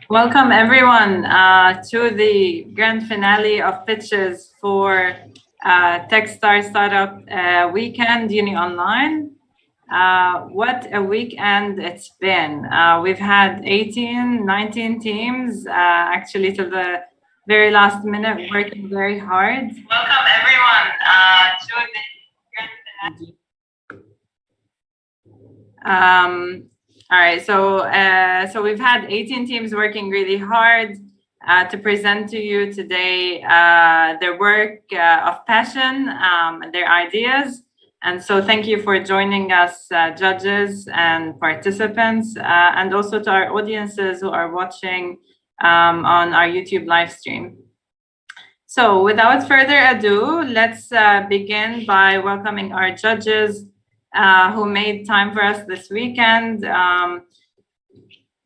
Welcome everyone to the grand finale of pitches for Techstars Startup Weekend Uni Online. What a weekend it's been. We've had 18, 19 teams actually to the very last minute working very hard. Welcome everyone to the grand finale. All right, so we've had 18 teams working really hard to present to you today their work of passion, their ideas. And so thank you for joining us, judges and participants, and also to our audiences who are watching on our YouTube live stream. So without further ado, let's begin by welcoming our judges who made time for us this weekend.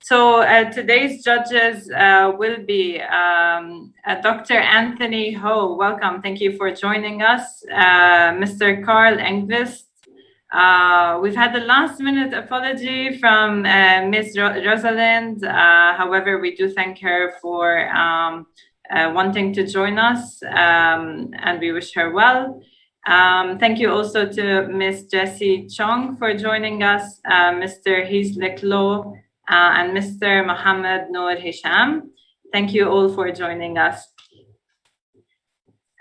So today's judges will be Dr. Anthony Ho. Welcome. Thank you for joining us. Mr. Carl Engvist. We've had a last minute apology from Ms. Rosalind. However, we do thank her for wanting to join us and we wish her well. Thank you also to Ms. Jessie Chong for joining us, Mr. Heaslek Lo, and Mr. Mohammed Noor Hisham. Thank you all for joining us.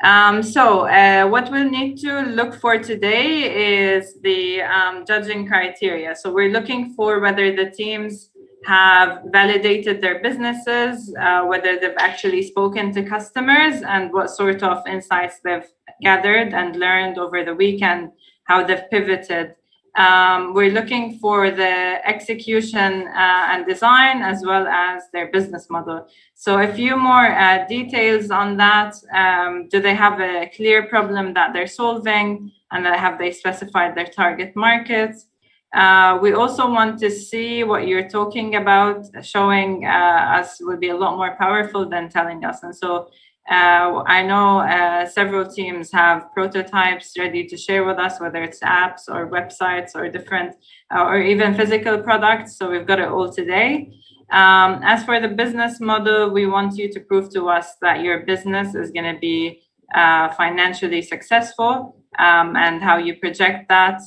What we'll need to look for today is the judging criteria. So we're looking for whether the teams have validated their businesses, whether they've actually spoken to customers, and what sort of insights they've gathered and learned over the weekend, how they've pivoted. We're looking for the execution and design, as well as their business model. So a few more details on that. Do they have a clear problem that they're solving, and have they specified their target markets? We also want to see what you're talking about. Showing us will be a lot more powerful than telling us. And so I know several teams have prototypes ready to share with us, whether it's apps or websites or different, or even physical products. So we've got it all today. As for the business model, we want you to prove to us that your business is going to be financially successful, and how you project that.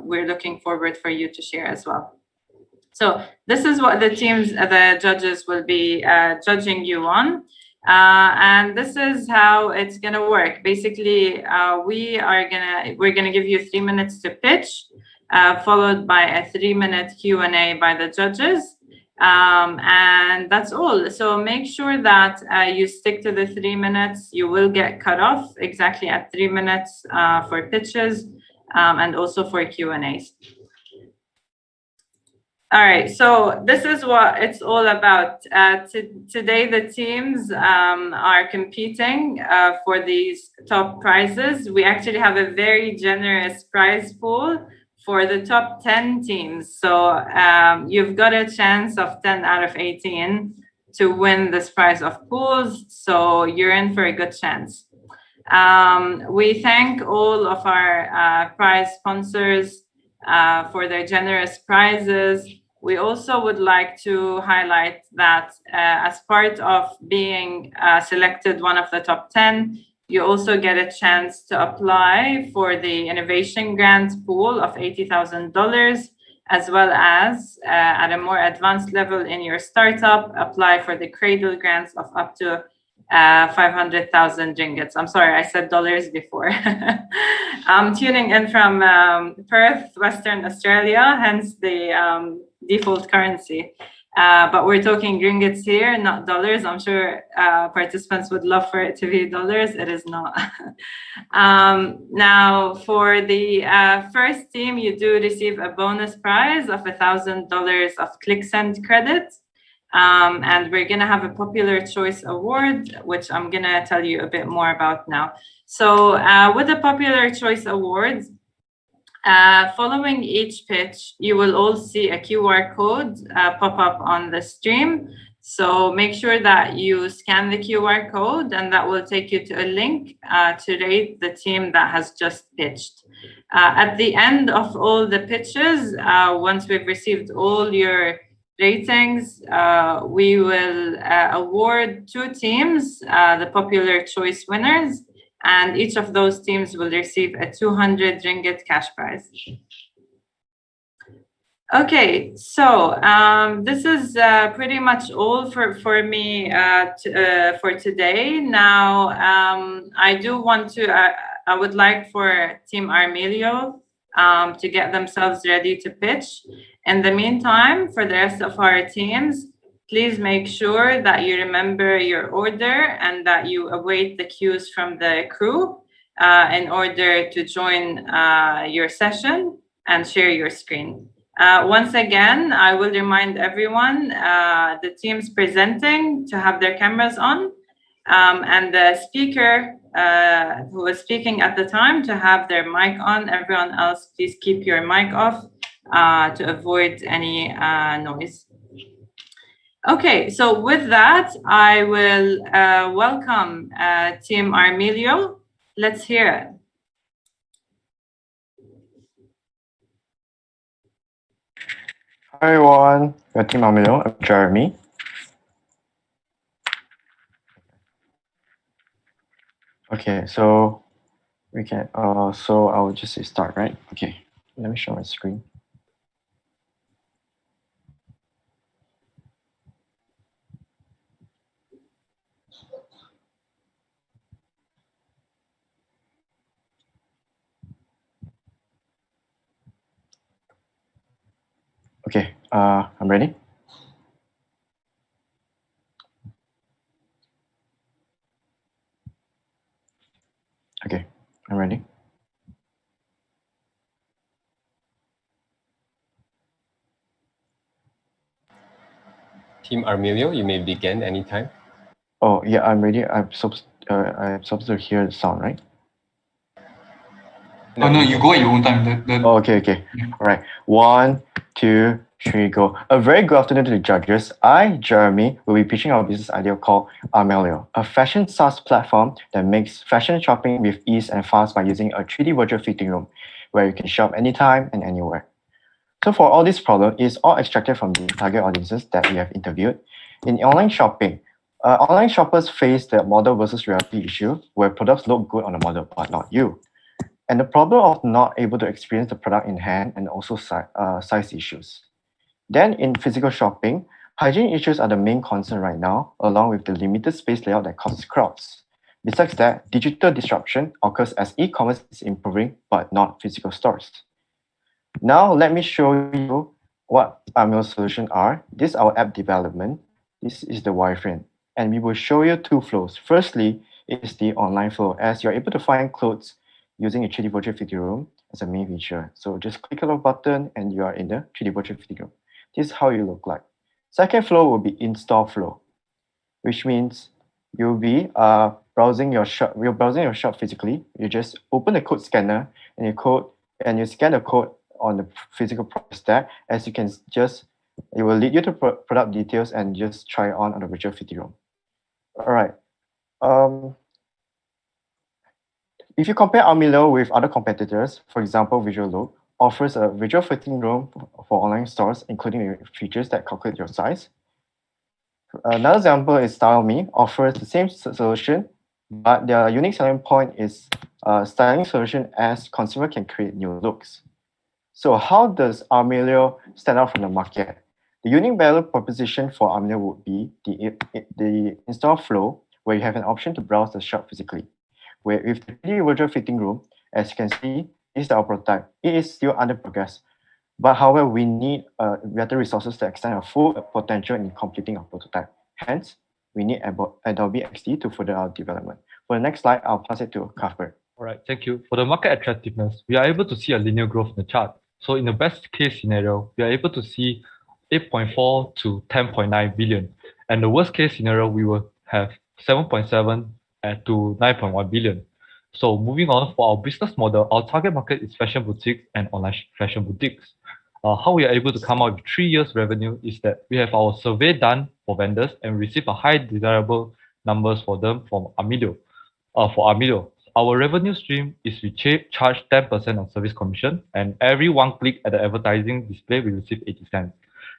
We're looking forward for you to share as well. So this is what the teams, the judges will be judging you on. And this is how it's gonna work. Basically, we're gonna give you 3 minutes to pitch, followed by a 3-minute Q&A by the judges. And that's all. So make sure that you stick to the 3 minutes. You will get cut off exactly at 3 minutes for pitches, and also for Q&As. All right, so this is what it's all about. Today, the teams are competing for these top prizes. We actually have a very generous prize pool for the top 10 teams. So you've got a chance of 10 out of 18 to win this prize of pools. So you're in for a good chance. We thank all of our prize sponsors for their generous prizes. We also would like to highlight that as part of being selected one of the top 10, you also get a chance to apply for the innovation grant pool of $80,000, as well as at a more advanced level in your startup, apply for the cradle grants of up to 500,000 ringgits. I'm sorry, I said dollars before. I'm tuning in from Perth, Western Australia, hence the default currency. But we're talking ringgits here, not dollars. I'm sure participants would love for it to be dollars. It is not. Now, for the first team, you do receive a bonus prize of $1,000 of ClickSend credits. And we're going to have a Popular Choice Award, which I'm going to tell you a bit more about now. So with the Popular Choice Awards, following each pitch, you will all see a QR code pop up on the stream. So make sure that you scan the QR code, and that will take you to a link to rate the team that has just pitched. At the end of all the pitches, once we've received all your ratings, we will award 2 teams, the popular choice winners, and each of those teams will receive a 200 ringgit cash prize. Okay, so this is pretty much all for me for today. Now, I would like for Team Armelio to get themselves ready to pitch. In the meantime, for the rest of our teams, please make sure that you remember your order and that you await the cues from the crew in order to join your session and share your screen. Once again, I will remind everyone, the teams presenting to have their cameras on, and the speaker who was speaking at the time to have their mic on. Everyone else, please keep your mic off to avoid any noise. Okay, so with that, I will welcome Team Armelio. Let's hear it. Hi everyone, we're Team Armelio. I'm Jeremy. Okay, so we can. So I'll just say start, right? Okay, let me show my screen. Okay, I'm ready. Okay, I'm ready. Team Armelio, you may begin anytime. Oh yeah, I'm ready. I'm supposed to hear the sound, right? No, you go at your own time. Oh, okay. Yeah. All right. 1, 2, 3, go. A very good afternoon to the judges. I, Jeremy, will be pitching our business idea called Armelio, a fashion SaaS platform that makes fashion shopping with ease and fast by using a 3D virtual fitting room where you can shop anytime and anywhere. So for all this problem, it's all extracted from the target audiences that we have interviewed. In online shopping, online shoppers face the model versus reality issue where products look good on the model but not you. And the problem of not able to experience the product in hand and also size issues. Then in physical shopping, hygiene issues are the main concern right now, along with the limited space layout that causes crowds. Besides that, digital disruption occurs as e-commerce is improving, but not physical stores. Now let me show you what Armelio's solutions are. This is our app development. This is the wireframe. And we will show you 2 flows. Firstly, is the online flow, as you're able to find clothes using a 3D virtual fitting room as a main feature. So just click on the button and you are in the 3D virtual fitting room. This is how you look like. Second flow will be in-store flow, which means you'll be browsing your shop. You're browsing your shop physically. You just open the code scanner and you scan the code on the physical product stack. As you can just, it will lead you to product details and just try on the virtual fitting room. All right. If you compare Armelio with other competitors, for example, VisualLook offers a virtual fitting room for online stores, including features that calculate your size. Another example is StyleMe, offers the same solution, but their unique selling point is styling solution as consumer can create new looks. So how does Armelio stand out from the market? The unique value proposition for Armelio would be the in-store flow, where you have an option to browse the shop physically. Where with the 3D virtual fitting room, as you can see, this is our prototype. It is still under progress. But however, we need better resources to extend our full potential in completing our prototype. Hence, we need Adobe XD to further our development. For the next slide, I'll pass it to Cuthbert. All right, thank you. For the market attractiveness, we are able to see a linear growth in the chart. So in the best case scenario, we are able to see 8.4 to 10.9 billion. And the worst case scenario, we will have 7.7 to 9.1 billion. So moving on, for our business model, our target market is fashion boutiques and online fashion boutiques. How we are able to come out with 3 years revenue is that we have our survey done for vendors and receive a high desirable numbers for them from Armelio. For Armelio, our revenue stream is we charge 10% on service commission, and every 1 click at the advertising display, we receive 80 cents.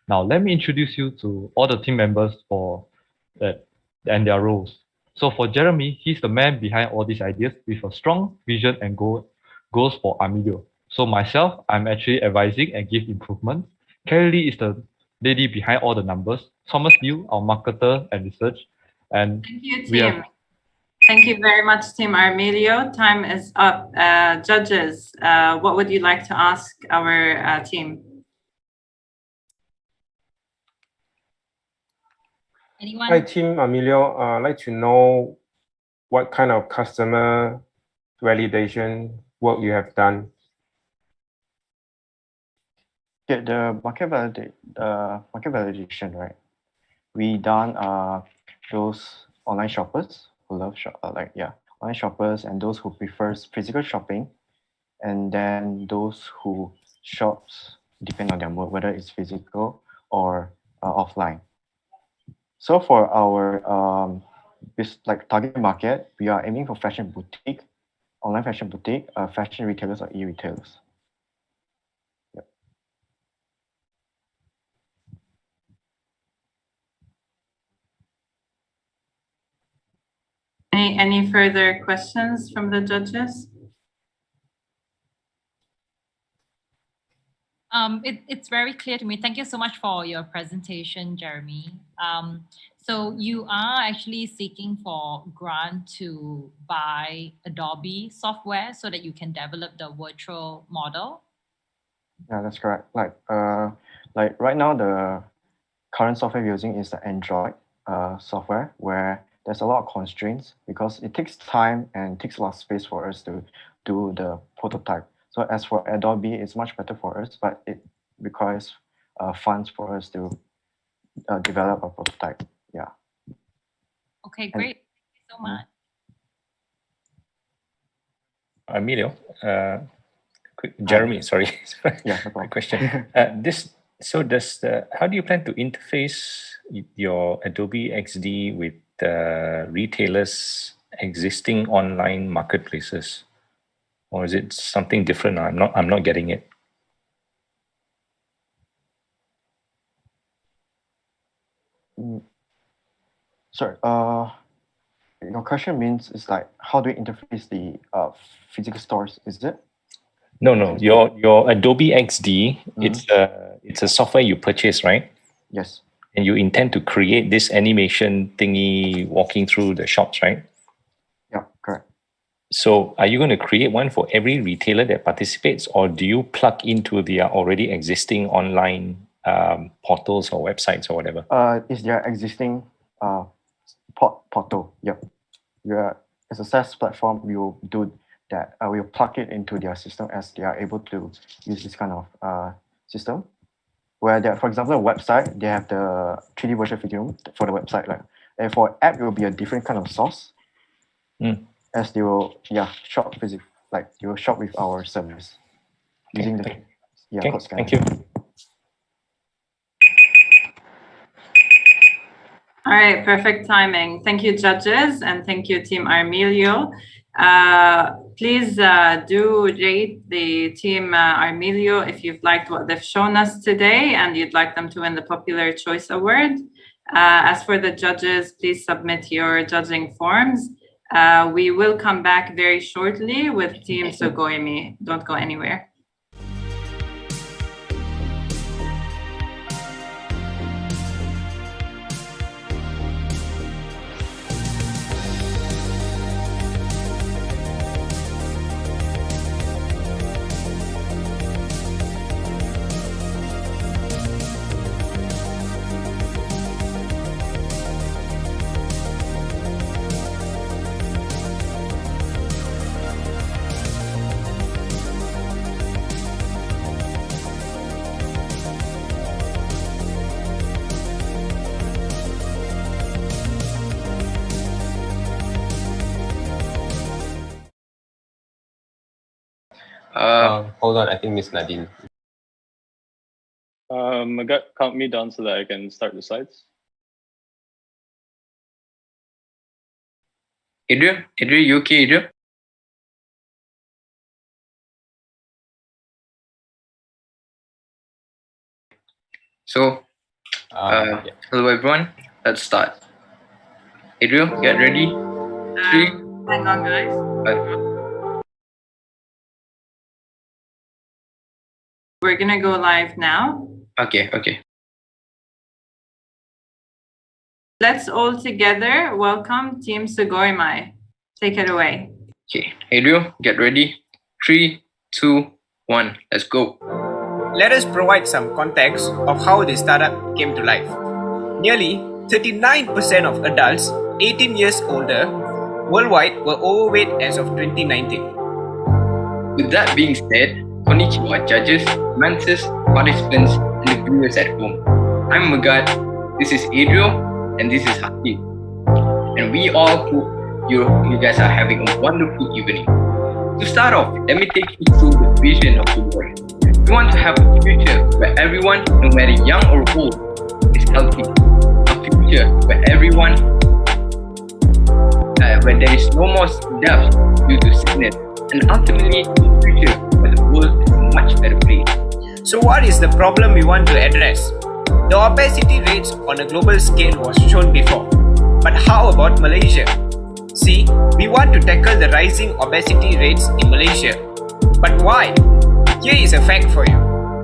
Now, let me introduce you to all the team members and their roles. So for Jeremy, he's the man behind all these ideas with a strong vision and goals for Armelio. So myself, I'm actually advising and give improvements. Kelly Lee is the lady behind all the numbers. Thomas Liu, our marketer and research. And thank you, team. Thank you very much, Team Armelio. Time is up. Judges, what would you like to ask our team? Anyone? Hi, Team Armelio. I'd like to know what kind of customer validation work you have done. Yeah, the market validation, right? We done those online shoppers who love online shoppers and those who prefers physical shopping, and then those who shops depend on their mood, whether it's physical or offline. So for our target market, we are aiming for fashion boutique, online fashion boutique, fashion retailers or e-retailers. Yep. Any further questions from the judges? It's very clear to me. Thank you so much for your presentation, Jeremy. So you are actually seeking for grant to buy Adobe software so that you can develop the virtual model? Yeah, that's correct. Like right now, the current software we're using is the Android software, where there's a lot of constraints because it takes time and takes a lot of space for us to do the prototype. So as for Adobe, it's much better for us, but it requires funds for us to develop a prototype. Yeah. Okay, great. Thank you so much. Armelio, Jeremy, sorry. Yeah, no problem. Question. How do you plan to interface your Adobe XD with retailers' existing online marketplaces? Or is it something different? I'm not getting it. Sorry. Your question means it's like how do we interface the physical stores? Is it? No. Your Adobe XD. It's a software you purchase, right? Yes. And you intend to create this animation thingy walking through the shops, right? Yeah, correct. So are you going to create one for every retailer that participates, or do you plug into their already existing online portals or websites or whatever? Is their existing portal? Yep. As a SaaS platform, we will do that. We will plug it into their system as they are able to use this kind of system. Where they, for example, a website, they have the 3D virtual fitting room for the website. And for app, it will be a different kind of source. As they will shop physically, they will shop with our service using the code scanner. Thank you. All right, perfect timing. Thank you, judges, and thank you, Team Armelio. Please do rate the Team Armelio if you've liked what they've shown us today and you'd like them to win the Popular Choice Award. As for the judges, please submit your judging forms. We will come back very shortly with Team Sugoimy. Don't go anywhere. Hold on, I think Miss Nadine. Count me down so that I can start the slides. Adrian, you okay, Adrian? So Yeah. Hello everyone, let's start. Adriel, get ready. 3. Hang on, guys. We're gonna go live now. Okay. Let's all together welcome Team Sugoimy. Take it away. Okay, Adriel, get ready. 3, 2, 1, let's go. Let us provide some context of how the startup came to life. Nearly 39% of adults 18 years older worldwide were overweight as of 2019. With that being said, konnichiwa judges, dancers, participants, and the viewers at home. I'm Magad, this is Adriel, and this is Hati. And we all hope you guys are having a wonderful evening. To start off, let me take you through the vision of the world. We want to have a future where everyone, no matter young or old, is healthy. A future where everyone, where there is no more death due to sickness, and ultimately a future where the world is a much better place. So what is the problem we want to address? The obesity rates on a global scale was shown before. But how about Malaysia? See, we want to tackle the rising obesity rates in Malaysia. But why? Here is a fact for you.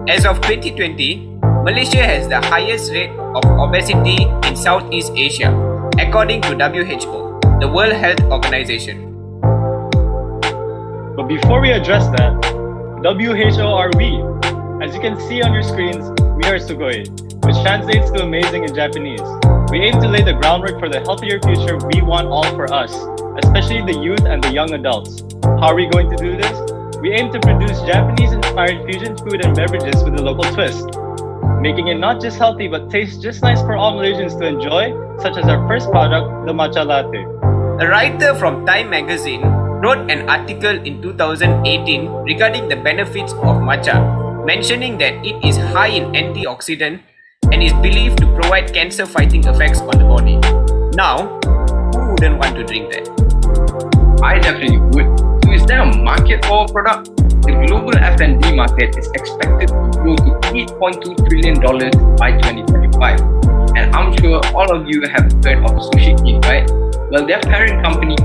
As of 2020, Malaysia has the highest rate of obesity in Southeast Asia, according to WHO, the World Health Organization. But before we address that, WHO are we? As you can see on your screens, we are Sugoi, which translates to amazing in Japanese. We aim to lay the groundwork for the healthier future we want all for us, especially the youth and the young adults. How are we going to do this? We aim to produce Japanese-inspired fusion food and beverages with a local twist, making it not just healthy but taste just nice for all Malaysians to enjoy, such as our first product, the matcha latte. A writer from Time magazine wrote an article in 2018 regarding the benefits of matcha, mentioning that it is high in antioxidant and is believed to provide cancer-fighting effects on the body. Now, who wouldn't want to drink that? I definitely would. So is there a market for our product? The global F&B market is expected to grow to $8.2 trillion by 2025. And I'm sure all of you have heard of Sushi King, right? Well, their parent company,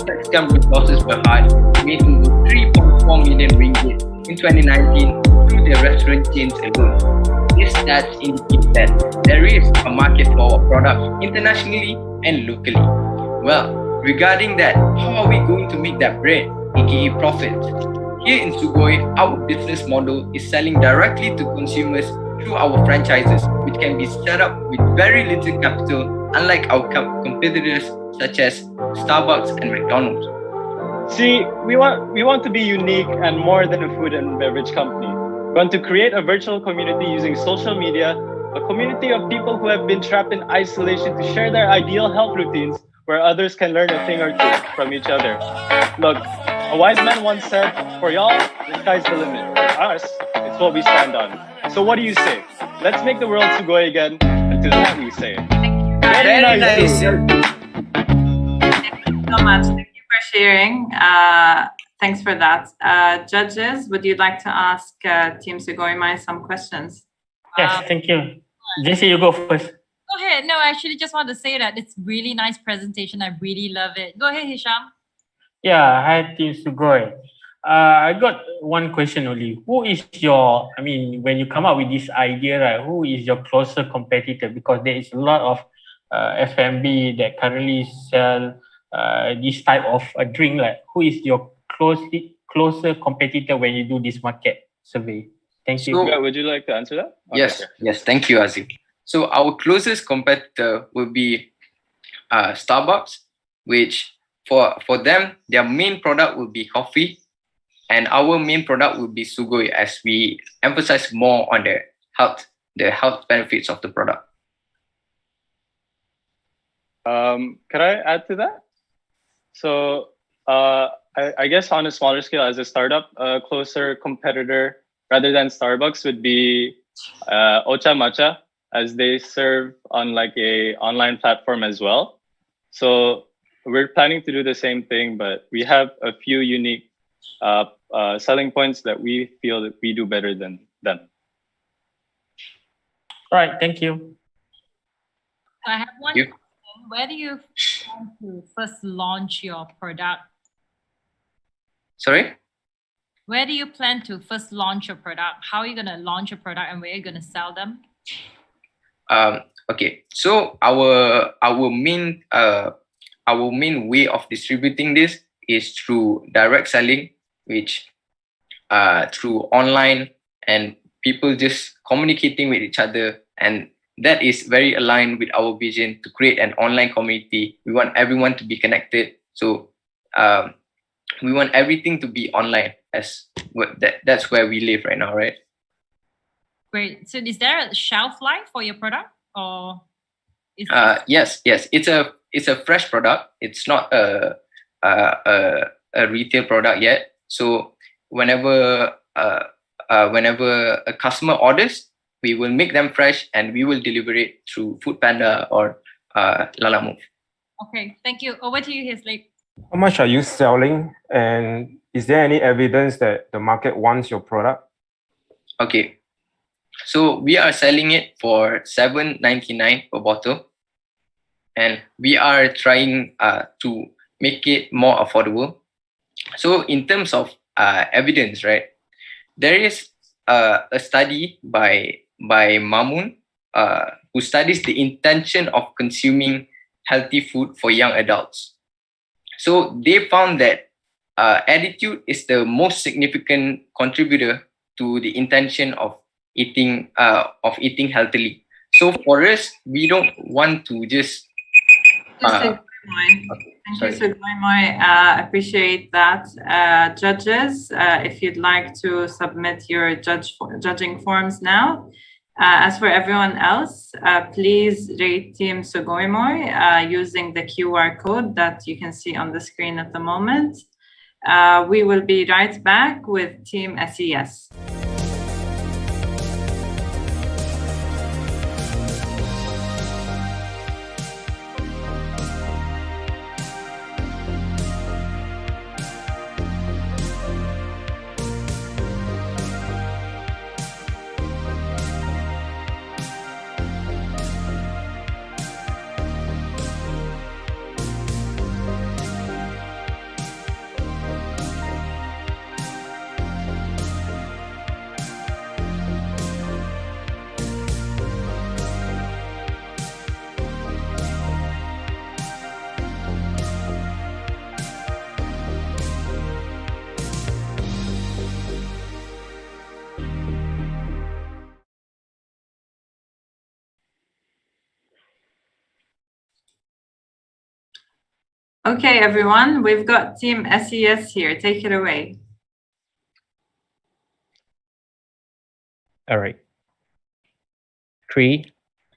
Techstars Resources Berhad, made over 3.4 million ringgit in 2019 through their restaurant chains alone. These stats indicate that there is a market for our product internationally and locally. Well, regarding that, how are we going to make that bread, aka profit? Here in Sugoi, our business model is selling directly to consumers through our franchises, which can be set up with very little capital, unlike our competitors such as Starbucks and McDonald's. See, we want to be unique and more than a food and beverage company. We want to create a virtual community using social media, a community of people who have been trapped in isolation to share their ideal health routines where others can learn a thing or two from each other. Look, a wise man once said, for y'all, the sky's the limit. For us, it's what we stand on. So what do you say? Let's make the world Sugoi again, and to that we say. Very nice. Thank you so much. Thank you for sharing. Thanks for that. Judges, would you like to ask Team Sugoimy some questions? Yes, thank you. Jesse, you go first. Go ahead. No, I actually just want to say that it's really nice presentation. I really love it. Go ahead, Hisham. Yeah, hi Team Sugoi. I got one question only. Who is your, when you come up with this idea, right, who is your closer competitor? Because there is a lot of F&B that currently sell this type of a drink. Like, who is your closer competitor when you do this market survey? Thank you. So, would you like to answer that? Okay. Yes, thank you, Aziz. So our closest competitor will be Starbucks, which for them, their main product will be coffee, and our main product will be Sugoi, as we emphasize more on the health benefits of the product. Can I add to that? So I guess on a smaller scale, as a startup, a closer competitor rather than Starbucks would be Ocha Matcha, as they serve on like a online platform as well. So we're planning to do the same thing, but we have a few unique selling points that we feel that we do better than them. All right, thank you. I have one You- question. Where do you plan to first launch your product? Sorry? Where do you plan to first launch your product? How are you going to launch your product and where are you going to sell them? Okay, so our main way of distributing this is through direct selling, which through online and people just communicating with each other, and that is very aligned with our vision to create an online community. We want everyone to be connected, so we want everything to be online. That's where we live right now, right? Great. So is there a shelf life for your product, or is Yes, it's a fresh product. It's not a retail product yet. So whenever a customer orders, we will make them fresh and we will deliver it through Foodpanda or Lalamove. Okay, thank you. Over to you, Hisley. How much are you selling? And is there any evidence that the market wants your product? Okay, so we are selling it for $7.99 per bottle, and we are trying to make it more affordable. So in terms of evidence, right, there is a study by Mamun who studies the intention of consuming healthy food for young adults. So they found that attitude is the most significant contributor to the intention of eating healthily. So for us, we don't want to just. Thank you, Sugoimy. Appreciate that. Judges, if you'd like to submit your judging forms now. As for everyone else, please rate Team Sugoimy using the QR code that you can see on the screen at the moment. We will be right back with Team SES. Okay, everyone, we've got Team SES here. Take it away. All right. 3,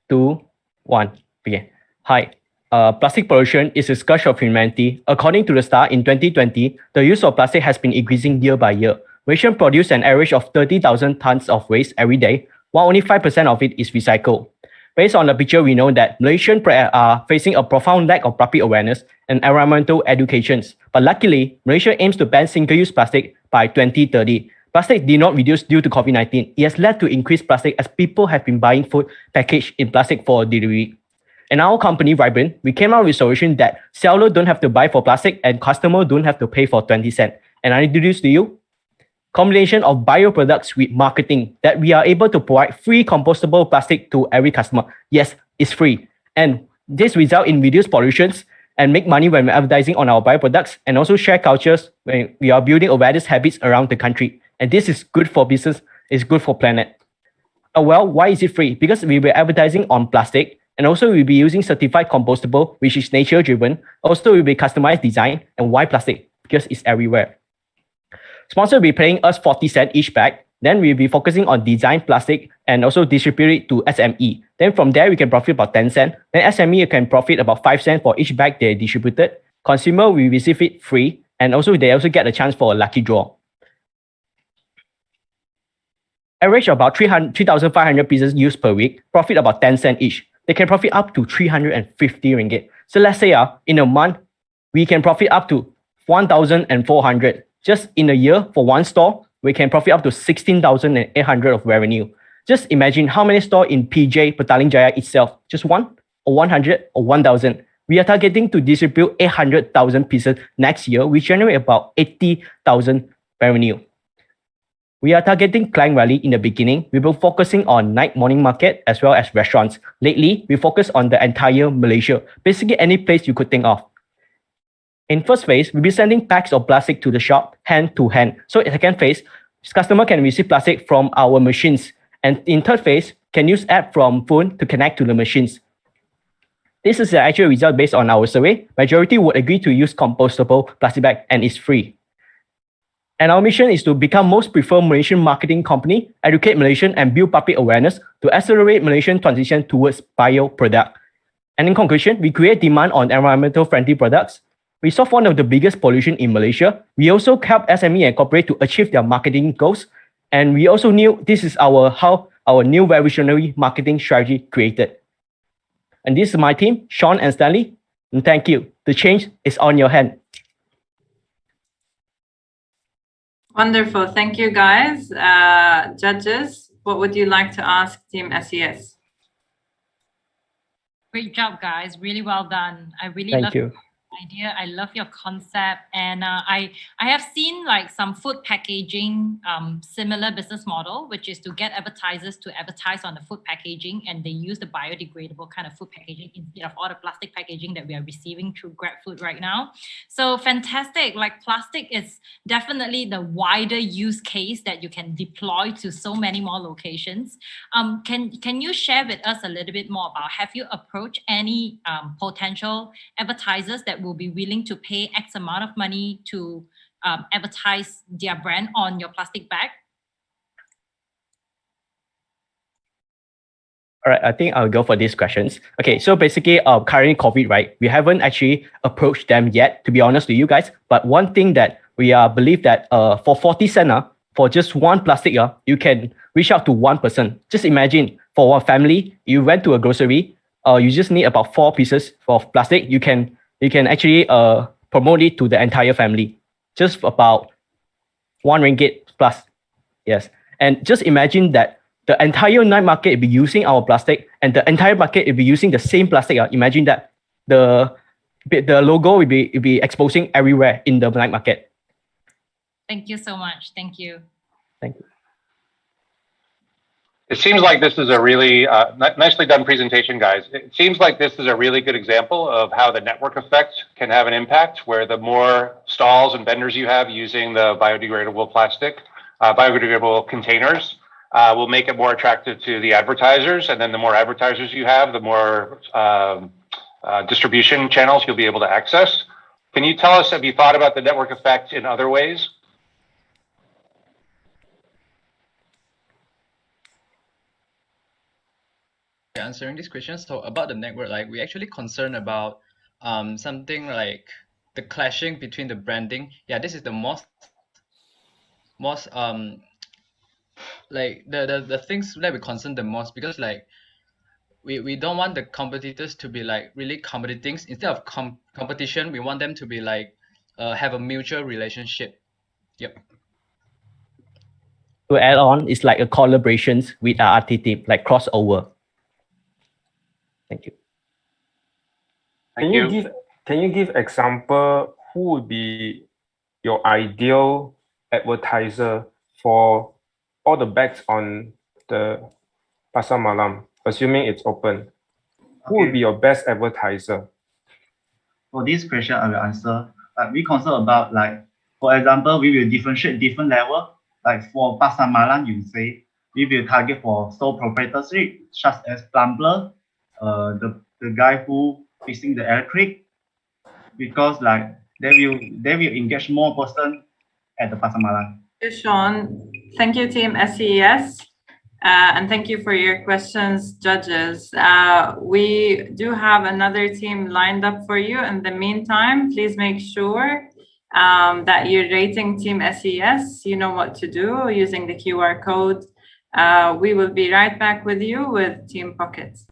2, 1, begin. Hi. Plastic pollution is a scourge of humanity. According to the STAR, in 2020, the use of plastic has been increasing year by year. Malaysia produces an average of 30,000 tons of waste every day, while only 5% of it is recycled. Based on the picture, we know that Malaysians are facing a profound lack of public awareness and environmental education. But luckily, Malaysia aims to ban single-use plastic by 2030. Plastic did not reduce due to COVID-19. It has led to increased plastic as people have been buying food packaged in plastic for delivery. In our company, Vibrant, we came out with a solution that sellers don't have to buy for plastic and customers don't have to pay for 20 cents. And I introduce to you combination of bioproducts with marketing that we are able to provide free compostable plastic to every customer. Yes, it's free. And this results in reduced pollutions and make money when we're advertising on our bioproducts, and also share cultures when we are building awareness habits around the country. And this is good for business, it's good for planet. Well, why is it free? Because we were advertising on plastic, and also we'll be using certified compostable, which is nature driven. Also, we'll be customized design. And why plastic? Because it's everywhere. Sponsor will be paying us 40 cents each bag. Then we'll be focusing on design plastic and also distribute it to SME. Then from there, we can profit about 10 cents. Then SME can profit about 5 cents for each bag they distributed. Consumer will receive it free. And also they also get a chance for a lucky draw. Average about 3,500 pieces used per week, profit about 10 cents each. They can profit up to 350 ringgit. So let's say in a month, we can profit up to 1,400. Just in a year, for one store, we can profit up to 16,800 of revenue. Just imagine how many stores in PJ, Petaling Jaya itself, just one, or 100 or 1,000. We are targeting to distribute 800,000 pieces next year, which generate about 80,000 revenue. We are targeting client value in the beginning. We will focusing on night morning market as well as restaurants. Lately, we focus on the entire Malaysia, basically any place you could think of. In first phase, we'll be sending packs of plastic to the shop hand to hand. So in second phase, customer can receive plastic from our machines. And in third phase, can use app from phone to connect to the machines. This is the actual result based on our survey. Majority would agree to use compostable plastic bag and it's free. And our mission is to become most preferred Malaysian marketing company, educate Malaysian and build public awareness to accelerate Malaysian transition towards bio product. And in conclusion, we create demand on environmental friendly products. We solve one of the biggest pollution in Malaysia. We also help SME and corporate to achieve their marketing goals. And we also knew this is how our new revolutionary marketing strategy created. And this is my team, Sean and Stanley. And thank you. The change is on your hand. Wonderful. Thank you, guys. Judges, what would you like to ask Team SES? Great job, guys. Really well done. I really love your idea. I love your concept. And I have seen like some food packaging similar business model, which is to get advertisers to advertise on the food packaging, and they use the biodegradable kind of food packaging instead of all the plastic packaging that we are receiving through GrabFood right now. So fantastic. Like plastic is definitely the wider use case that you can deploy to so many more locations. Can you share with us a little bit more about, have you approached any potential advertisers that will be willing to pay X amount of money to advertise their brand on your plastic bag? All right, I think I'll go for these questions. Okay, so basically, currently COVID, right? We haven't actually approached them yet, to be honest with you guys. But one thing that we believe that for 40 cents, for just one plastic, you can reach out to one person. Just imagine for a family, you went to a grocery, you just need about 4 pieces of plastic. You can actually promote it to the entire family, just about 1 ringgit plus. Yes, and just imagine that the entire night market will be using our plastic, and the entire market will be using the same plastic. Imagine that the logo will be exposing everywhere in the night market. Thank you so much. Thank you. Thank you. It seems like this is a really nicely done presentation, guys. It seems like this is a really good example of how the network effect can have an impact, where the more stalls and vendors you have using the biodegradable plastic, biodegradable containers, will make it more attractive to the advertisers. And then the more advertisers you have, the more distribution channels you'll be able to access. Can you tell us, have you thought about the network effect in other ways? Answering this question, so about the network, like we actually concerned about something like the clashing between the branding. Yeah, this is the most like the things that we concern the most, because like we don't want the competitors to be like really competing. Instead of competition, we want them to be like have a mutual relationship. Yep. To add on, it's like a collaborations with our RT team, like crossover. Thank you. Can you give example who would be your ideal advertiser for all the bags on the Pasar Malam, assuming it's open? Who would be your best advertiser? For this question, I will answer. We concern about, like, for example, we will differentiate different level. Like for Pasar Malam, you say we will target for sole proprietorship, such as plumber, the guy who fixing the electric, because like they will engage more person at the Pasar Malam. Thank you, Sean. Thank you, Team SES. And thank you for your questions, judges. We do have another team lined up for you. In the meantime, please make sure that you're rating Team SES. You know what to do using the QR code. We will be right back with you with Team Pockets.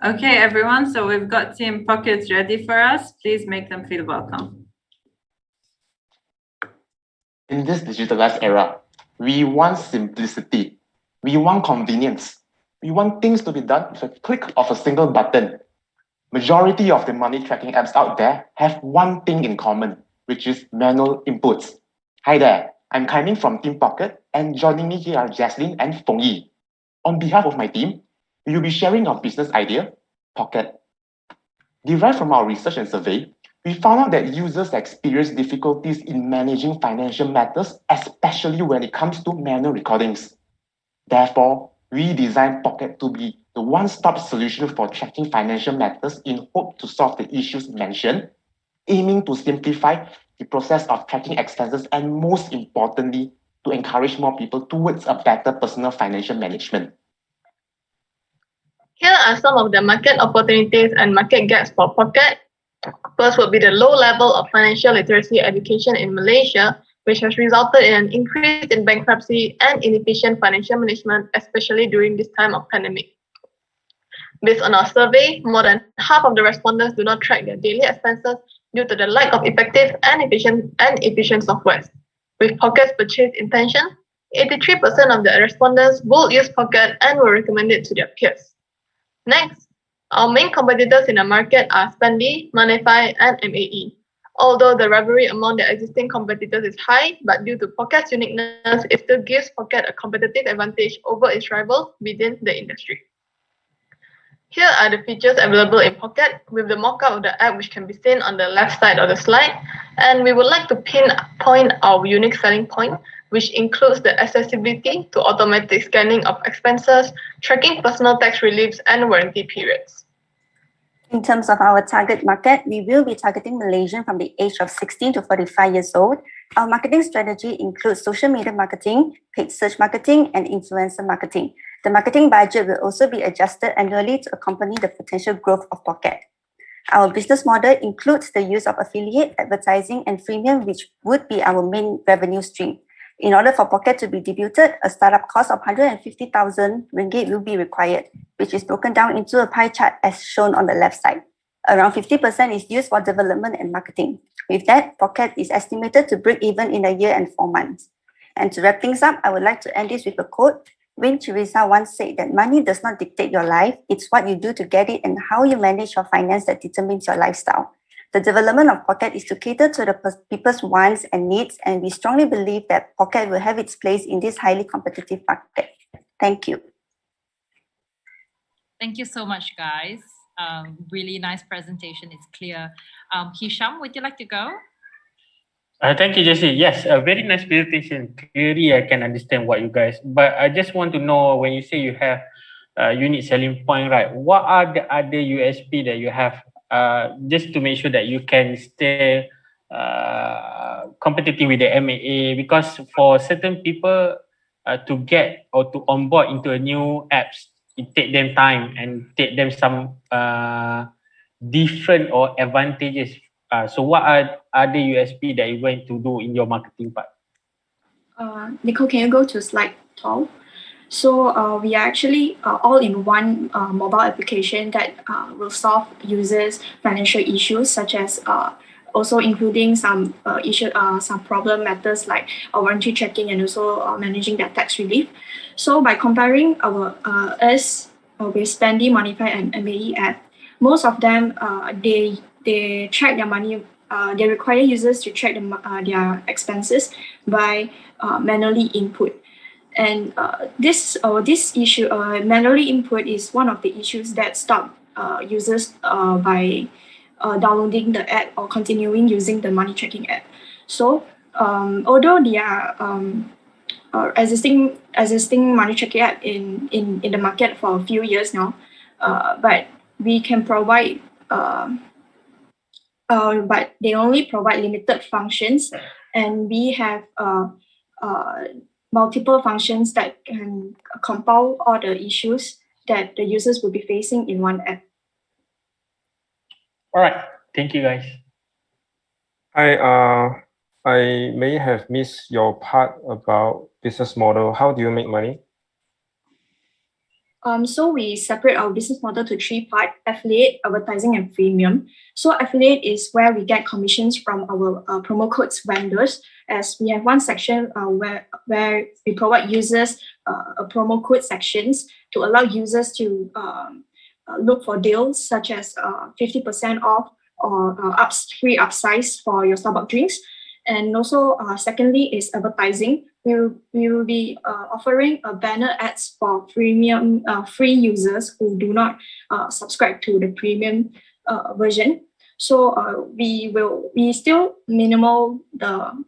Okay, everyone. So we've got Team Pockets ready for us. Please make them feel welcome. In this digitalized era, we want simplicity. We want convenience. We want things to be done with a click of a single button. Majority of the money tracking apps out there have one thing in common, which is manual inputs. Hi there, I'm Kaiming from Team Pocket, and joining me here are Jaslyn and Feng Yi. On behalf of my team, we will be sharing our business idea, Pocket. Derived from our research and survey, we found out that users experience difficulties in managing financial matters, especially when it comes to manual recordings. Therefore, we designed Pocket to be the one-stop solution for tracking financial matters in hope to solve the issues mentioned, aiming to simplify the process of tracking expenses and, most importantly, to encourage more people towards a better personal financial management. Here are some of the market opportunities and market gaps for Pocket. First would be the low level of financial literacy education in Malaysia, which has resulted in an increase in bankruptcy and inefficient financial management, especially during this time of pandemic. Based on our survey, more than half of the respondents do not track their daily expenses due to the lack of effective and efficient software. With Pocket's purchase intention, 83% of the respondents will use Pocket and will recommend it to their peers. Next, our main competitors in the market are Spendy, Monify, and MAE. Although the rivalry among the existing competitors is high, but due to Pocket's uniqueness, it still gives Pocket a competitive advantage over its rivals within the industry. Here are the features available in Pocket with the mock-up of the app, which can be seen on the left side of the slide. And we would like to pinpoint our unique selling point, which includes the accessibility to automatic scanning of expenses, tracking personal tax reliefs, and warranty periods. In terms of our target market, we will be targeting Malaysians from the age of 16 to 45 years old. Our marketing strategy includes social media marketing, paid search marketing, and influencer marketing. The marketing budget will also be adjusted annually to accompany the potential growth of Pocket. Our business model includes the use of affiliate, advertising, and freemium, which would be our main revenue stream. In order for Pocket to be debuted, a startup cost of 150,000 ringgit will be required, which is broken down into a pie chart as shown on the left side. Around 50% is used for development and marketing. With that, Pocket is estimated to break even in a year and 4 months. And to wrap things up, I would like to end this with a quote. Queen Teresa once said that money does not dictate your life, it's what you do to get it and how you manage your finance that determines your lifestyle. The development of Pocket is to cater to the people's wants and needs, and we strongly believe that Pocket will have its place in this highly competitive market. Thank you. Thank you so much, guys. Really nice presentation. It's clear. Hisham, would you like to go? Thank you, Jessie. Yes, a very nice presentation. Clearly, I can understand what you guys, but I just want to know when you say you have a unique selling point, right? What are the other USP that you have just to make sure that you can stay competitive with the MAA? Because for certain people to get or to onboard into a new apps, it take them time and take them some different or advantages. So what are other USP that you're going to do in your marketing part? Nicole, can you go to slide 12? So we are actually all in one mobile application that will solve users' financial issues, such as also including some some problem matters like warranty checking and also managing their tax relief. So by comparing our us with Spendy, Monify, and MAE app, most of them they track their money. They require users to track their expenses by manually input. And this issue, manually input, is one of the issues that stop users by downloading the app or continuing using the money tracking app. So although there are existing money tracking app in the market for a few years now, but we can provide but they only provide limited functions, and we have multiple functions that can compile all the issues that the users will be facing in one app. All right, thank you guys. I may have missed your part about business model. How do you make money? So we separate our business model to three parts: affiliate, advertising, and freemium. So affiliate is where we get commissions from our promo codes vendors, as we have one section where we provide users a promo code sections to allow users to look for deals such as 50% off or free upsize for your Starbucks drinks. And also, secondly, is advertising. We will be offering a banner ads for premium free users who do not subscribe to the premium version. So we still minimal the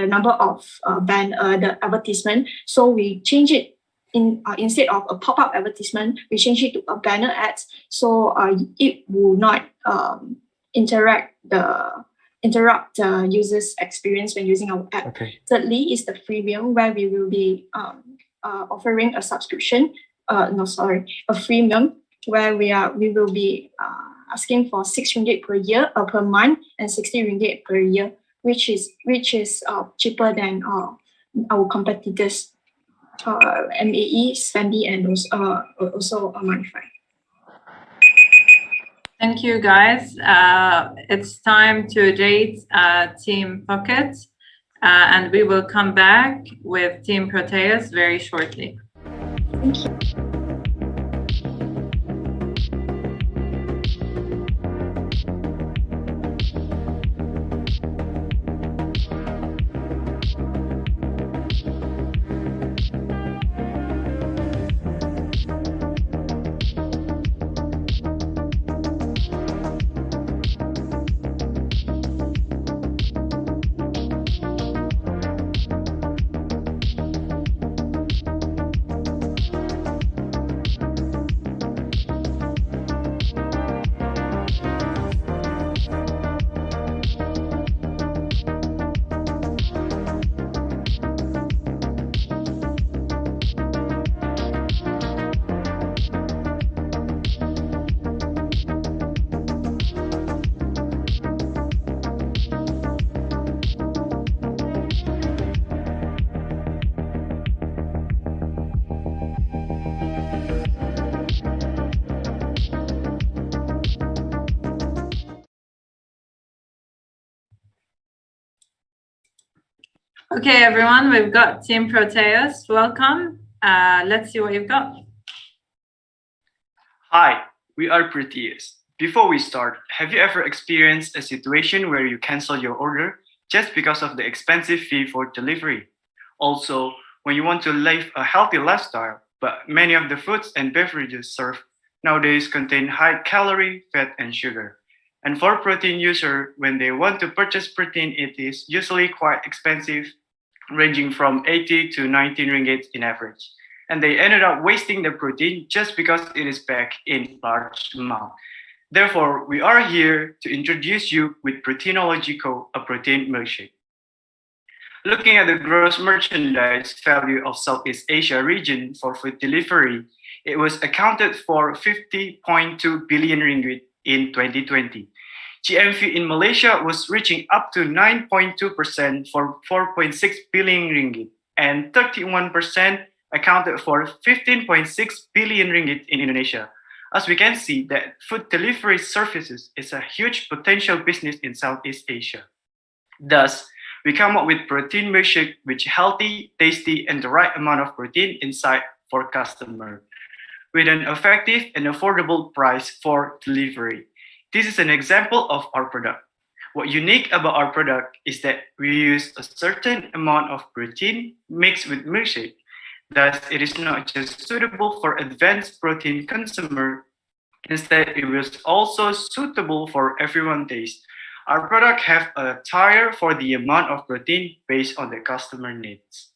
number of the advertisement. So we change it instead of a pop-up advertisement, we change it to a banner ads. So it will not interrupt the user's experience when using our app. Okay. Thirdly is the freemium, where we will be offering a subscription. A freemium, where we will be asking for 6 ringgit per year per month and 60 ringgit per year, which is cheaper than our competitors, MAE, Spendi, and also Monify. Thank you, guys. It's time to rate Team Pocket, and we will come back with Team Proteios very shortly. Thank you. Okay, everyone, we've got Team Proteios. Welcome. Let's see what you've got. Hi, we are Proteios. Before we start, have you ever experienced a situation where you cancel your order just because of the expensive fee for delivery? Also, when you want to live a healthy lifestyle, but many of the foods and beverages served nowadays contain high calorie, fat, and sugar. And for protein user, when they want to purchase protein, it is usually quite expensive, ranging from 80 to 19 ringgit in average. And they ended up wasting the protein just because it is packed in large amount. Therefore, we are here to introduce you with Proteinologico, a protein milkshake. Looking at the gross merchandise value of Southeast Asia region for food delivery, it was accounted for 50.2 billion ringgit in 2020. GMV in Malaysia was reaching up to 9.2% for 4.6 billion ringgit, and 31% accounted for 15.6 billion ringgit in Indonesia. As we can see, that food delivery services is a huge potential business in Southeast Asia. Thus, we come up with protein milkshake, which healthy, tasty, and the right amount of protein inside for customer, with an effective and affordable price for delivery. This is an example of our product. What unique about our product is that we use a certain amount of protein mixed with milkshake. Thus, it is not just suitable for advanced protein consumer. Instead, it was also suitable for everyone's taste. Our product have a tier for the amount of protein based on the customer needs.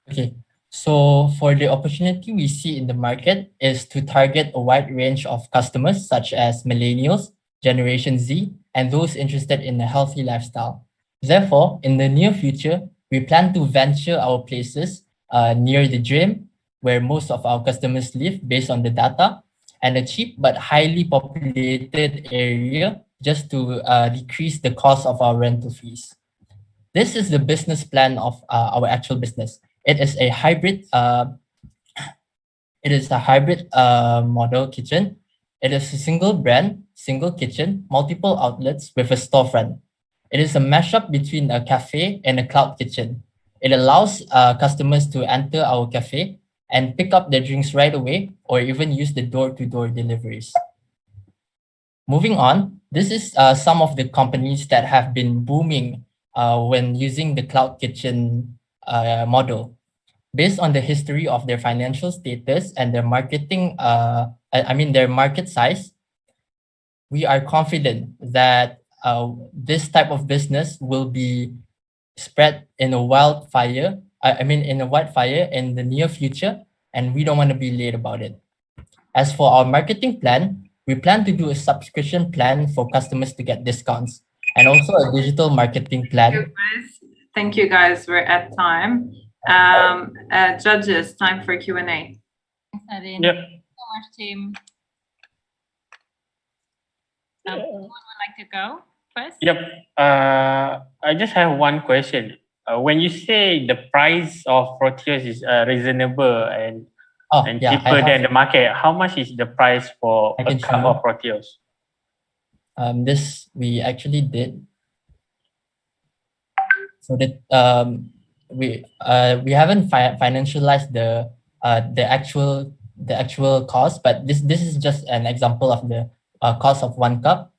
Okay. So for the opportunity we see in the market is to target a wide range of customers such as millennials, Generation Z, and those interested in a healthy lifestyle. Therefore, in the near future, we plan to venture our places near the gym, where most of our customers live based on the data, and a cheap but highly populated area just to decrease the cost of our rental fees. This is the business plan of our actual business. It is a hybrid It is a hybrid model kitchen. It is a single brand, single kitchen, multiple outlets with a storefront. It is a mashup between a cafe and a cloud kitchen. It allows customers to enter our cafe and pick up their drinks right away, or even use the door-to-door deliveries. Moving on, this is some of the companies that have been booming when using the cloud kitchen model. Based on the history of their financial status and their marketing, their market size, we are confident that this type of business will be spread in a wildfire in the near future, and we don't want to be late about it. As for our marketing plan, we plan to do a subscription plan for customers to get discounts, and also a digital marketing plan. Thank you, guys. We're at time. Judges, time for Q&A. Thanks, Nadine. Yep. Thank you so much, team. Who would like to go first? Yep. I just have one question. When you say the price of Proteios is reasonable and cheaper than the market, how much is the price for a cup of Proteios? This we actually did. So that we haven't financialized the actual cost, but this is just an example of the cost of one cup,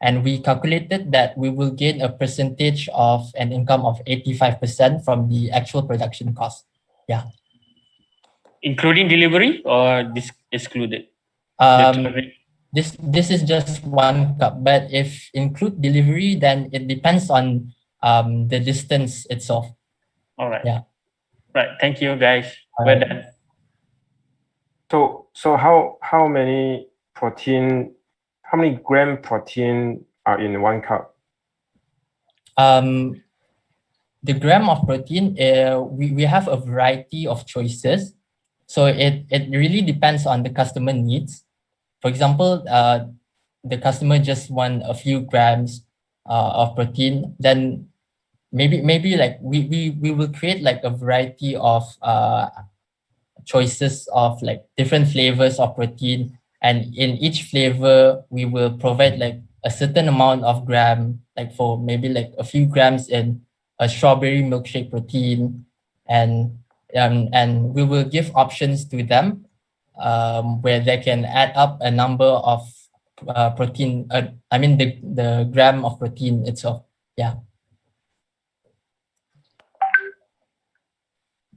and we calculated that we will gain a percentage of an income of 85% from the actual production cost. Yeah. Including delivery or excluded? This is just one cup, but if include delivery, then it depends on the distance itself. All right. Yeah. Right. Thank you, guys. Well done. So how many gram protein are in one cup? The gram of protein, we have a variety of choices. So it really depends on the customer needs. For example, the customer just want a few grams of protein, then maybe like we will create like a variety of choices of like different flavors of protein, and in each flavor we will provide like a certain amount of gram, like for maybe like a few grams in a strawberry milkshake protein, and we will give options to them where they can add up a number of protein, the gram of protein itself. Yeah.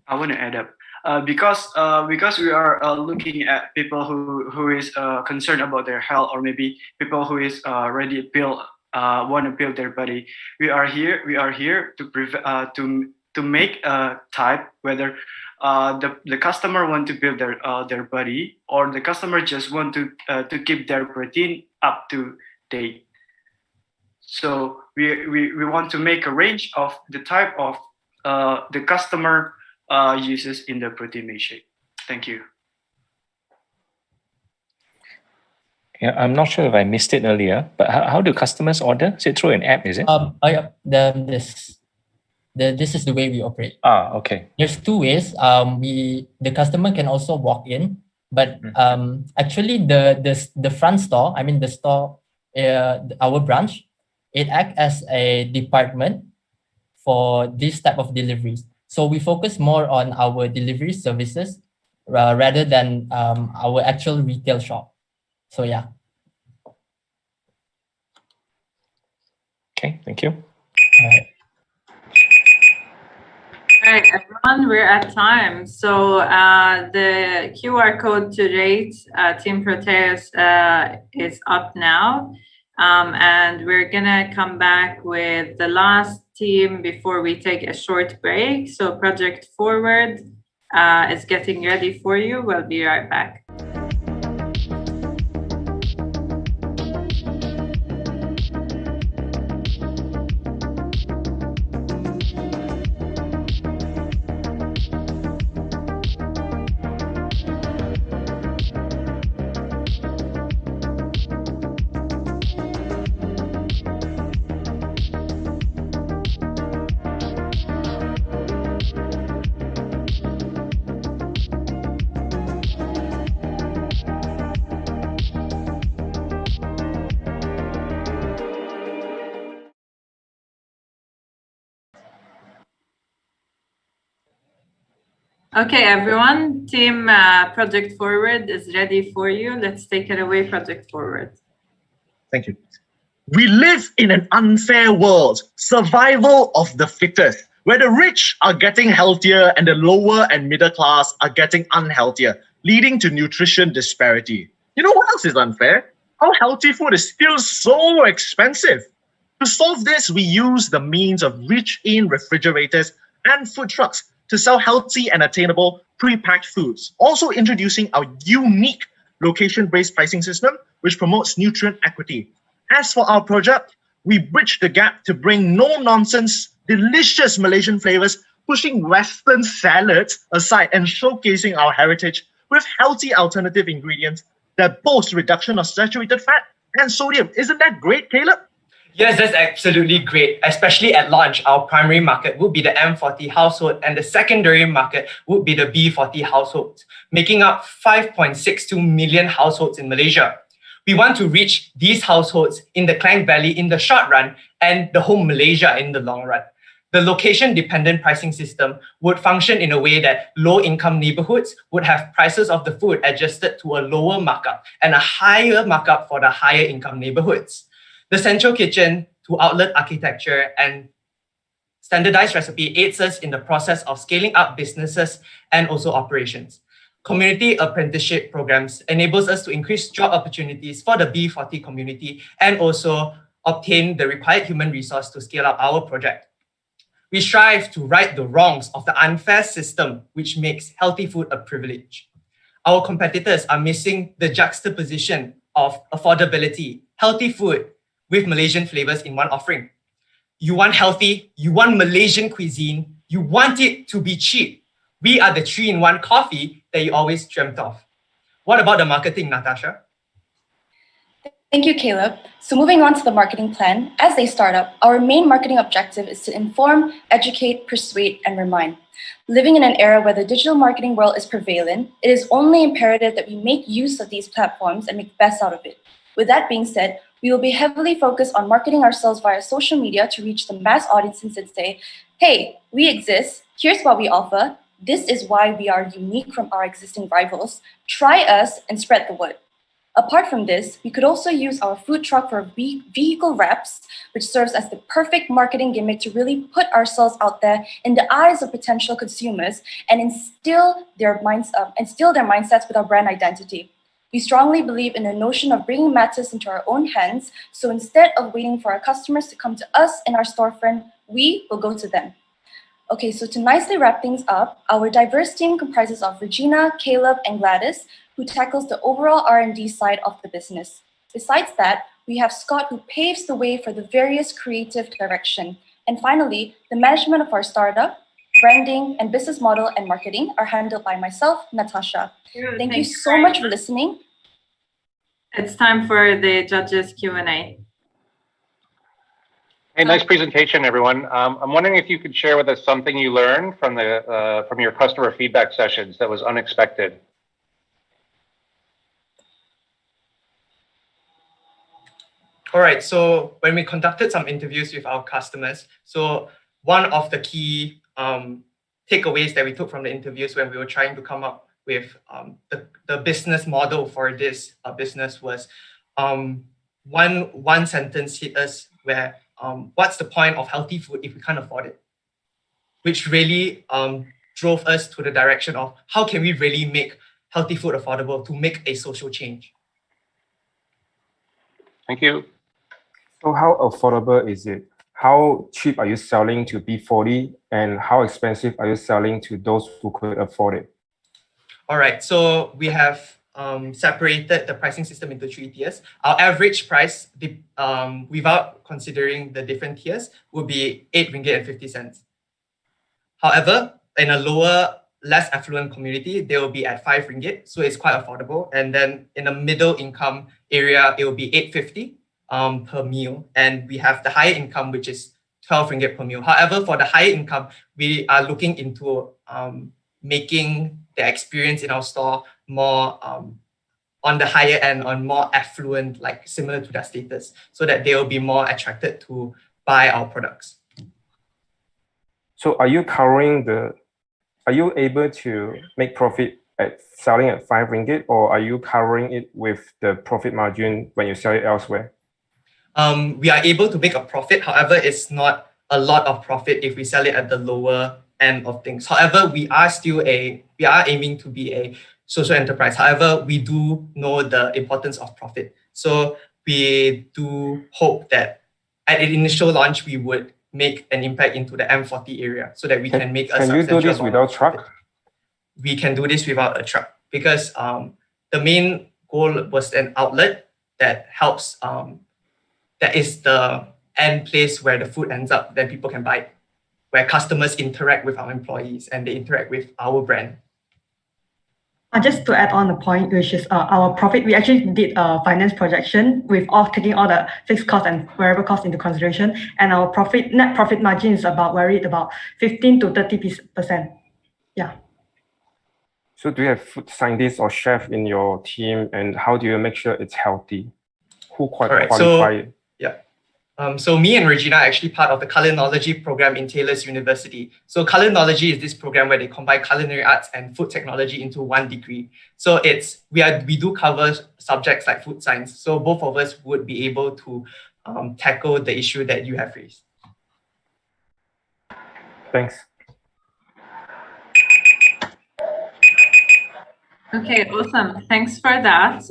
I want to add up because we are looking at people who is concerned about their health, or maybe people who is ready to want to build their body. We are here to make a type whether the customer want to build their body, or the customer just want to keep their protein up to date. So we want to make a range of the type of the customer uses in the protein milkshake. Thank you. Yeah, I'm not sure if I missed it earlier, but how do customers order? Is it through an app, is it? This is the way we operate. Okay. There's two ways. The customer can also walk in, but actually the front store, the store, our branch, it acts as a department for this type of deliveries. So we focus more on our delivery services rather than our actual retail shop. So yeah. Okay, thank you. All right. All right, everyone, we're at time. So the QR code to rate Team Proteios is up now. And we're gonna come back with the last team before we take a short break. So Project Forward is getting ready for you. We'll be right back. Okay, everyone, team Project Forward is ready for you. Let's take it away, Project Forward. Thank you. We live in an unfair world, survival of the fittest, where the rich are getting healthier and the lower and middle class are getting unhealthier, leading to nutrition disparity. You know what else is unfair? How healthy food is still so expensive. To solve this, we use the means of rich-in refrigerators and food trucks to sell healthy and attainable pre-packed foods, also introducing our unique location-based pricing system, which promotes nutrient equity. As for our project, we bridge the gap to bring no-nonsense, delicious Malaysian flavors, pushing Western salads aside and showcasing our heritage with healthy alternative ingredients that boast reduction of saturated fat and sodium. Isn't that great, Caleb? Yes, that's absolutely great. Especially at launch, our primary market would be the M40 household and the secondary market would be the B40 households, making up 5.62 million households in Malaysia. We want to reach these households in the Klang Valley in the short run and the whole Malaysia in the long run. The location-dependent pricing system would function in a way that low-income neighborhoods would have prices of the food adjusted to a lower markup and a higher markup for the higher-income neighborhoods. The central kitchen to outlet architecture and standardized recipe aids us in the process of scaling up businesses and also operations. Community apprenticeship programs enables us to increase job opportunities for the B40 community and also obtain the required human resource to scale up our project. We strive to right the wrongs of the unfair system which makes healthy food a privilege. Our competitors are missing the juxtaposition of affordability, healthy food, with Malaysian flavors in one offering. You want healthy, you want Malaysian cuisine, you want it to be cheap. We are the 3-in-1 coffee that you always dreamt of. What about the marketing, Natasha? Thank you, Caleb. So moving on to the marketing plan, as a startup, our main marketing objective is to inform, educate, persuade, and remind. Living in an era where the digital marketing world is prevalent, it is only imperative that we make use of these platforms and make the best out of it. With that being said, we will be heavily focused on marketing ourselves via social media to reach the mass audiences and say, hey, we exist, here's what we offer, this is why we are unique from our existing rivals, try us and spread the word. Apart from this, we could also use our food truck for vehicle wraps, which serves as the perfect marketing gimmick to really put ourselves out there in the eyes of potential consumers and instill their mindsets with our brand identity. We strongly believe in the notion of bringing matters into our own hands, so instead of waiting for our customers to come to us in our storefront, we will go to them. Okay, so to nicely wrap things up, our diverse team comprises of Regina, Caleb, and Gladys, who tackles the overall R&D side of the business. Besides that, we have Scott, who paves the way for the various creative direction. And finally, the management of our startup, branding, and business model and marketing are handled by myself, Natasha. Thank you so much for listening. It's time for the judges' Q&A. Hey, nice presentation, everyone. I'm wondering if you could share with us something you learned from your customer feedback sessions that was unexpected. All right, so when we conducted some interviews with our customers, so one of the key takeaways that we took from the interviews when we were trying to come up with the business model for this business was one sentence hit us where what's the point of healthy food if we can't afford it? Which really drove us to the direction of how can we really make healthy food affordable to make a social change? Thank you. So how affordable is it? How cheap are you selling to B40 and how expensive are you selling to those who could afford it? All right, so we have separated the pricing system into 3 tiers. Our average price, without considering the different tiers, would be RM8.50. However, in a lower, less affluent community, they will be at RM5, so it's quite affordable. And then in a middle income area, it will be RM8.50 per meal. And we have the higher income, which is RM12 per meal. However, for the higher income, we are looking into making the experience in our store more on the higher end, on more affluent, like similar to their status, so that they will be more attracted to buy our products. So are you covering the are you able to make profit at selling at 5 ringgit, or are you covering it with the profit margin when you sell it elsewhere? We are able to make a profit. However, it's not a lot of profit if we sell it at the lower end of things. However, we are aiming to be a social enterprise. However, we do know the importance of profit. So we do hope that at an initial launch, we would make an impact into the M40 area so that we can make a substantial. Can you do this without truck? We can do this without a truck because the main goal was an outlet that helps, that is the end place where the food ends up, then people can buy it, where customers interact with our employees and they interact with our brand. Just to add on the point, which is our profit, we actually did a finance projection with taking all the fixed costs and variable costs into consideration, and our net profit margin is about 15 to 30%. Yeah. So do you have food scientists or chef in your team, and how do you make sure it's healthy? Who qualify it? Yeah. So me and Regina are actually part of the culinology program in Taylor's University. So culinology is this program where they combine culinary arts and food technology into one degree. So we do cover subjects like food science. So both of us would be able to tackle the issue that you have raised. Thanks. Okay, awesome. Thanks for that.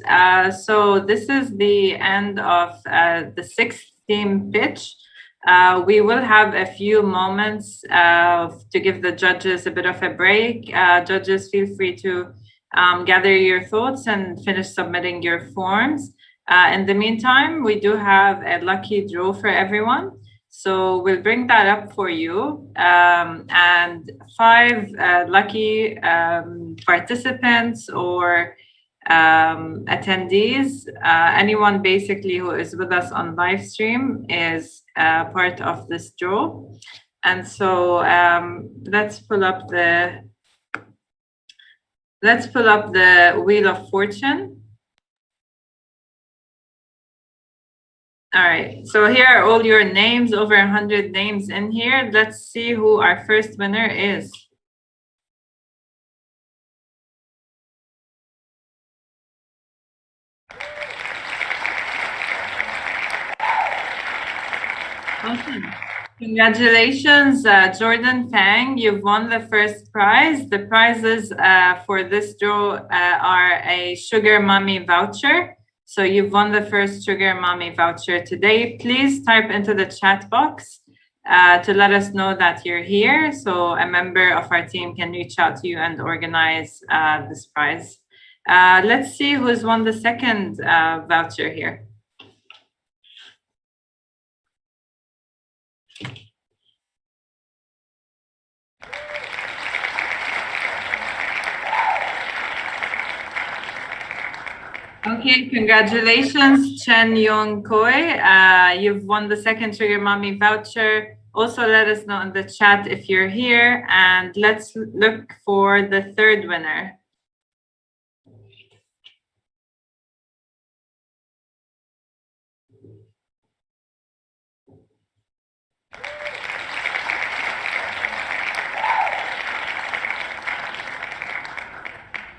So this is the end of the 6th team pitch. We will have a few moments to give the judges a bit of a break. Judges, feel free to gather your thoughts and finish submitting your forms. In the meantime, we do have a lucky draw for everyone. So we'll bring that up for you. And 5 lucky participants or attendees, anyone basically who is with us on live stream is part of this draw. And so let's pull up the Wheel of Fortune. All right, so here are all your names, over 100 names in here. Let's see who our first winner is. Awesome. Congratulations, Jordan Fang. You've won the first prize. The prizes for this draw are a Sugar Mommy voucher. So you've won the first Sugar Mommy voucher today. Please type into the chat box to let us know that you're here. So a member of our team can reach out to you and organize this prize. Let's see who's won the second voucher here. Okay, congratulations, Chen Yong Koi. You've won the second Sugar Mommy voucher. Also, let us know in the chat if you're here, and let's look for the third winner.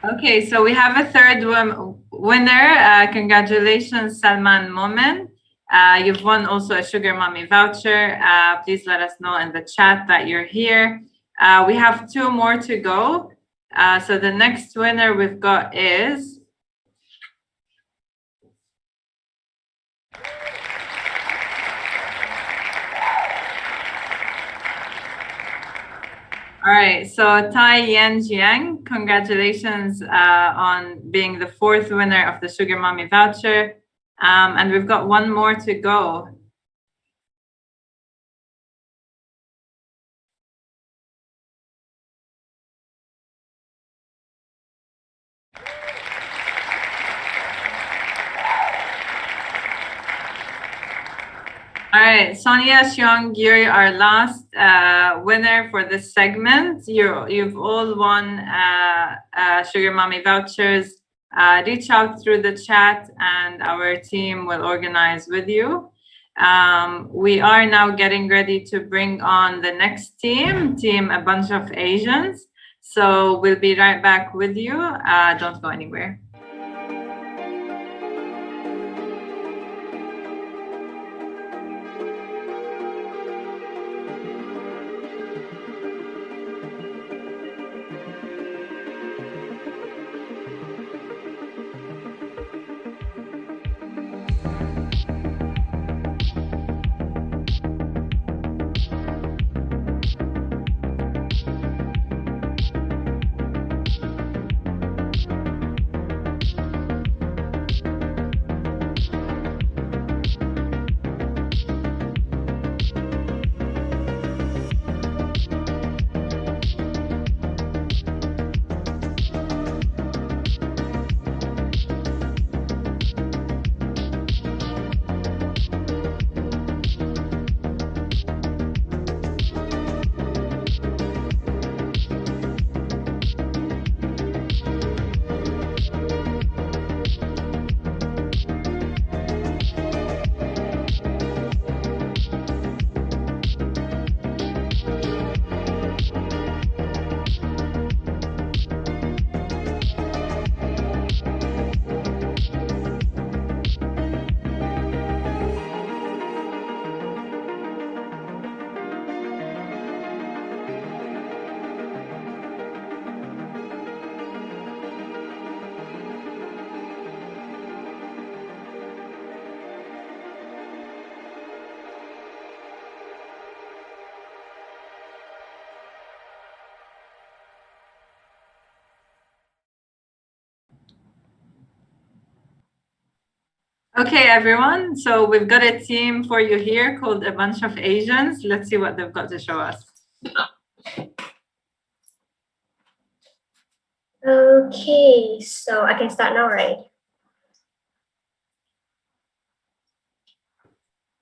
Okay, so we have a third winner. Congratulations, Salman Momin. You've won also a Sugar Mommy voucher. Please let us know in the chat that you're here. We have 2 more to go. So the next winner we've got is all right, so Tai Yan Jiang, congratulations on being the 4th winner of the Sugar Mommy voucher. And we've got 1 more to go. All right, Sonia Xiong, you're our last winner for this segment. You've all won Sugar Mommy vouchers. Reach out through the chat and our team will organize with you. We are now getting ready to bring on the next team, A Bunch of Asians. So we'll be right back with you. Don't go anywhere. Okay, everyone. So we've got a team for you here called A Bunch of Asians. Let's see what they've got to show us. Okay, so I can start now, right?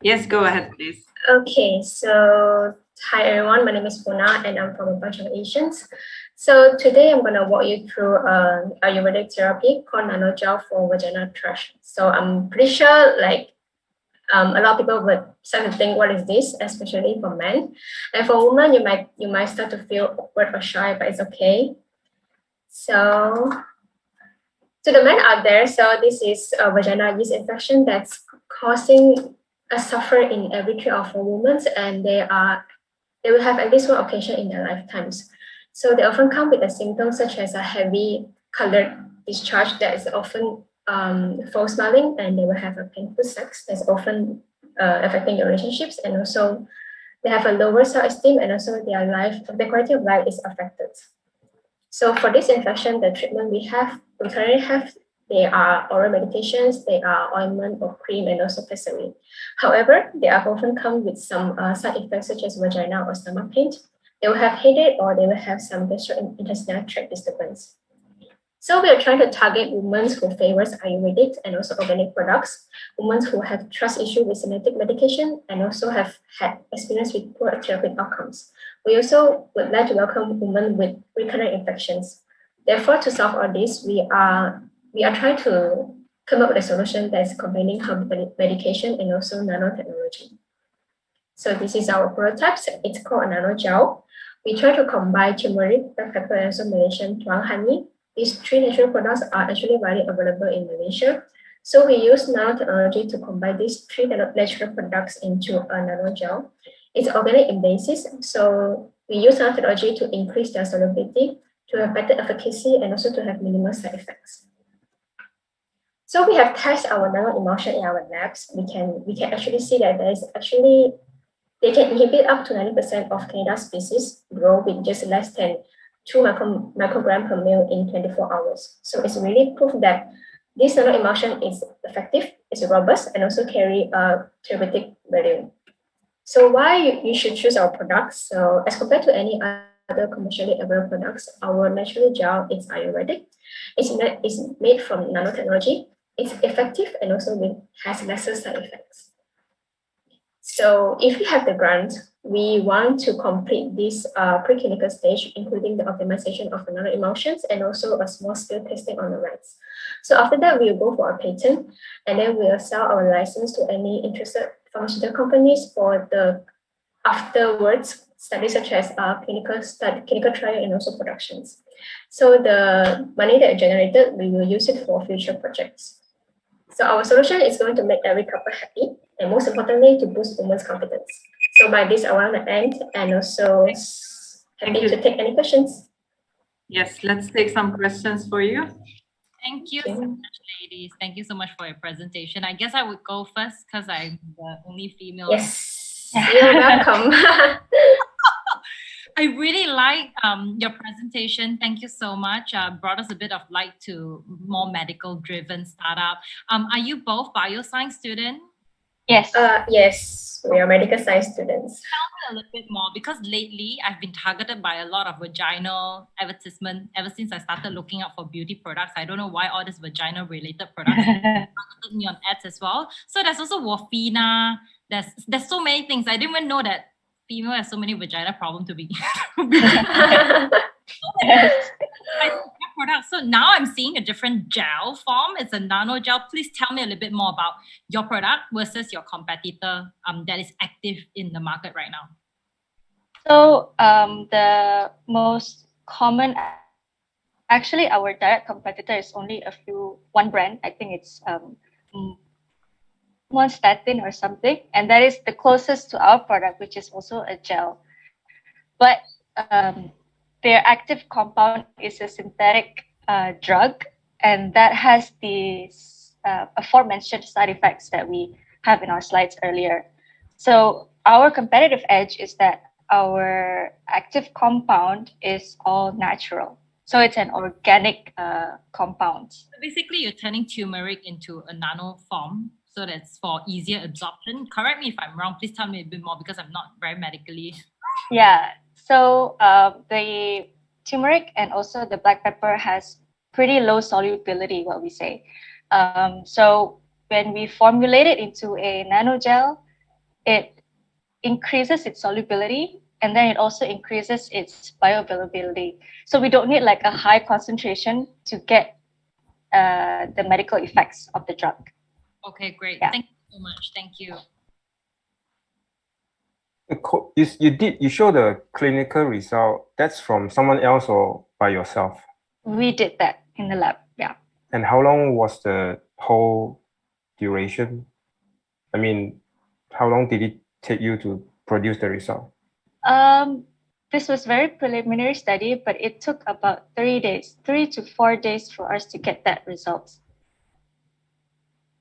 Yes, go ahead, please. Okay, so hi everyone, my name is Puna and I'm from A Bunch of Asians. So today I'm going to walk you through Ayurvedic therapy called nanogel for vaginal thrush. So I'm pretty sure like a lot of people would start to think, what is this, especially for men. And for women, you might start to feel awkward or shy, but it's okay. So to the men out there, so this is a vaginal yeast infection that's causing a suffer in every 3 or 4 women, and they will have at least one occasion in their lifetimes. So they often come with the symptoms such as a heavy colored discharge that is often foul smelling, and they will have a painful sex that's often affecting your relationships, and also they have a lower self-esteem, and also their quality of life is affected. So for this infection, the treatment we currently have, they are oral medications, they are ointment or cream, and also pessary. However, they are often come with some side effects such as vaginal or stomach pain. They will have headache, or they will have some gastrointestinal tract disturbance. So we are trying to target women who favors Ayurvedic and also organic products, women who have trust issue with synthetic medication, and also have had experience with poor therapeutic outcomes. We also would like to welcome women with recurrent infections. Therefore, to solve all this, we are trying to come up with a solution that is combining herbal medication and also nanotechnology. So this is our prototype. It's called a nanogel. We try to combine turmeric, black pepper, and also Malaysian tuang honey. These 3 natural products are actually widely available in Malaysia. So we use nanotechnology to combine these 3 natural products into a nanogel. It's organic in basis, so we use nanotechnology to increase their solubility, to have better efficacy, and also to have minimal side effects. So we have tested our nano-emulsion in our labs. We can actually see that they can inhibit up to 90% of Candida species grow with just less than 2 microgram per ml in 24 hours. So it's really proof that this nano-emulsion is effective, it's robust, and also carry a therapeutic value. So why you should choose our products? So as compared to any other commercially available products, our natural gel is Ayurvedic. It's made from nanotechnology. It's effective and also has lesser side effects. So if we have the grant, we want to complete this preclinical stage, including the optimization of the nano-emulsions and also a small-scale testing on the rats. So after that, we'll go for a patent, and then we'll sell our license to any interested pharmaceutical companies for the afterwards studies such as clinical trial and also productions. So the money that generated, we will use it for future projects. So our solution is going to make every couple happy, and most importantly, to boost women's confidence. So by this, I want to end, and also happy to take any questions. Yes, let's take some questions for you. Thank you so much, ladies. Thank you so much for your presentation. I guess I would go first because I'm the only female. Yes, you're welcome. I really like your presentation. Thank you so much. Brought us a bit of light to more medical-driven startup. Are you both bioscience students? Yes. Yes, we are medical science students. Tell me a little bit more, because lately I've been targeted by a lot of vaginal advertisement ever since I started looking out for beauty products. I don't know why all these vagina-related products targeted me on ads as well. So there's also Warfina. There's so many things. I didn't even know that female has so many vagina problems to be. Product. So now I'm seeing a different gel form. It's a nano gel. Please tell me a little bit more about your product versus your competitor that is active in the market right now. So the most common, actually our direct competitor is only one brand. I think it's Monstatin or something, and that is the closest to our product, which is also a gel. But their active compound is a synthetic drug, and that has these aforementioned side effects that we have in our slides earlier. So our competitive edge is that our active compound is all natural. So it's an organic compound. So basically, you're turning turmeric into a nano form, so that's for easier absorption. Correct me if I'm wrong. Please tell me a bit more, because I'm not very medically. Yeah. So the turmeric and also the black pepper has pretty low solubility, what we say. So when we formulate it into a nanogel, it increases its solubility, and then it also increases its bioavailability. So we don't need like a high concentration to get the medical effects of the drug. Okay, great. Yeah. Thank you so much. Thank you. You show the clinical result. That's from someone else or by yourself? We did that in the lab, yeah. And how long was the whole duration? I mean, how long did it take you to produce the result? This was very preliminary study, but it took about 3 days, 3 to 4 days for us to get that result.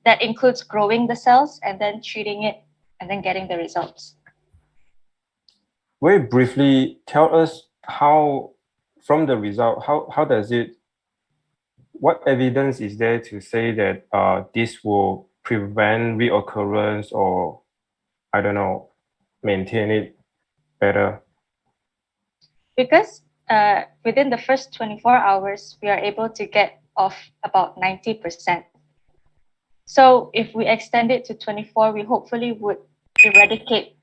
That includes growing the cells and then treating it and then getting the results. Very briefly, tell us how, from the result, how does it, what evidence is there to say that this will prevent reoccurrence or, I don't know, maintain it better? Because within the first 24 hours, we are able to get off about 90%. So if we extend it to 24, we hopefully would eradicate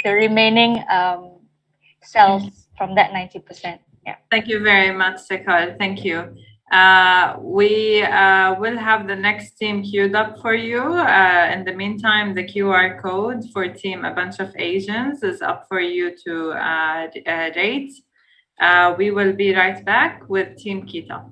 the remaining cells from that 90%. Yeah. Thank you very much, Sekal. Thank you. We will have the next team queued up for you. In the meantime, the QR code for team A Bunch of Asians is up for you to rate. We will be right back with Team Kita.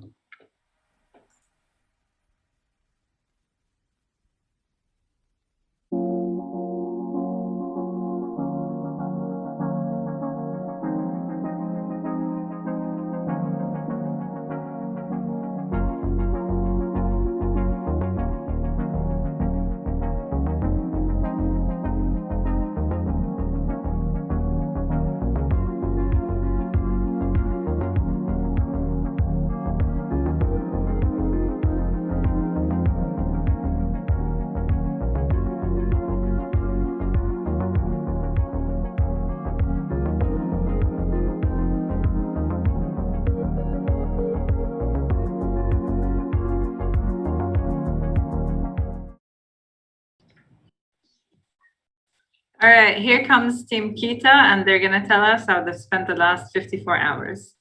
All right, here comes Team Kita, and they're going to tell us how they've spent the last 54 hours.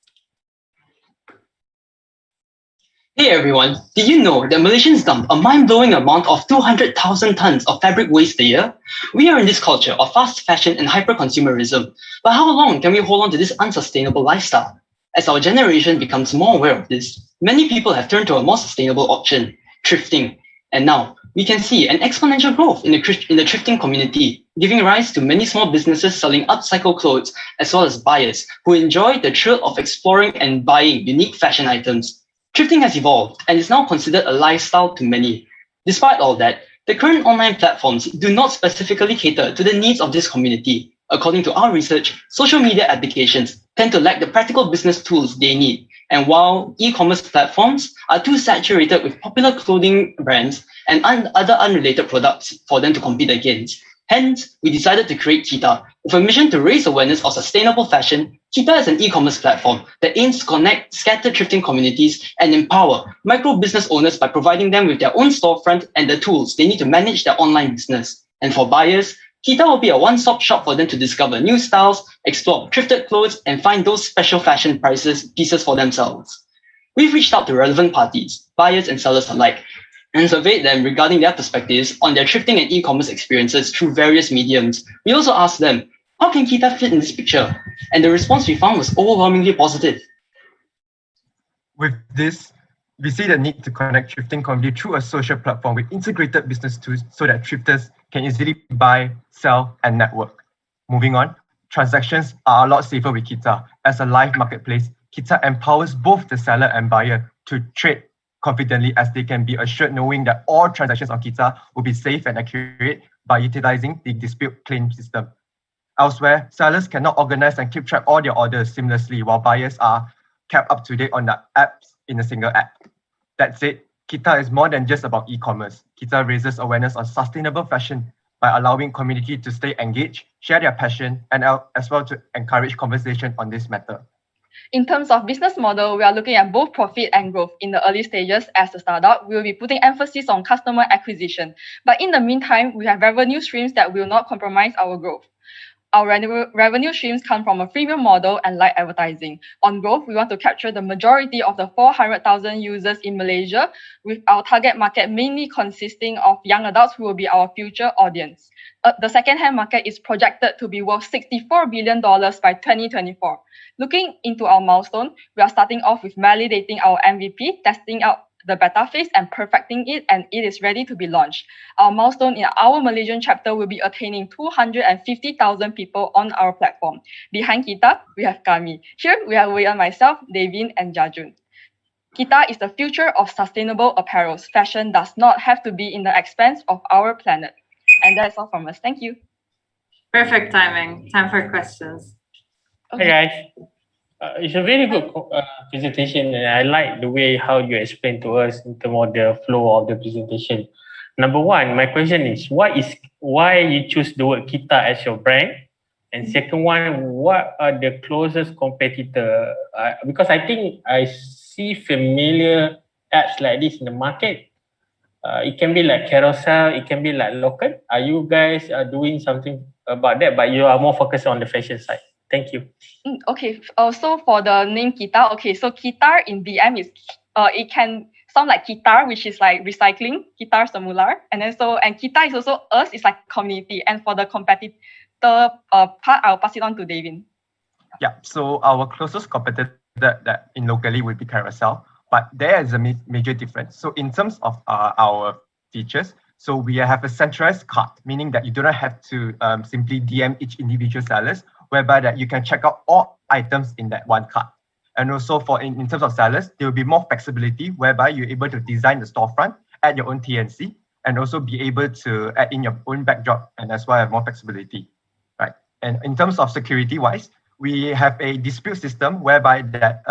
Hey everyone, did you know that Malaysians dump a mind-blowing amount of 200,000 tons of fabric waste a year? We are in this culture of fast fashion and hyper-consumerism, but how long can we hold on to this unsustainable lifestyle? As our generation becomes more aware of this, many people have turned to a more sustainable option, thrifting. And now, we can see an exponential growth in the thrifting community, giving rise to many small businesses selling upcycled clothes, as well as buyers who enjoy the thrill of exploring and buying unique fashion items. Thrifting has evolved and is now considered a lifestyle to many. Despite all that, the current online platforms do not specifically cater to the needs of this community. According to our research, social media applications tend to lack the practical business tools they need. And while e-commerce platforms are too saturated with popular clothing brands and other unrelated products for them to compete against, hence, we decided to create Kita. With a mission to raise awareness of sustainable fashion, Kita is an e-commerce platform that aims to connect scattered thrifting communities and empower micro-business owners by providing them with their own storefront and the tools they need to manage their online business. And for buyers, Kita will be a one-stop shop for them to discover new styles, explore thrifted clothes, and find those special fashion pieces for themselves. We've reached out to relevant parties, buyers and sellers alike, and surveyed them regarding their perspectives on their thrifting and e-commerce experiences through various mediums. We also asked them, how can Kita fit in this picture? And the response we found was overwhelmingly positive. With this, we see the need to connect thrifting community through a social platform with integrated business tools so that thrifters can easily buy, sell, and network. Moving on, transactions are a lot safer with Kita. As a live marketplace, Kita empowers both the seller and buyer to trade confidently, as they can be assured knowing that all transactions on Kita will be safe and accurate by utilizing the dispute claim system. Elsewhere, sellers cannot organize and keep track all their orders seamlessly, while buyers are kept up to date on the apps in a single app. That said, Kita is more than just about e-commerce. Kita raises awareness on sustainable fashion by allowing community to stay engaged, share their passion, and as well to encourage conversation on this matter. In terms of business model, we are looking at both profit and growth. In the early stages as a startup, we will be putting emphasis on customer acquisition. But in the meantime, we have revenue streams that will not compromise our growth. Our revenue streams come from a freemium model and light advertising. On growth, we want to capture the majority of the 400,000 users in Malaysia, with our target market mainly consisting of young adults who will be our future audience. The second-hand market is projected to be worth $64 billion by 2024. Looking into our milestone, we are starting off with validating our MVP, testing out the beta phase and perfecting it, and it is ready to be launched. Our milestone in our Malaysian chapter will be attaining 250,000 people on our platform. Behind Kita, we have Kami. Here, we have myself, Devin, and Jajun. Kita is the future of sustainable apparels. Fashion does not have to be in the expense of our planet. And that's all from us. Thank you. Perfect timing. Time for questions. Okay. Hey guys. It's a very good presentation, and I like the way how you explain to us in terms of the flow of the presentation. Number one, my question is, why you choose the word Kita as your brand? And second one, what are the closest competitor? Because I think I see familiar apps like this in the market. It can be like Carousel, it can be like Local. Are you guys doing something about that, but you are more focused on the fashion side? Thank you. Okay, so for the name Kita, okay, so Kitar in BM is, it can sound like Kitar, which is like recycling, Kitar Semular, and then and Kita is also us, it's like community. And for the competitor part, I'll pass it on to Devin. Yeah, so our closest competitor that in locally would be Carousel, but there is a major difference. So in terms of our features, so we have a centralized cart, meaning that you do not have to simply DM each individual sellers, whereby that you can check out all items in that one cart. And also for in terms of sellers, there will be more flexibility, whereby you're able to design the storefront, add your own TNC, and also be able to add in your own backdrop, and as well have more flexibility, right? And in terms of security-wise, we have a dispute system whereby that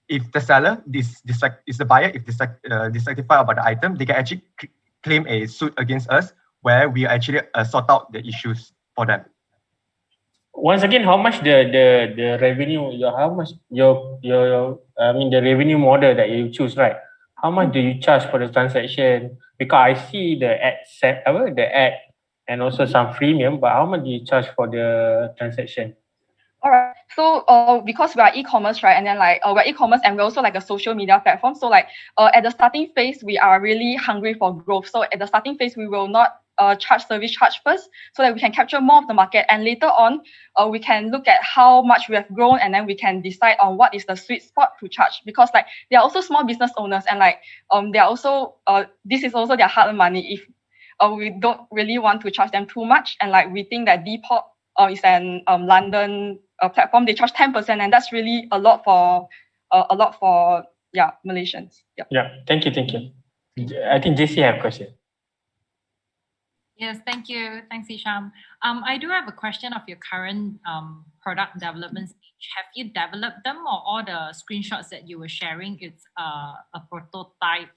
if the seller is the buyer, if dissatisfied about the item, they can actually claim a suit against us, where we actually sort out the issues for them. Once again, how much the revenue? The revenue model that you choose, right? How much do you charge for the transaction? Because I see the ad and also some freemium, but how much do you charge for the transaction? All right. So because we are e-commerce, right? And then like we're e-commerce and we're also like a social media platform. So like at the starting phase, we are really hungry for growth. So at the starting phase, we will not charge service charge first so that we can capture more of the market. And later on, we can look at how much we have grown and then we can decide on what is the sweet spot to charge. Because like they are also small business owners and like they are also, this is also their hard-earned money. If we don't really want to charge them too much. And like we think that Depop is an London platform, they charge 10%, and that's really a lot for Malaysians. Yeah. Yeah, thank you. I think JC have a question. Yes, thank you. Thanks, Hisham. I do have a question of your current product development stage. Have you developed them, or all the screenshots that you were sharing, it's a prototype?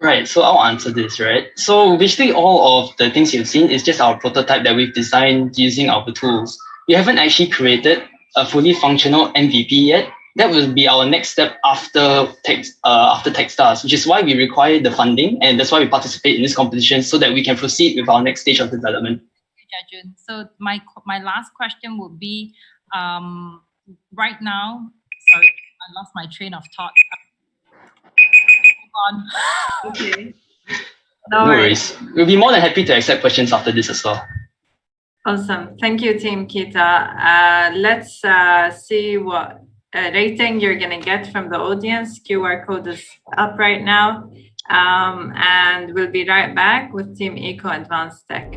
Right, so I'll answer this, right? So basically all of the things you've seen is just our prototype that we've designed using our tools. We haven't actually created a fully functional MVP yet. That will be our next step after Techstars, which is why we require the funding, and that's why we participate in this competition so that we can proceed with our next stage of development. Thank you, Jajun. So my last question would be, right now, sorry, I lost my train of thought. On. Okay. No worries. We'll be more than happy to accept questions after this as well. Awesome. Thank you, Team Kita. Let's see what rating you're going to get from the audience. QR code is up right now. And we'll be right back with Team Eco Advanced Tech.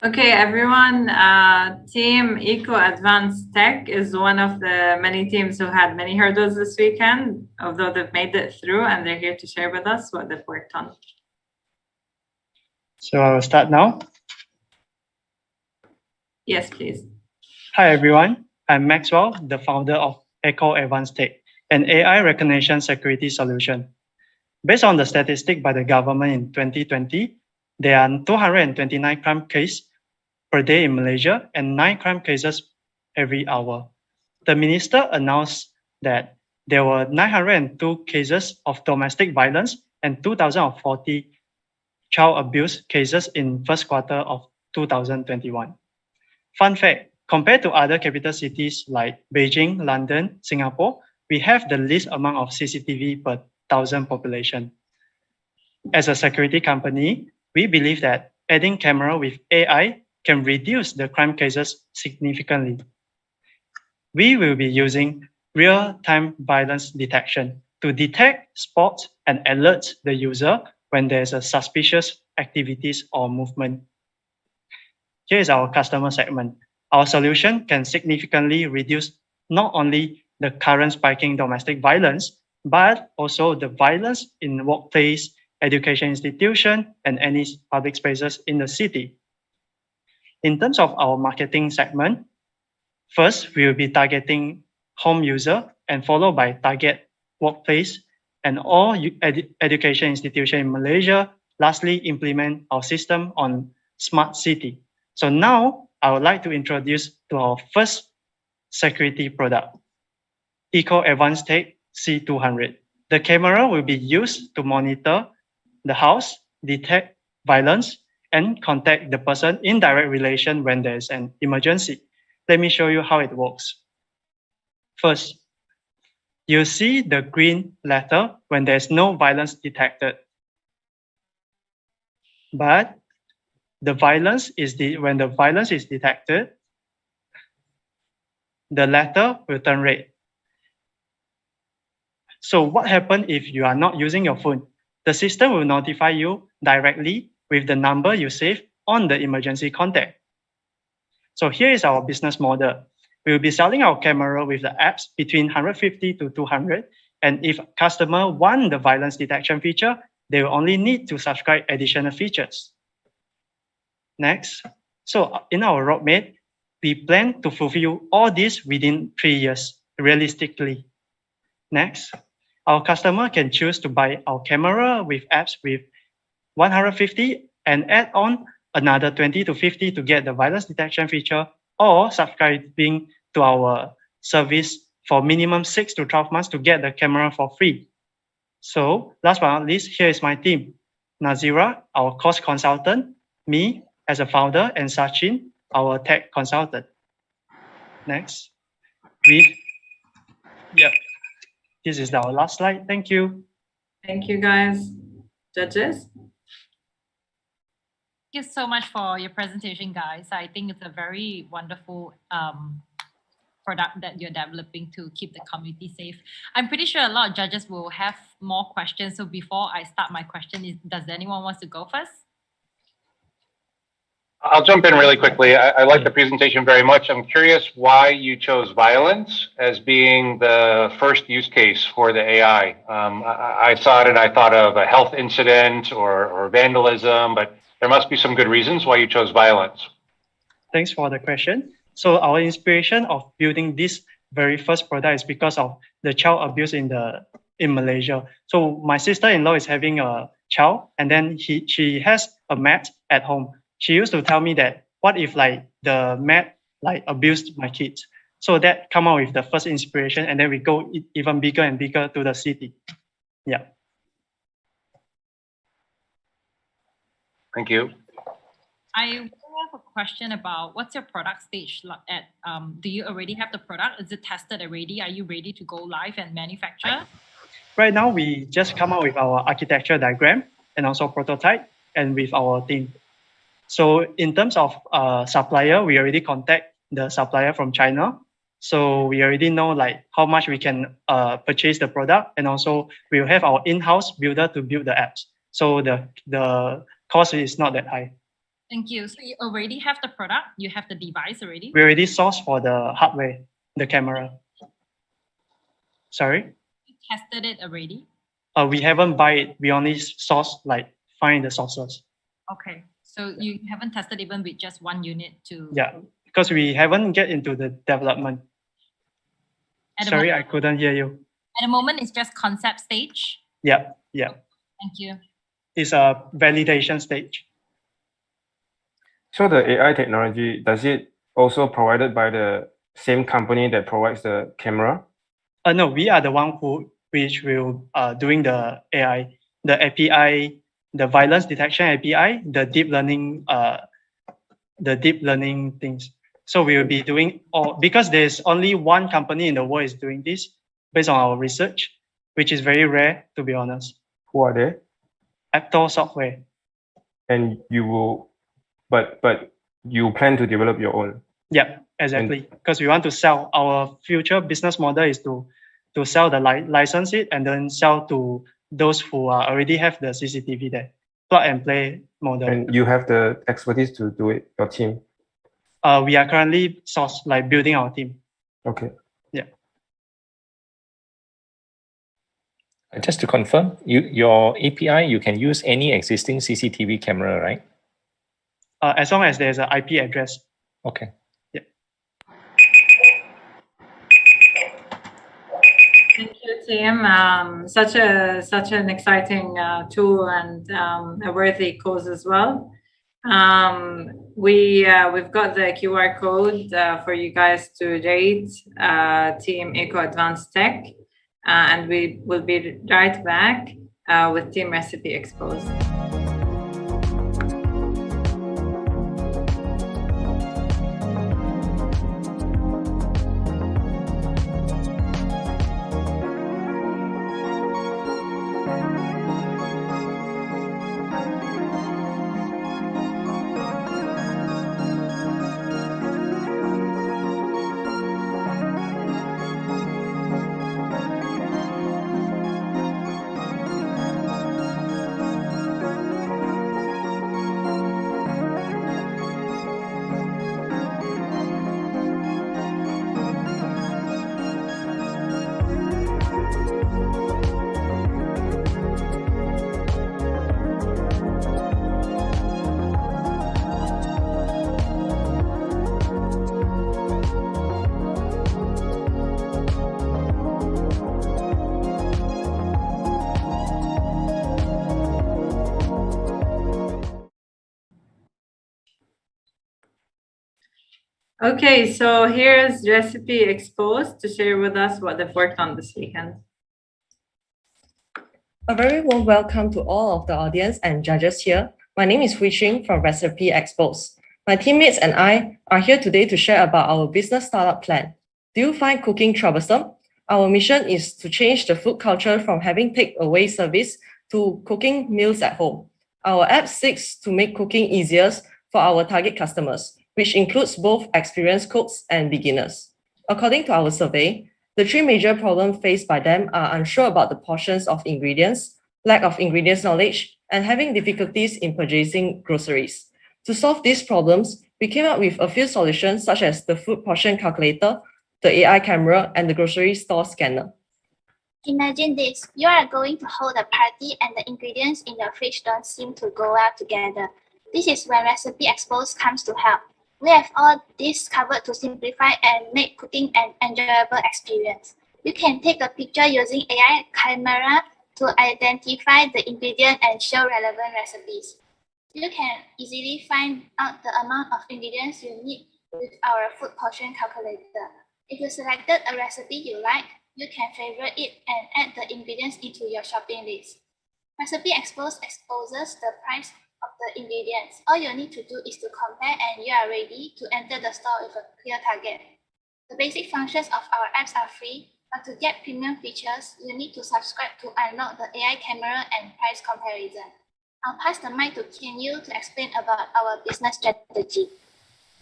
Okay, everyone, Team Eco Advanced Tech is one of the many teams who had many hurdles this weekend, although they've made it through and they're here to share with us what they've worked on. So I'll start now. Yes, please. Hi, everyone. I'm Maxwell, the founder of Eco Advanced Tech, an AI recognition security solution. Based on the statistic by the government in 2020, there are 229 crime cases per day in Malaysia and 9 crime cases every hour. The minister announced that there were 902 cases of domestic violence and 2,040 child abuse cases in first quarter of 2021. Fun fact, compared to other capital cities like Beijing, London, Singapore, we have the least amount of CCTV per 1,000 population. As a security company, we believe that adding camera with AI can reduce the crime cases significantly. We will be using real-time violence detection to detect, spot, and alert the user when there's a suspicious activities or movement. Here is our customer segment. Our solution can significantly reduce not only the current spiking domestic violence, but also the violence in workplace, education institution, and any public spaces in the city. In terms of our marketing segment, first, we will be targeting home user and followed by target workplace and all education institution in Malaysia. Lastly, implement our system on smart city. So now I would like to introduce to our first security product, Eco Advanced Tech C200. The camera will be used to monitor the house, detect violence, and contact the person in direct relation when there is an emergency. Let me show you how it works. First, you see the green letter when there's no violence detected. But when the violence is detected, the letter will turn red. So what happens if you are not using your phone? The system will notify you directly with the number you save on the emergency contact. So here is our business model. We will be selling our camera with the apps between 150 to 200. And if customer want the violence detection feature, they will only need to subscribe additional features. Next, so in our roadmap, we plan to fulfill all this within 3 years, realistically. Next, our customer can choose to buy our camera with apps with 150 and add on another 20 to 50 to get the violence detection feature, or subscribing to our service for minimum 6 to 12 months to get the camera for free. So last but not least, here is my team. Nazira, our cost consultant, me as a founder, and Sachin, our tech consultant. Next, this is our last slide. Thank you. Thank you, guys. Judges? Thank you so much for your presentation, guys. I think it's a very wonderful product that you're developing to keep the community safe. I'm pretty sure a lot of judges will have more questions. So before I start my question, does anyone want to go first? I'll jump in really quickly. I like the presentation very much. I'm curious why you chose violence as being the first use case for the AI. I saw it and I thought of a health incident or vandalism, but there must be some good reasons why you chose violence. Thanks for the question. So our inspiration of building this very first product is because of the child abuse in Malaysia. So my sister-in-law is having a child, and then she has a mat at home. She used to tell me that what if the mat abused my kids? So that come out with the first inspiration, and then we go even bigger and bigger to the city. Yeah. Thank you. I have a question about what's your product stage at? Do you already have the product? Is it tested already? Are you ready to go live and manufacture? Right now, we just come out with our architecture diagram and also prototype and with our team. So in terms of supplier, we already contact the supplier from China. So we already know how much we can purchase the product, and also we'll have our in-house builder to build the apps. So the cost is not that high. Thank you. So you already have the product? You have the device already? We already sourced for the hardware, the camera. Sorry? You tested it already? We haven't buy it. We only source, find the sources. Okay. So you haven't tested even with just one unit to... Yeah, because we haven't get into the development. Sorry, I couldn't hear you. At the moment, it's just concept stage? Yeah. Thank you. It's a validation stage. So the AI technology, does it also provided by the same company that provides the camera? No, we are the one which will doing the AI, the API, the violence detection API, the deep learning things. So we will be doing all, because there's only one company in the world is doing this based on our research, which is very rare, to be honest. Who are they? Aute software. And you will, but you plan to develop your own? Yeah, exactly. Because we want to sell. Our future business model is to sell the license it and then sell to those who already have the CCTV there, plug and play model. And you have the expertise to do it, your team? We are currently building our team. Okay. Yeah. Just to confirm, your API, you can use any existing CCTV camera, right? As long as there's an IP address. Okay. Yeah. Thank you, team. Such an exciting tool and a worthy cause as well. We've got the QR code for you guys to rate Team Eco Advanced Tech. and we will be right back with Team Recipe Exposed. Okay, so here's Recipe Exposed to share with us what they've worked on this weekend. A very warm welcome to all of the audience and judges here. My name is Hui Xing from Recipe Exposed. My teammates and I are here today to share about our business startup plan. Do you find cooking troublesome? Our mission is to change the food culture from having takeaway service to cooking meals at home. Our app seeks to make cooking easier for our target customers, which includes both experienced cooks and beginners. According to our survey, the three major problems faced by them are unsure about the portions of ingredients, lack of ingredients knowledge, and having difficulties in purchasing groceries. To solve these problems, we came up with a few solutions such as the food portion calculator, the AI camera, and the grocery store scanner. Imagine this, you are going to hold a party and the ingredients in your fridge don't seem to go well together. This is where Recipe Exposed comes to help. We have all this covered to simplify and make cooking an enjoyable experience. You can take a picture using AI camera to identify the ingredient and show relevant recipes. You can easily find out the amount of ingredients you need with our food portion calculator. If you selected a recipe you like, you can favorite it and add the ingredients into your shopping list. Recipe Exposed exposes the price of the ingredients. All you need to do is to compare and you are ready to enter the store with a clear target. The basic functions of our apps are free, but to get premium features, you need to subscribe to unlock the AI camera and price comparison. I'll pass the mic to Kenyu to explain about our business strategy.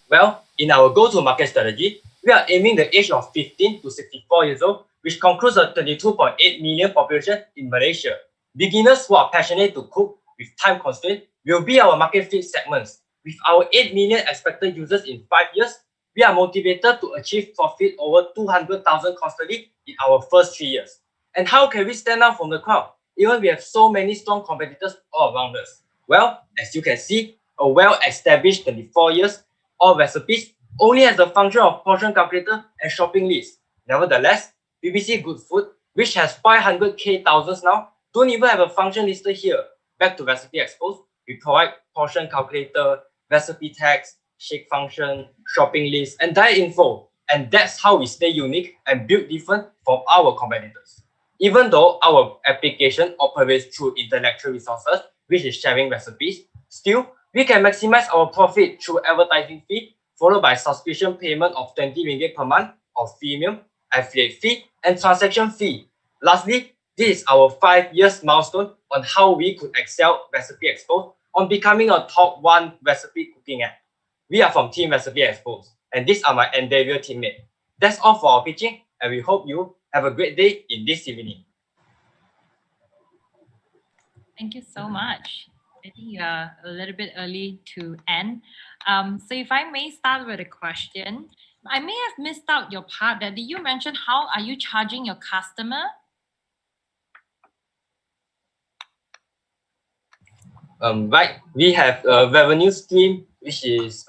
Well, in our go-to-market strategy, we are aiming the age of 15 to 64 years old, which concludes a 22.8 million population in Malaysia. Beginners who are passionate to cook with time constraint will be our market fit segments. With our 8 million expected users in 5 years, we are motivated to achieve profit over 200,000 constantly in our first 3 years. And how can we stand out from the crowd, even we have so many strong competitors all around us? Well, as you can see, a well-established 24 years, all recipes only has the function of portion calculator and shopping list. Nevertheless, BBC Good Food, which has 500k thousands now, don't even have a function listed here. Back to Recipe Exposed, we provide portion calculator, recipe tags, shake function, shopping list, and diet info. And that's how we stay unique and build different from our competitors. Even though our application operates through intellectual resources, which is sharing recipes, still, we can maximize our profit through advertising fee, followed by subscription payment of 20 ringgit per month of freemium, affiliate fee, and transaction fee. Lastly, this is our 5 years milestone on how we could excel Recipe Exposed on becoming a top 1 recipe cooking app. We are from Team Recipe Exposed, and these are my Endeavour teammates. That's all for our pitching, and we hope you have a great day in this evening. Thank you so much. I think you are a little bit early to end. So if I may start with a question, I may have missed out your part that did you mention how are you charging your customer? Right, we have a revenue stream, which is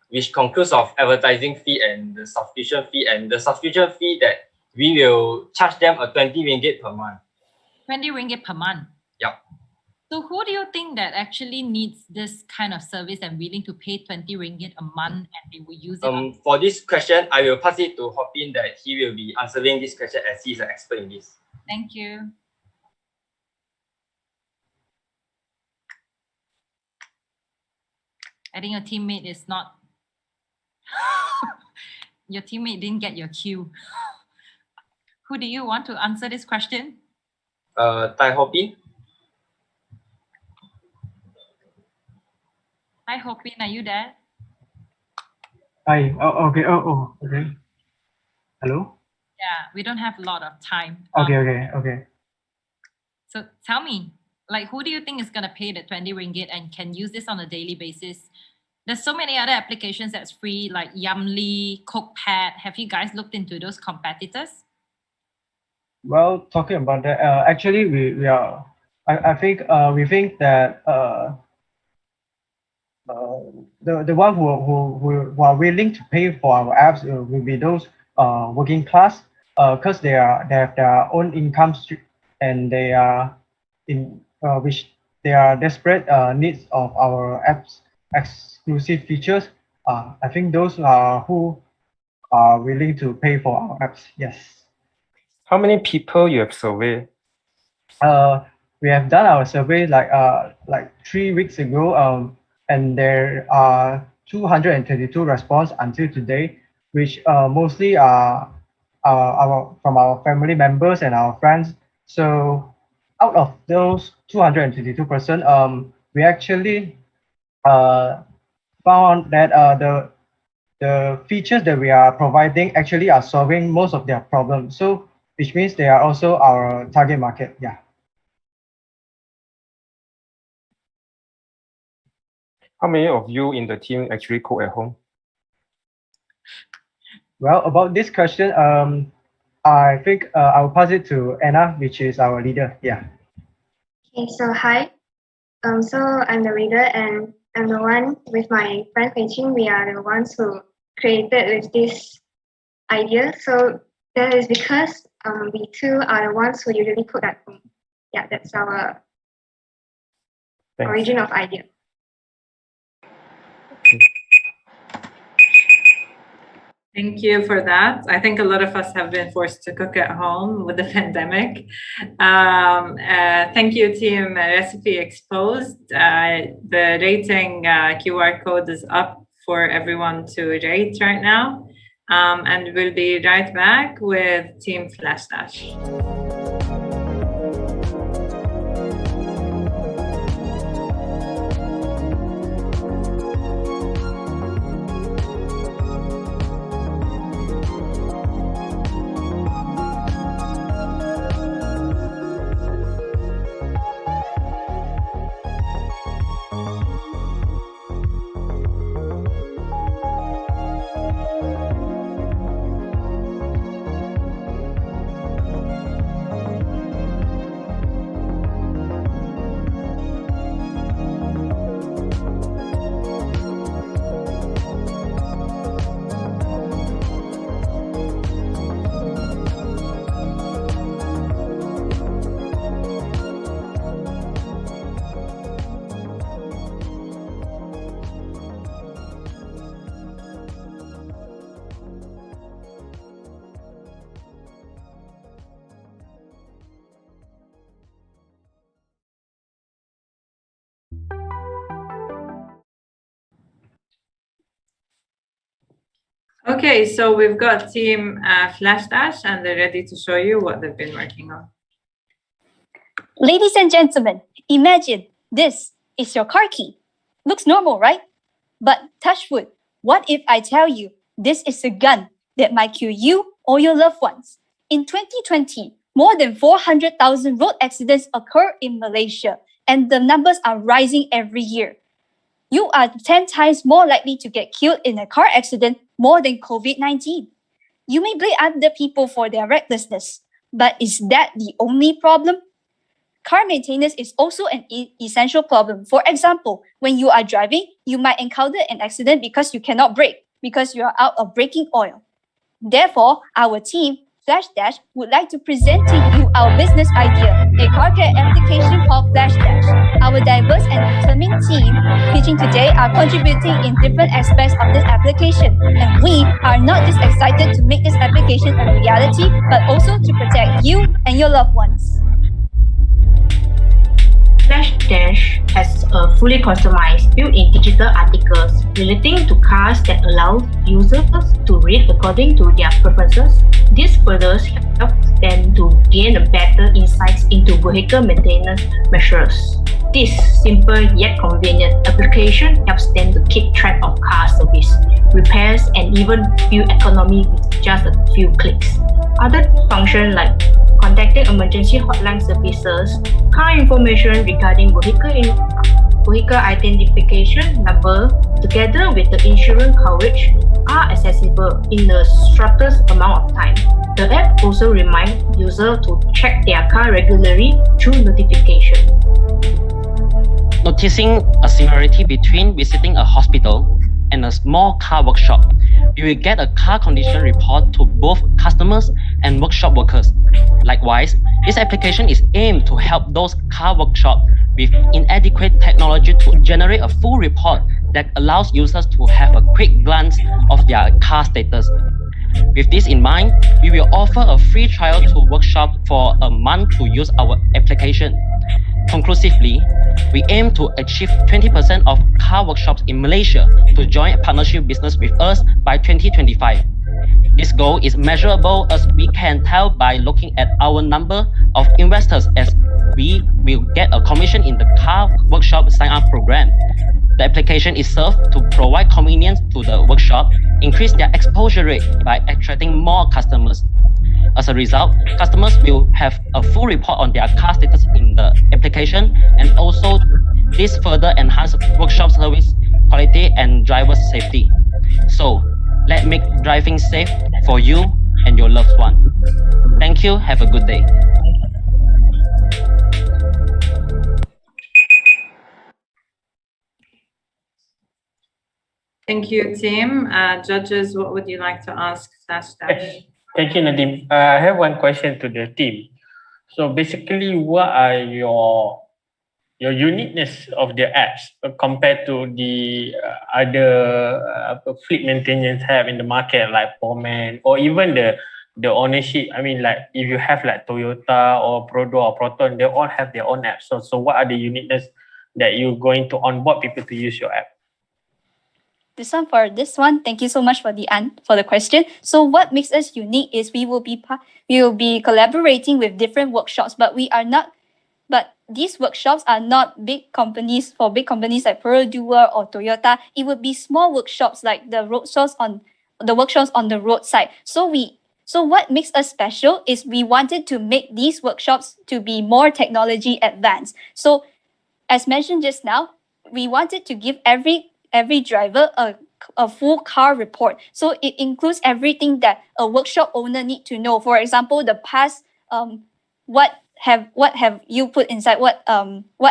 which concludes of advertising fee and the subscription fee, and the subscription fee that we will charge them a 20 ringgit per month. 20 ringgit per month. Yep. So who do you think that actually needs this kind of service and willing to pay 20 ringgit a month and they will use it? For this question, I will pass it to Hopin that he will be answering this question as he is an expert in this. Thank you. I think your teammate is not... Your teammate didn't get your cue. Who do you want to answer this question? Tai Hopin. Hi, Hopin, are you there? Hi. Oh, okay. Okay. Hello? Yeah, we don't have a lot of time. Okay. So tell me, like, who do you think is going to pay the 20 ringgit and can use this on a daily basis? There's so many other applications that's free, like Yumly, CookPad. Have you guys looked into those competitors? Well, talking about that, actually, we are. I think we think that the one who are willing to pay for our apps will be those working class, because they have their own income and they are in which they are desperate needs of our apps exclusive features. I think those are who are willing to pay for our apps. Yes. How many people you have surveyed? We have done our survey like 3 weeks ago, and there are 222 responses until today, which mostly are from our family members and our friends. So out of those 222%, we actually found that the features that we are providing actually are solving most of their problems. So which means they are also our target market. Yeah. How many of you in the team actually cook at home? Well, about this question, I think I'll pass it to Anna, which is our leader. Yeah. Okay, so hi. So I'm the leader and I'm the one with my friend Peichin. We are the ones who created with this idea. So that is because we two are the ones who usually cook at home. Yeah, that's our origin of idea. Thank you for that. I think a lot of us have been forced to cook at home with the pandemic. Thank you, team RecipXposed. The rating QR code is up for everyone to rate right now. And we'll be right back with Team Flashdash. Okay, so we've got Team Flashdash and they're ready to show you what they've been working on. Ladies and gentlemen, imagine this is your car key. Looks normal, right? But touch wood, what if I tell you this is a gun that might kill you or your loved ones? In 2020, more than 400,000 road accidents occur in Malaysia, and the numbers are rising every year. You are 10 times more likely to get killed in a car accident more than COVID-19. You may blame other people for their recklessness, but is that the only problem? Car maintenance is also an essential problem. For example, when you are driving, you might encounter an accident because you cannot brake, because you are out of braking oil. Therefore, our team, Flashdash would like to present to you our business idea, a car care application called Flashdash. Our diverse and determined team pitching today are contributing in different aspects of this application, and we are not just excited to make this application a reality, but also to protect you and your loved ones. Flashdash has a fully customized built-in digital articles relating to cars that allow users to read according to their preferences. This further helps them to gain a better insights into vehicle maintenance measures. This simple yet convenient application helps them to keep track of car service, repairs, and even fuel economy with just a few clicks. Other functions like contacting emergency hotline services, car information regarding vehicle identification number, together with the insurance coverage, are accessible in the shortest amount of time. The app also reminds users to check their car regularly through notification. Noticing a similarity between visiting a hospital and a small car workshop, you will get a car condition report to both customers and workshop workers. Likewise, this application is aimed to help those car workshops with inadequate technology to generate a full report that allows users to have a quick glance of their car status. With this in mind, we will offer a free trial to workshop for a month to use our application. Conclusively, we aim to achieve 20% of car workshops in Malaysia to join a partnership business with us by 2025. This goal is measurable as we can tell by looking at our number of investors, as we will get a commission in the car workshop sign-up program. The application is served to provide convenience to the workshop, increase their exposure rate by attracting more customers. As a result, customers will have a full report on their car status in the application, and also this further enhance workshop service quality and driver safety. So, let's make driving safe for you and your loved one. Thank you. Have a good day. Thank you, team. Judges, what would you like to ask Flashdash? Thank you, Nadim. I have one question to the team. So basically, what are your uniqueness of the apps compared to the other fleet maintenance have in the market, like Poman, or even the ownership? I mean, like if you have like Toyota or Prodo or Proton, they all have their own apps. So what are the uniqueness that you're going to onboard people to use your app? For this one, thank you so much for the question. So what makes us unique is we will be collaborating with different workshops, but these workshops are not big companies. For big companies like Purdue or Toyota, it would be small workshops like the workshops on the roadside. So what makes us special is we wanted to make these workshops to be more technology advanced. So as mentioned just now, we wanted to give every driver a full car report. So it includes everything that a workshop owner need to know. For example, the past, what have you put inside, what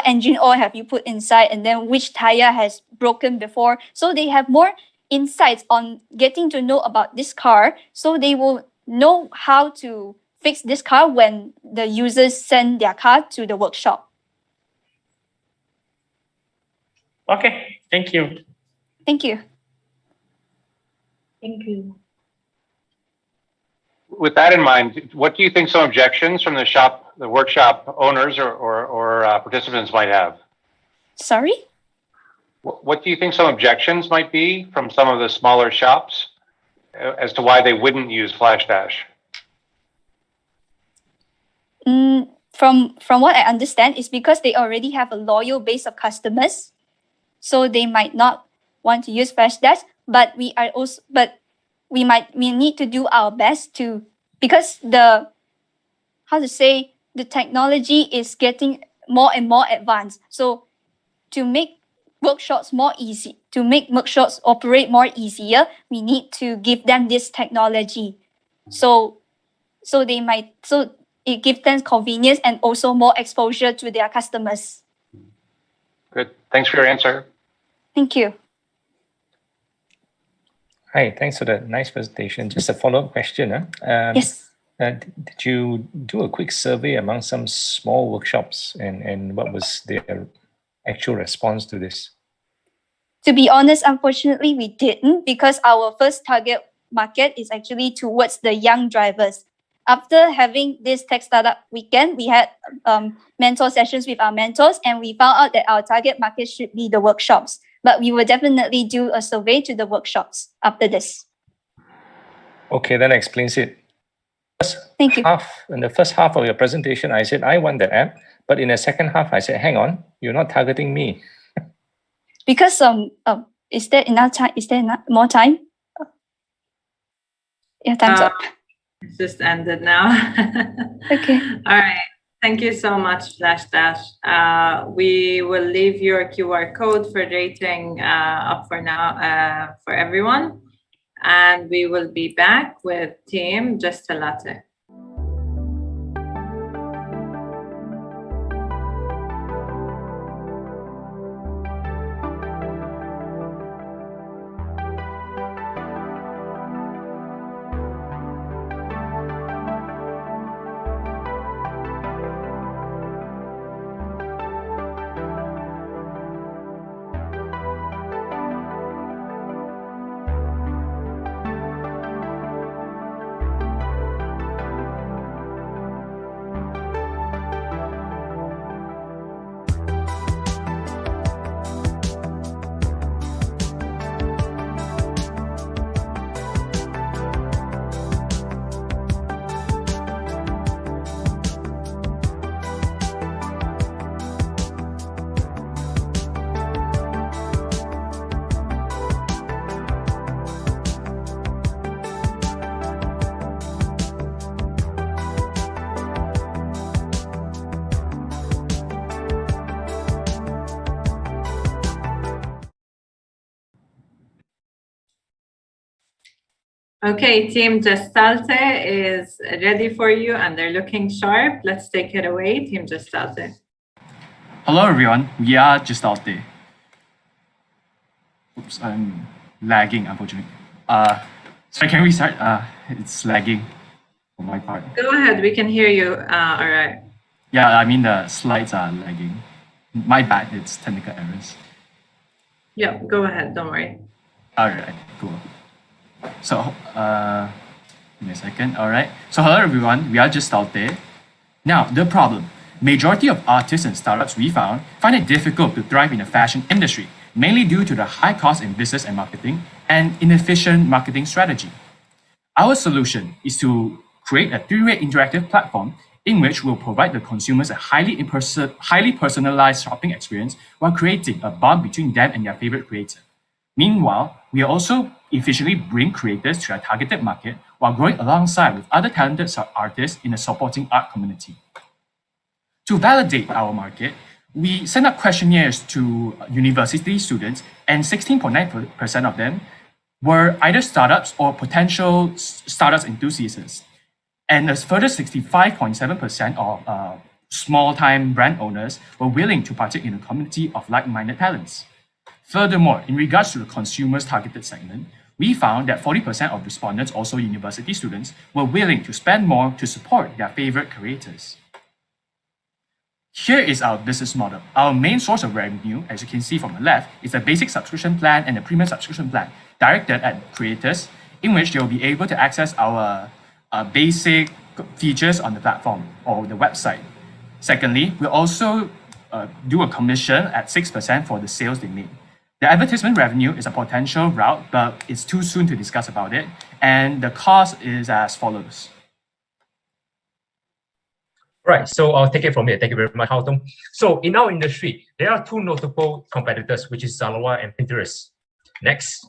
engine oil have you put inside, and then which tire has broken before. So they have more insights on getting to know about this car, so they will know how to fix this car when the users send their car to the workshop. Okay, thank you. Thank you. Thank you. With that in mind, what do you think some objections from the workshop owners or participants might have? Sorry? What do you think some objections might be from some of the smaller shops as to why they wouldn't use Flashdash? From what I understand, is because they already have a loyal base of customers, so they might not want to use Flashdash. But we need to do our best to, because the technology is getting more and more advanced. So to make workshops more easy, to make workshops operate more easier, we need to give them this technology. So it gives them convenience and also more exposure to their customers. Good. Thanks for your answer. Thank you. Hi, thanks for the nice presentation. Just a follow-up question. Yes. Did you do a quick survey among some small workshops, and what was their actual response to this? To be honest, unfortunately, we didn't, because our first target market is actually towards the young drivers. After having this tech startup weekend, we had mentor sessions with our mentors, and we found out that our target market should be the workshops. But we will definitely do a survey to the workshops after this. Okay, that explains it. Thank you. In the first half of your presentation, I said I want the app, but in the second half, I said, hang on, you're not targeting me. Because is there enough time? Is there more time? Yeah, time's up. It's just ended now. Okay. All right. Thank you so much, Dash. We will leave your QR code for rating up for now for everyone. And we will be back with Team Gestalte. Okay, Team Gestalte is ready for you and they're looking sharp. Let's take it away, Team Gestalte. Hello everyone, we are Gestalte. Oops, I'm lagging, unfortunately. Sorry, can we start? It's lagging on my part. Go ahead, we can hear you. All right. Yeah, I mean the slides are lagging. My bad, it's technical errors. Yeah, go ahead, don't worry. All right, cool. So, give me a second. All right. So, hello everyone. We are Gestalte. Now, the problem. Majority of artists and startups we find it difficult to thrive in the fashion industry, mainly due to the high cost in business and marketing and inefficient marketing strategy. Our solution is to create a three-way interactive platform in which we'll provide the consumers a highly personalized shopping experience while creating a bond between them and their favorite creator. Meanwhile, we also efficiently bring creators to our targeted market while growing alongside with other talented artists in the supporting art community. To validate our market, we sent out questionnaires to university students, and 16.9% of them were either startups or potential startups enthusiasts. And a further 65.7% of small-time brand owners were willing to partake in a community of like-minded talents. Furthermore, in regards to the consumers' targeted segment, we found that 40% of respondents, also university students, were willing to spend more to support their favorite creators. Here is our business model. Our main source of revenue, as you can see from the left, is a basic subscription plan and a premium subscription plan directed at creators, in which they will be able to access our basic features on the platform or the website. Secondly, we also do a commission at 6% for the sales they make. The advertisement revenue is a potential route, but it's too soon to discuss about it. And the cost is as follows. Right, so I'll take it from here. Thank you very much, Houghton. So in our industry, there are two notable competitors, which is Zalora and Pinterest. Next.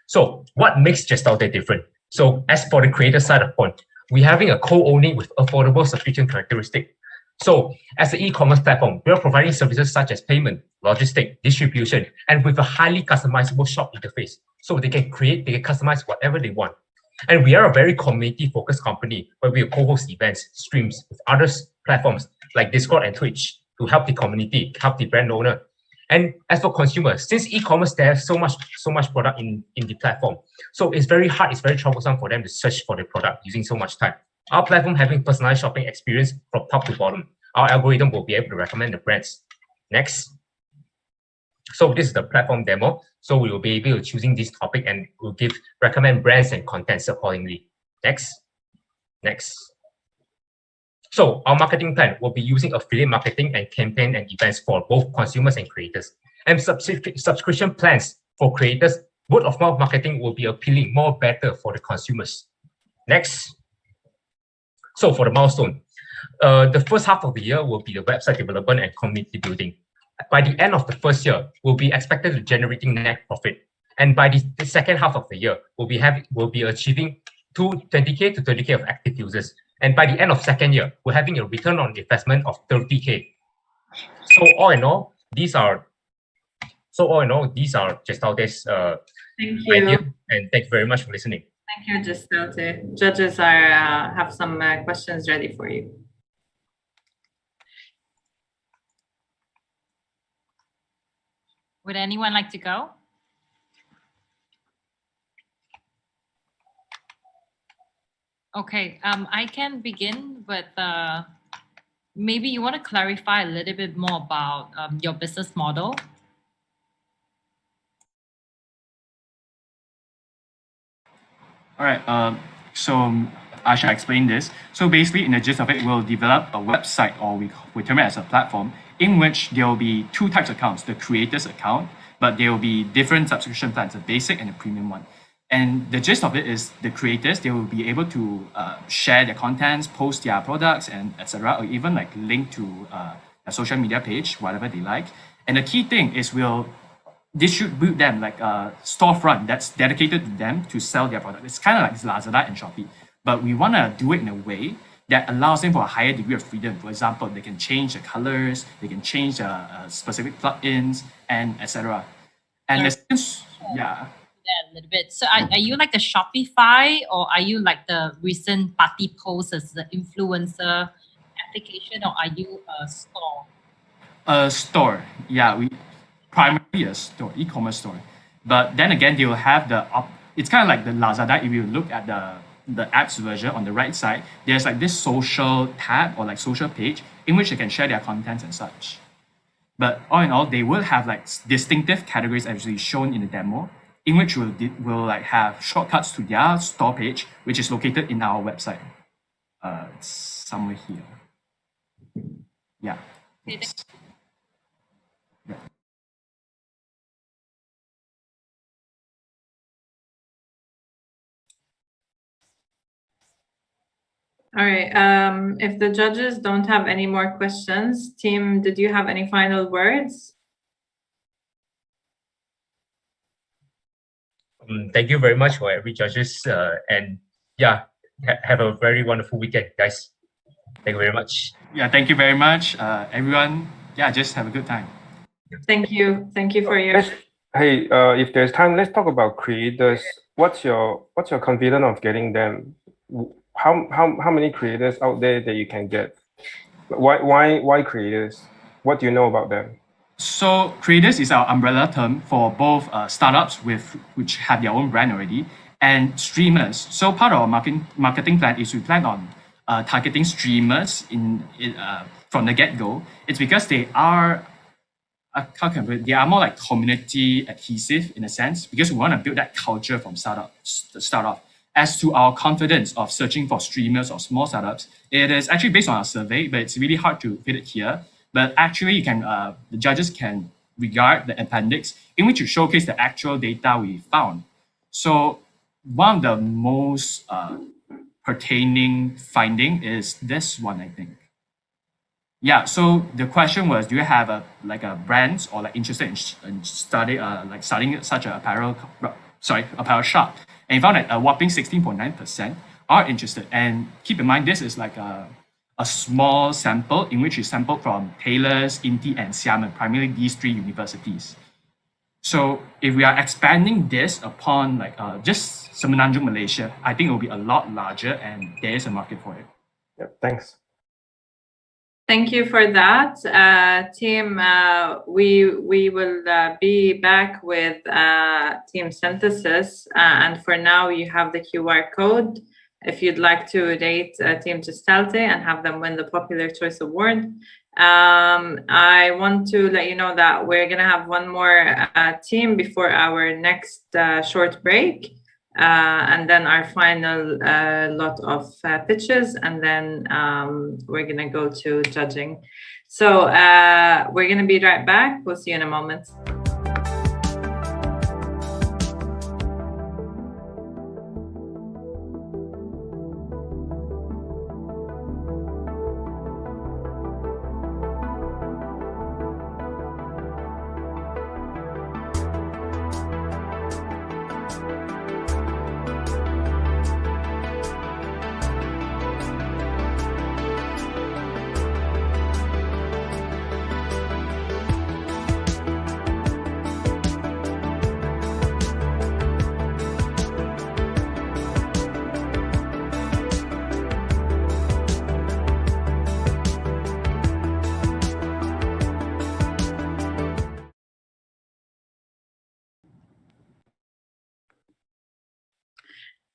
So what makes Gestalte different? So as for the creator side of the point, we're having a co-owning with affordable subscription characteristic. So as an e-commerce platform, we are providing services such as payment, logistics, distribution, and with a highly customizable shop interface. So they can customize whatever they want. And we are a very community-focused company where we co-host events, streams with other platforms like Discord and Twitch to help the community, help the brand owner. And as for consumers, since e-commerce, there's so much product in the platform. So it's very hard, it's very troublesome for them to search for the product using so much time. Our platform having personalized shopping experience from top to bottom. Our algorithm will be able to recommend the brands. Next. So this is the platform demo. So we will be able to choosing this topic and will recommend brands and contents accordingly. Next. So our marketing plan will be using affiliate marketing and campaign and events for both consumers and creators. And subscription plans for creators, word of mouth marketing will be appealing more better for the consumers. Next. So for the milestone, the first half of the year will be the website development and community building. By the end of the first year, we'll be expected to generating net profit. And by the second half of the year, we'll be achieving 20K to 30K of active users. And by the end of second year, we're having a return on investment of 30K. So all in all, these are Gestalte's idea. And thank you very much for listening. Thank you, Gestalte. Judges are have some questions ready for you. Would anyone like to go? Okay, I can begin with maybe you want to clarify a little bit more about your business model. All right, so I shall explain this. So basically, in the gist of it, we'll develop a website, or we term it as a platform, in which there will be two types of accounts, the creator's account, but there will be different subscription plans, a basic and a premium one. And the gist of it is the creators, they will be able to share their contents, post their products, and etc., or even like link to a social media page, whatever they like. And the key thing is distribute them like a storefront that's dedicated to them to sell their product. It's kind of like Lazada and Shopee, but we want to do it in a way that allows them for a higher degree of freedom. For example, they can change the colors, they can change specific plugins, and etc. And yeah. A little bit. So are you like a Shopify, or are you like the recent party post as the influencer application, or are you a store? A store, yeah. We primarily a store, e-commerce store. But then again, they will have it's kind of like the Lazada. If you look at the apps version on the right side, there's like this social tab or like social page in which they can share their contents and such. But all in all, they will have like distinctive categories actually shown in the demo, in which we'll like have shortcuts to their store page, which is located in our website. It's somewhere here. Yeah. All right. If the judges don't have any more questions, team, did you have any final words? Thank you very much for every judges, and yeah, have a very wonderful weekend, guys. Thank you very much. Yeah, thank you very much, everyone. Yeah, just have a good time. Thank you for your. Hey, if there's time, let's talk about creators. What's your confidence of getting them? How many creators out there that you can get? Why creators? What do you know about them? So creators is our umbrella term for both startups which have their own brand already and streamers. So part of our marketing plan is we plan on targeting streamers from the get-go. It's because they are more like community adhesive in a sense, because we want to build that culture from startup. As to our confidence of searching for streamers or small startups, it is actually based on our survey, but it's really hard to fit it here. But actually, you can the judges can regard the appendix in which you showcase the actual data we found. So one of the most pertaining finding is this one, I think. Yeah. So the question was, do you have a brands or like interested in starting such an apparel shop? And you found that a whopping 16.9% are interested. And keep in mind, this is like a small sample in which we sampled from Taylor's, Inti, and Xiamen, primarily these three universities. So if we are expanding this upon just Semenanjung, Malaysia, I think it will be a lot larger and there is a market for it. Yeah, thanks. Thank you for that, team. We will be back with team synthesis, and for now you have the QR code. if you'd like to rate Team Gestalte and have them win the Popular Choice Award. I want to let you know that we're going to have one more team before our next short break. And then our final lot of pitches, and then we're going to go to judging. So we're going to be right back. We'll see you in a moment.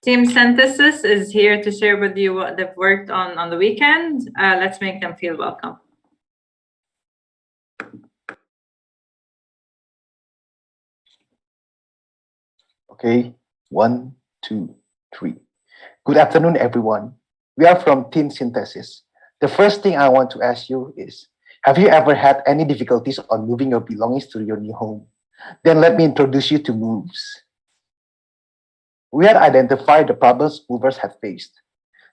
Team Synthesis is here to share with you what they've worked on the weekend. Let's make them feel welcome. Okay, 1, 2, 3. Good afternoon, everyone. We are from Team Synthesis. The first thing I want to ask you is, have you ever had any difficulties on moving your belongings to your new home? Then let me introduce you to Moves. We had identified the problems movers had faced.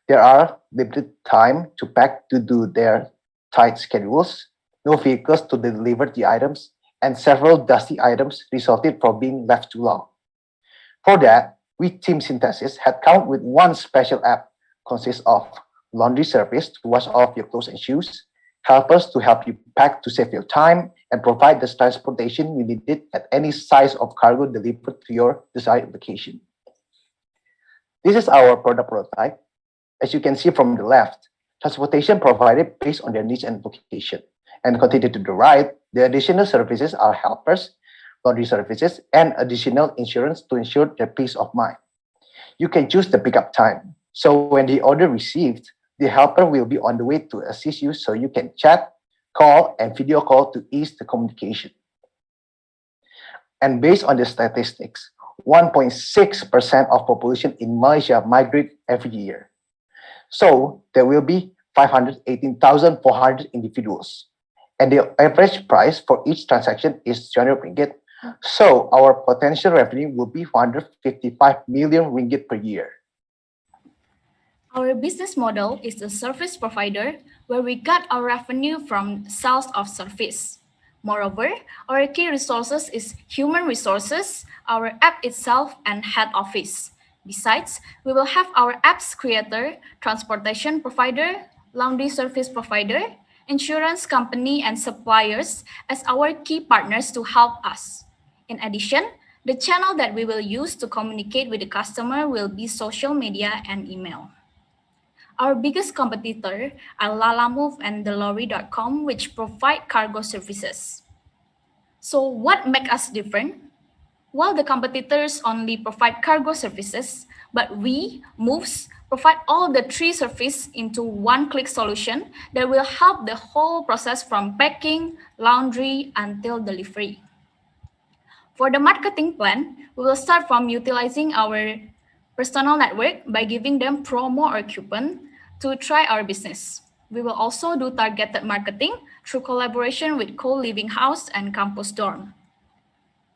There are limited time to pack to do their tight schedules, no vehicles to deliver the items, and several dusty items resulted from being left too long. For that, we Team Synthesis had come up with one special app consists of laundry service to wash off your clothes and shoes, helpers to help you pack to save your time, and provide the transportation you needed at any size of cargo delivered to your desired location. This is our product prototype. As you can see from the left, transportation provided based on their needs and location. And continue to the right, the additional services are helpers, laundry services, and additional insurance to ensure their peace of mind. You can choose the pickup time. So when the order received, the helper will be on the way to assist you so you can chat, call, and video call to ease the communication. And based on the statistics, 1.6% of population in Malaysia migrate every year. So there will be 518,400 individuals. And the average price for each transaction is 200 ringgit. So our potential revenue will be 155 million ringgit per year. Our business model is a service provider where we get our revenue from sales of service. Moreover, our key resources is human resources, our app itself, and head office. Besides, we will have our app's creator, transportation provider, laundry service provider, insurance company, and suppliers as our key partners to help us. In addition, the channel that we will use to communicate with the customer will be social media and email. Our biggest competitor are Lalamove and Delori.com, which provide cargo services. So what makes us different? Well, the competitors only provide cargo services, but we, Moves, provide all the three services into one-click solution that will help the whole process from packing, laundry, until delivery. For the marketing plan, we will start from utilizing our personal network by giving them promo or coupon to try our business. We will also do targeted marketing through collaboration with co-living house and campus dorm.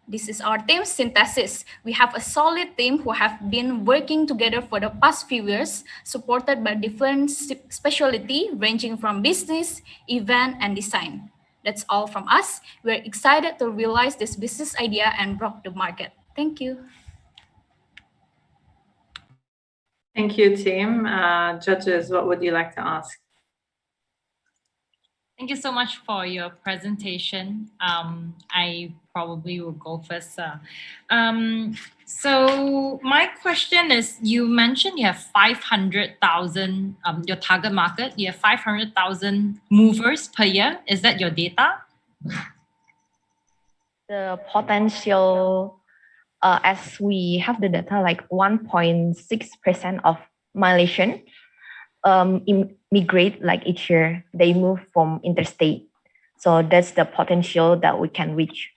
This is our team Synthesis. We have a solid team who have been working together for the past few years, supported by different specialty ranging from business, event, and design. That's all from us. We're excited to realize this business idea and rock the market. Thank you. Thank you, team. Judges, what would you like to ask? Thank you so much for your presentation. I probably will go first. So my question is, you mentioned you have 500,000, your target market, you have 500,000 movers per year. Is that your data? The potential, as we have the data, like 1.6% of Malaysian immigrate like each year. They move from interstate. So that's the potential that we can reach.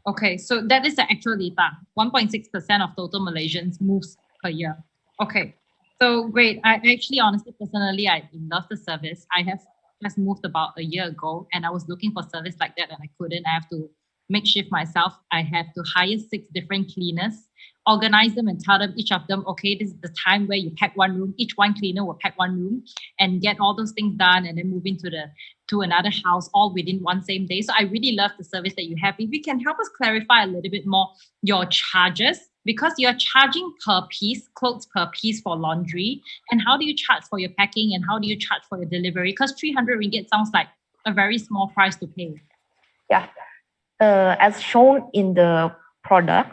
Okay, so that is the actual data. 1.6% of total Malaysians moves per year. Okay, so great. I actually, honestly, personally, I love the service. I have just moved about a year ago, and I was looking for service like that, and I couldn't. I have to make shift myself. I have to hire 6 different cleaners, organize them and tell them, each of them, okay, this is the time where you pack one room. Each one cleaner will pack one room and get all those things done, and then move into to another house all within one same day. So I really love the service that you have. If you can help us clarify a little bit more your charges, because you're charging per piece, clothes per piece for laundry, and how do you charge for your packing, and how do you charge for your delivery? Because 300 ringgit sounds like a very small price to pay. Yeah, as shown in the product,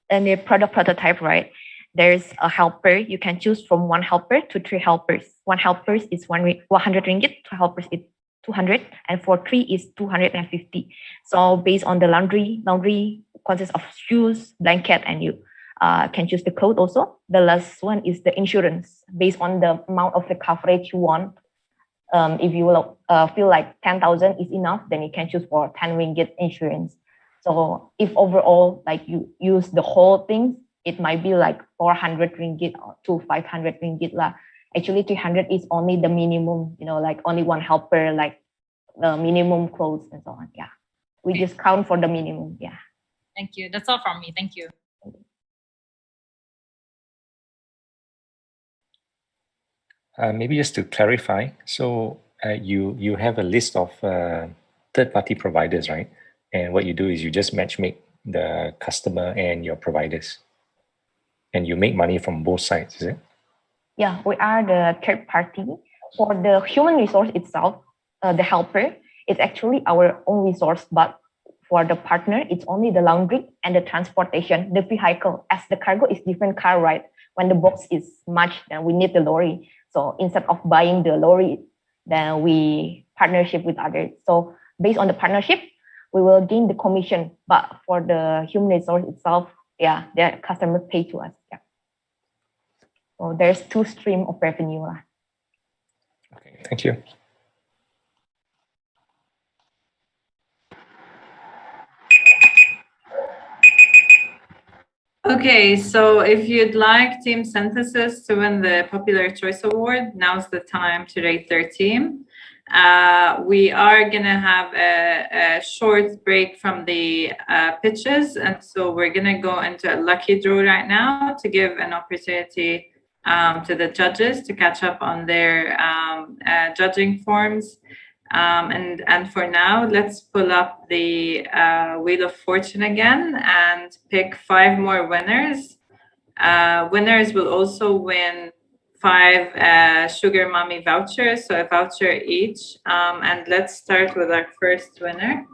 and the product prototype, right? There's a helper. You can choose from 1 helper to 3 helpers. 1 helper is 100 ringgit, 2 helpers is 200, and for 3 is 250. So based on the laundry consists of shoes, blanket, and you can choose the code also. The last one is the insurance, based on the amount of the coverage you want. If you will, feel like 10,000 is enough, then you can choose for 10 ringgit insurance. So if overall, like you use the whole thing, it might be like 400 ringgit to 500 ringgit lah. Actually, 300 is only the minimum, like only 1 helper, like the minimum clothes and so on. Yeah, we just count for the minimum. Yeah. Thank you. That's all from me. Thank you. Maybe just to clarify, so you have a list of third-party providers, right? And what you do is you just matchmake the customer and your providers, and you make money from both sides, is it? Yeah, we are the third party. For the human resource itself, the helper, it's actually our own resource, but for the partner, it's only the laundry and the transportation, the vehicle. As the cargo is different car, right? When the box is much, then we need the lorry. So instead of buying the lorry, then we partnership with others. So based on the partnership, we will gain the commission. But for the human resource itself, yeah, the customer pay to us. Yeah. So there's 2 streams of revenue. Okay, thank you. Okay, so if you'd like Team Synthesis to win the Popular Choice Award, now's the time to rate their team. We are gonna have a short break from the pitches, and so we're gonna go into a lucky draw right now to give an opportunity to the judges to catch up on their judging forms. And for now, let's pull up the Wheel of Fortune again and pick 5 more winners. Winners will also win 5 Sugar Mommy vouchers, so a voucher each. And let's start with our first winner.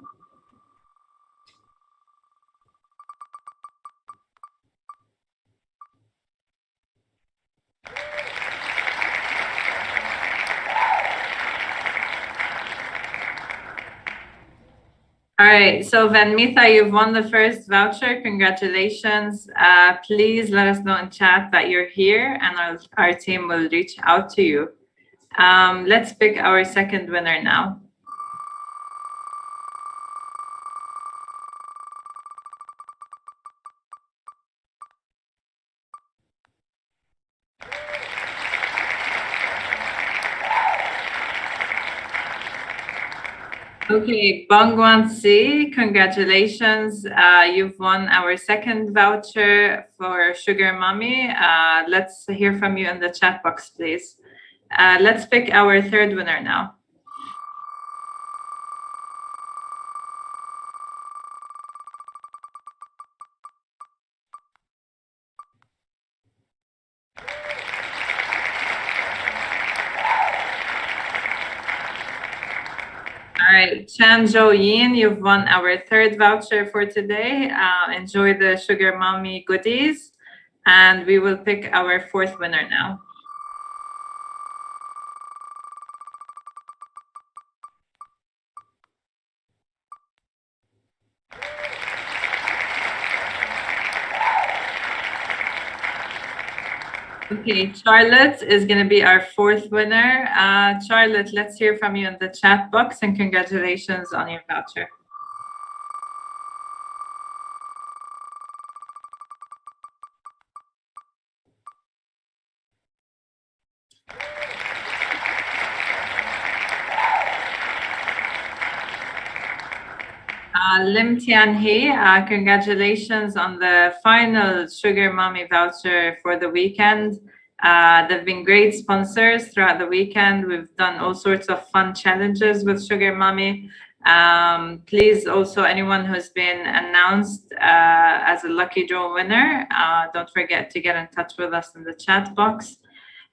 All right, so Vanmitha, you've won the first voucher. Congratulations. Please let us know in chat that you're here, and our team will reach out to you. Let's pick our second winner now. Okay, Bangwan C, congratulations. You've won our second voucher for Sugar Mommy. Let's hear from you in the chat box, please. Let's pick our third winner now. All right, Chan Jo Yin, you've won our third voucher for today. Enjoy the Sugar Mommy goodies. And we will pick our fourth winner now. Okay, Charlotte is going to be our fourth winner. Charlotte, let's hear from you in the chat box, and congratulations on your voucher. Lim Tian Hee, congratulations on the final Sugar Mommy voucher for the weekend. They've been great sponsors throughout the weekend. We've done all sorts of fun challenges with Sugar Mommy. Please also, anyone who's been announced as a lucky draw winner, don't forget to get in touch with us in the chat box.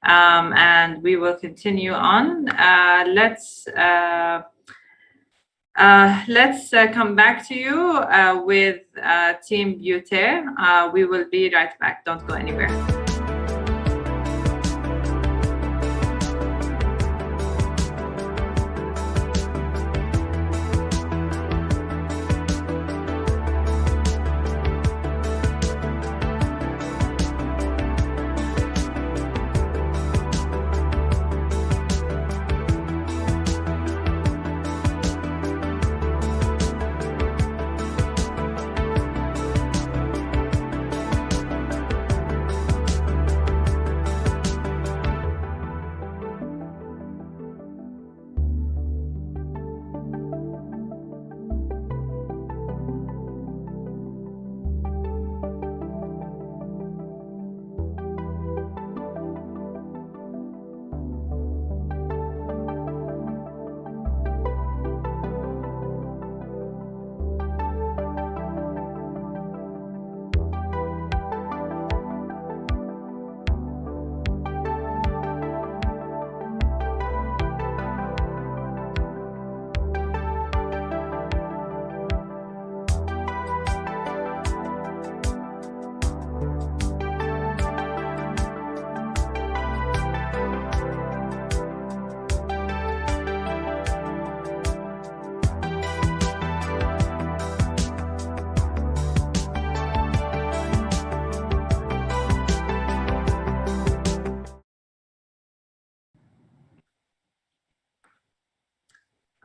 And we will continue on. Let's come back to you with Team Beauté. We will be right back. Don't go anywhere.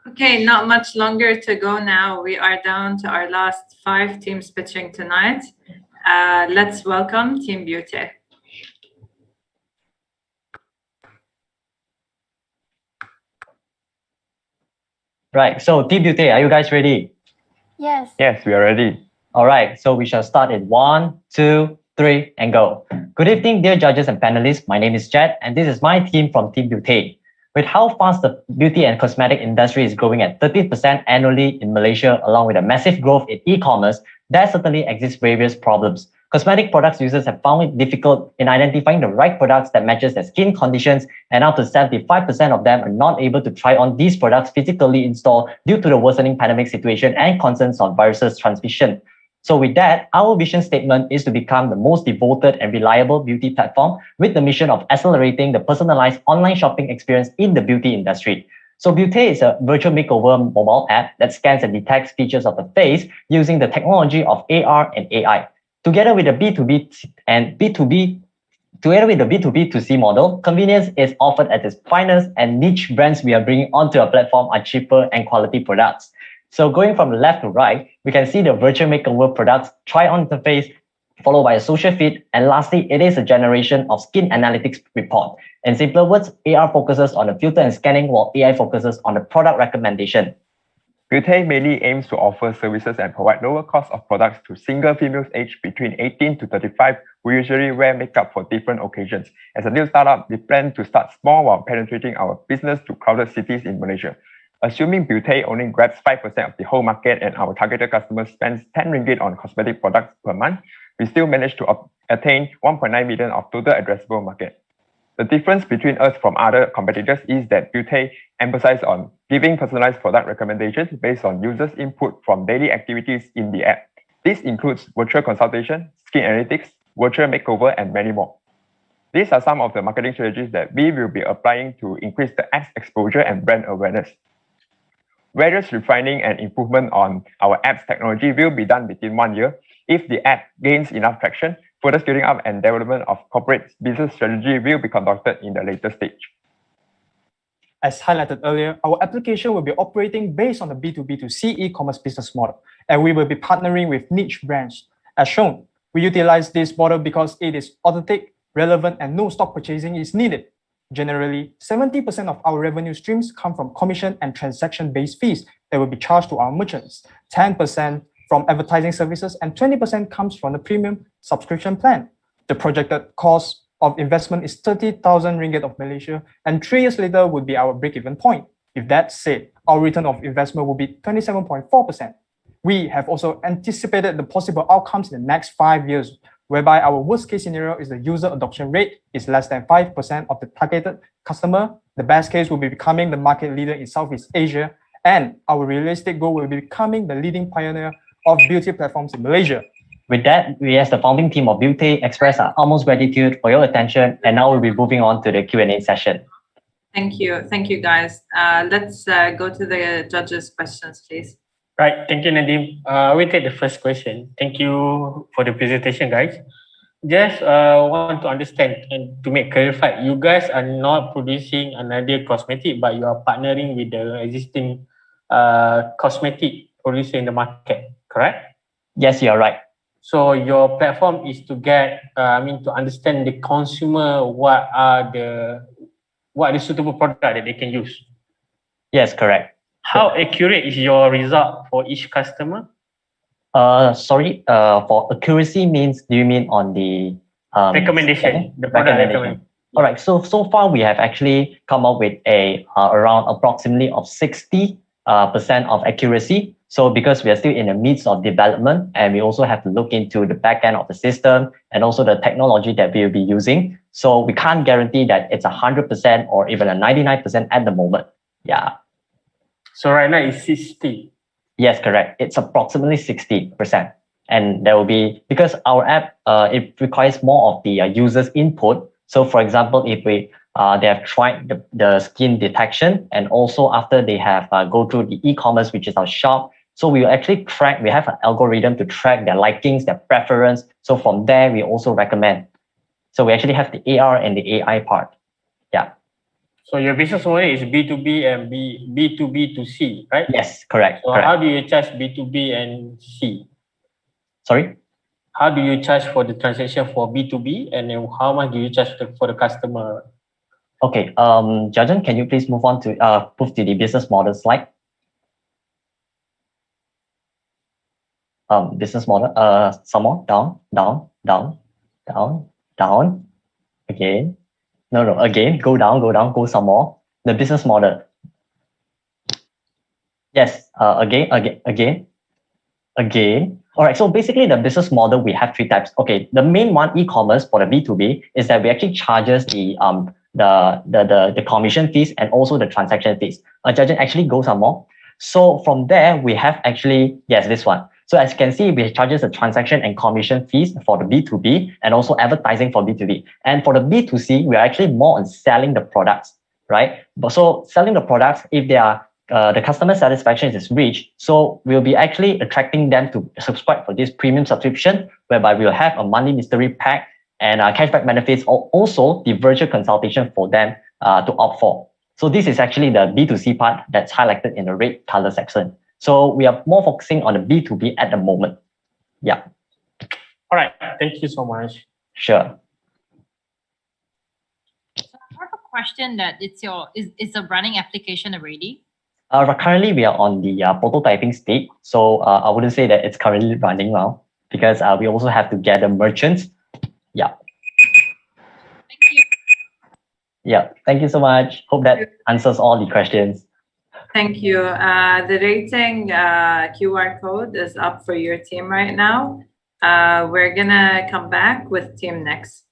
Okay, not much longer to go now. We are down to our last 5 teams pitching tonight. Let's welcome Team Beauté. Right, so Team Beauté, are you guys ready? Yes. Yes, we are ready. All right, so we shall start in 1, 2, 3, and go. Good evening, dear judges and panelists. My name is Jet, and this is my team from Team Beauté. With how fast the beauty and cosmetic industry is growing at 30% annually in Malaysia, along with a massive growth in e-commerce, there certainly exists various problems. Cosmetic products users have found it difficult in identifying the right products that matches their skin conditions, and up to 75% of them are not able to try on these products physically in store due to the worsening pandemic situation and concerns on viruses transmission. So with that, our vision statement is to become the most devoted and reliable beauty platform with the mission of accelerating the personalized online shopping experience in the beauty industry. So Beauté is a virtual makeover mobile app that scans and detects features of the face using the technology of AR and AI. Together with the B2B and B2B, together with the B2B2C model, convenience is offered at its finest, and niche brands we are bringing onto our platform are cheaper and quality products. So going from left to right, we can see the virtual makeover products, try on the face, followed by a social feed, and lastly, it is a generation of skin analytics report. In simpler words, AR focuses on the filter and scanning, while AI focuses on the product recommendation. Beauté mainly aims to offer services and provide lower cost of products to single females aged between 18 to 35 who usually wear makeup for different occasions. As a new startup, we plan to start small while penetrating our business to crowded cities in Malaysia. Assuming Beauté only grabs 5% of the whole market and our targeted customers spends 10 ringgit on cosmetic products per month, we still manage to attain 1.9 million of total addressable market. The difference between us from other competitors is that Beauté emphasizes on giving personalized product recommendations based on users' input from daily activities in the app. This includes virtual consultation, skin analytics, virtual makeover, and many more. These are some of the marketing strategies that we will be applying to increase the app's exposure and brand awareness. Various refining and improvement on our app's technology will be done within 1 year. If the app gains enough traction, Further scaling up and development of corporate business strategy will be conducted in the later stage. As highlighted earlier, our application will be operating based on the B2B2C e-commerce business model, and we will be partnering with niche brands. As shown, we utilize this model because it is authentic, relevant, and no stock purchasing is needed. Generally, 70% of our revenue streams come from commission and transaction-based fees that will be charged to our merchants, 10% from advertising services, and 20% comes from the premium subscription plan. The projected cost of investment is 30,000 ringgit of Malaysia, and 3 years later would be our break-even point. With that said, our return of investment will be 27.4%. We have also anticipated the possible outcomes in the next 5 years, whereby our worst-case scenario is the user adoption rate is less than 5% of the targeted customer. The best case will be becoming the market leader in Southeast Asia, and our realistic goal will be becoming the leading pioneer of beauty platforms in Malaysia. With that, we as the founding team of Beauty express our utmost gratitude for your attention, and now we'll be moving on to the Q&A session. Thank you, guys. Let's go to the judges' questions, please. Right, thank you, Nadim. We take the first question. Thank you for the presentation, guys. Just want to understand and to make clarified, you guys are not producing another cosmetic, but you are partnering with the existing cosmetic producer in the market, correct? Yes, you are right. So your platform is to get, to understand the consumer, what are the suitable product that they can use. Yes, correct. How accurate is your result for each customer? Sorry, for accuracy means, do you mean on the recommendation? The product recommendation. All right. So far we have actually come up with a around approximately of 60% of accuracy. So because we are still in the midst of development, and we also have to look into the back end of the system and also the technology that we will be using. So we can't guarantee that it's 100% or even a 99% at the moment. Yeah. So right now it's 60. Yes, correct. It's approximately 60%. And there will be, because our app, it requires more of the user's input. So for example, if they have tried the skin detection, and also after they have go through the e-commerce, which is our shop, so we will actually track, we have an algorithm to track their likings, their preference. So from there, we also recommend. So we actually have the AR and the AI part. Yeah. So your business model is B2B and B2B2C, right? Yes, correct. So correct. How do you charge B2B and C? Sorry? How do you charge for the transaction for B2B, and then how much do you charge for the customer? Okay, Jajan, can you please move on to the business model slide? Business model, some more, down, again. No, again, go down, go some more. The business model. Yes, again. All right, so basically the business model, we have 3 types. Okay, the main one, e-commerce for the B2B, is that we actually charges the commission fees and also the transaction fees. Jajan, actually go some more. So from there, we have actually, yes, this one. So as you can see, we charges the transaction and commission fees for the B2B and also advertising for B2B. And for the B2C, we are actually more on selling the products, right? But so selling the products, if they are the customer satisfaction is reached, so we'll be actually attracting them to subscribe for this premium subscription, whereby we'll have a monthly mystery pack and cashback benefits, or also the virtual consultation for them to opt for. So this is actually the B2C part that's highlighted in the red color section. So we are more focusing on the B2B at the moment. Yeah. All right. Thank you so much. Sure. I have a question that it's a running application already? Currently, we are on the prototyping stage. So I wouldn't say that it's currently running now, because we also have to gather merchants. Yeah. Thank you. Yeah. Thank you so much. Hope that answers all the questions. Thank you. The rating QR code is up for your team right now. We're gonna come back with team next.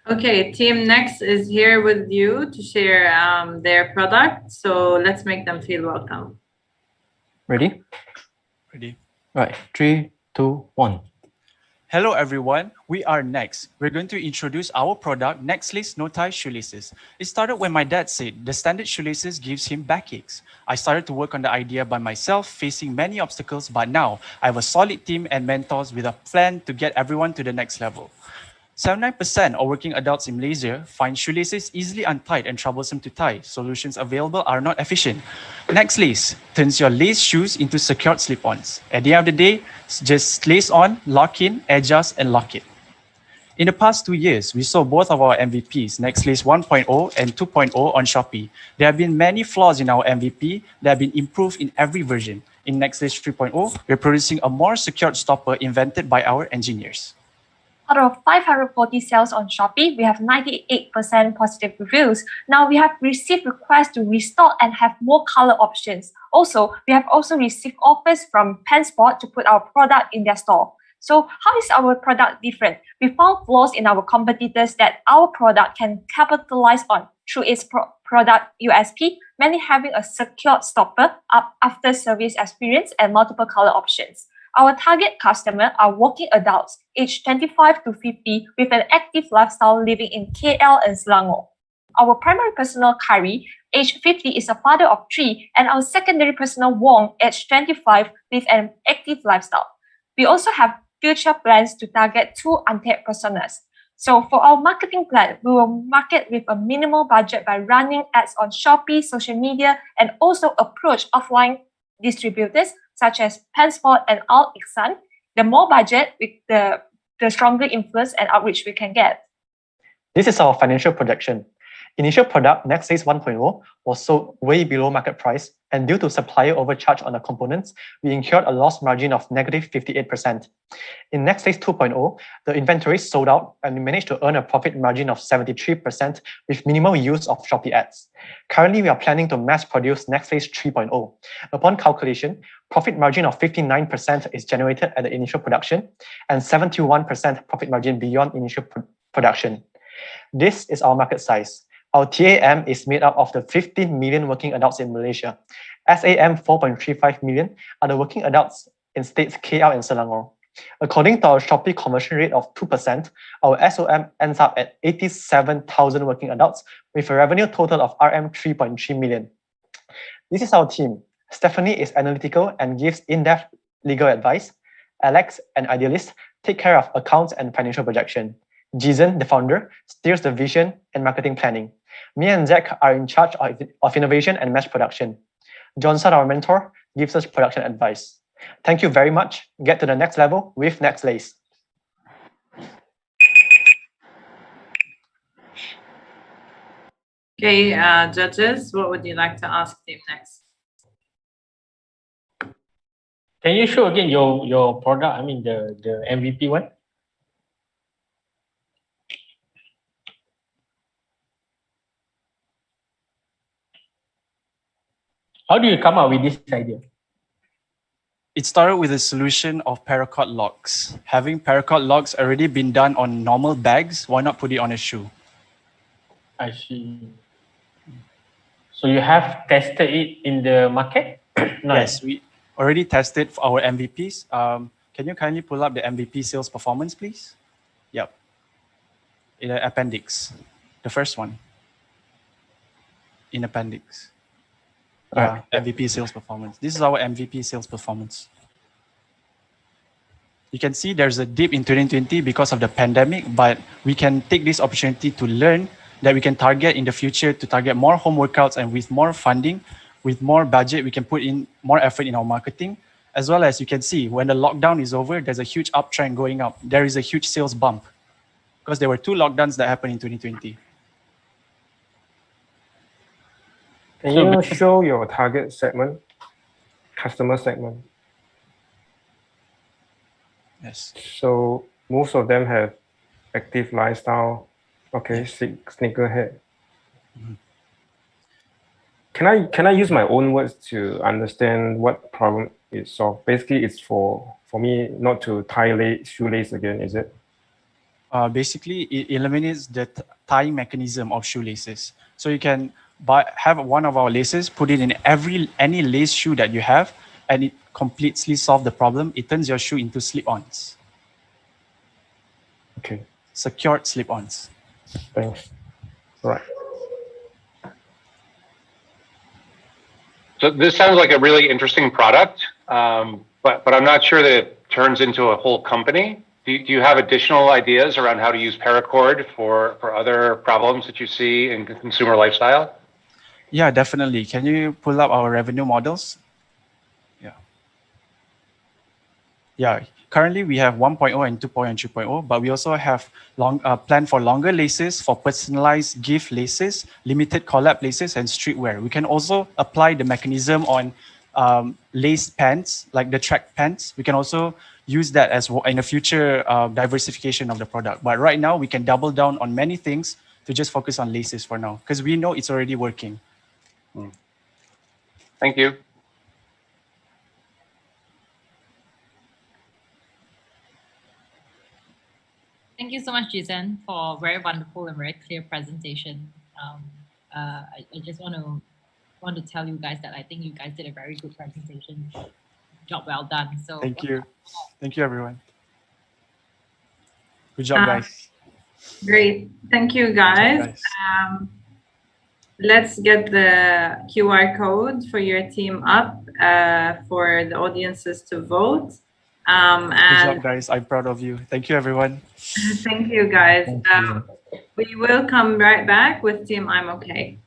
Okay, team next is here with you to share their product. So let's make them feel welcome. Ready? Ready. Right. 3, 2, 1. Hello everyone, we are Next. We're going to introduce our product, Nextlace No Tie Shoelaces. It started when my dad said the standard shoelaces gives him backaches. I started to work on the idea by myself, facing many obstacles, but now I have a solid team and mentors with a plan to get everyone to the next level. 79% of working adults in Malaysia find shoelaces easily untied and troublesome to tie. Solutions available are not efficient. Nextlace turns your lace shoes into secured slip-ons. At the end of the day, just lace on, lock in, adjust, and lock it. In the past 2 years, we saw both of our MVPs, Nextlace 1.0 and 2.0 on Shopee. There have been many flaws in our MVP that have been improved in every version. In Nextlace 3.0, we're producing a more secured stopper invented by our engineers. Out of 540 sales on Shopee, we have 98% positive reviews. Now we have received requests to restock and have more color options. Also, we have also received offers from PenSport to put our product in their store. So how is our product different? We found flaws in our competitors that our product can capitalize on through its product USP, mainly having a secured stopper, after service experience, and multiple color options. Our target customer are working adults aged 25 to 50 with an active lifestyle living in KL and Selangor. Our primary personal Kari, aged 50, is a father of 3, and our secondary personal Wong, aged 25, with an active lifestyle. We also have future plans to target 2 untapped personas. So for our marketing plan, we will market with a minimal budget by running ads on Shopee, social media, and also approach offline distributors such as PenSport and Al-Iksan. The more budget, with the stronger influence and outreach we can get. This is our financial projection. Initial product, Nextlace 1.0, was sold way below market price, and due to supplier overcharge on the components, we incurred a loss margin of negative 58%. In Nextlace 2.0, the inventory sold out, and we managed to earn a profit margin of 73% with minimal use of Shopee ads. Currently, we are planning to mass produce Nextlace 3.0. Upon calculation, profit margin of 59% is generated at the initial production, and 71% profit margin beyond initial production. This is our market size. Our TAM is made up of the 15 million working adults in Malaysia. SAM 4.35 million are the working adults in states KL and Selangor. According to our Shopee conversion rate of 2%, our SOM ends up at 87,000 working adults with a revenue total of RM 3.3 million. This is our team. Stephanie is analytical and gives in-depth legal advice. Alex, an idealist, take care of accounts and financial projection. Jason, the founder, steers the vision and marketing planning. Me and Zach are in charge of innovation and mass production. Johnson, our mentor, gives us production advice. Thank you very much. Get to the next level with Nextlace. Okay, judges, what would you like to ask team next? Can you show again your product? I mean the MVP one. How do you come up with this idea? It started with a solution of paracord locks. Having paracord locks already been done on normal bags, why not put it on a shoe? I see. So you have tested it in the market? Yes, we already tested for our MVPs. Can you kindly pull up the MVP sales performance, please? Yep. In the appendix, the first one. In appendix. MVP sales performance. This is our MVP sales performance. You can see there's a dip in 2020 because of the pandemic, but we can take this opportunity to learn that we can target in the future to target more home workouts, and with more funding, with more budget, we can put in more effort in our marketing. As well as you can see, when the lockdown is over, there's a huge uptrend going up. There is a huge sales bump because there were 2 lockdowns that happened in 2020. Can you show your target segment, customer segment? Yes. So most of them have active lifestyle. Okay, sneakerhead. Can I use my own words to understand what problem it solves? Basically, it's for me not to tie shoelace again, is it? basically it eliminates the tying mechanism of shoelaces. So you can have one of our laces, put it in any lace shoe that you have, and it completely solves the problem. It turns your shoe into slip-ons. Okay. Secured slip-ons. Thanks. Right. So this sounds like a really interesting product, but I'm not sure that it turns into a whole company. Do you have additional ideas around how to use paracord for other problems that you see in consumer lifestyle? Yeah, definitely. Can you pull up our revenue models? Yeah. Currently, we have 1.0 and 2.0 and 3.0, but we also have plan for longer laces, for personalized gift laces, limited collab laces, and streetwear. We can also apply the mechanism on lace pants, like the track pants. We can also use that as in a future diversification of the product. But right now, we can double down on many things to just focus on laces for now, because we know it's already working. Thank you. Thank you so much, Jizen, for a very wonderful and very clear presentation. I just want to tell you guys that I think you guys did a very good presentation. Job well done. So thank you. Thank you, everyone. Good job, guys. Great. Thank you, guys. Let's get the QR code for your team up for the audiences to vote. Good job, guys. I'm proud of you. Thank you, everyone. Thank you, guys. We will come right back with Team i-AMOKAY.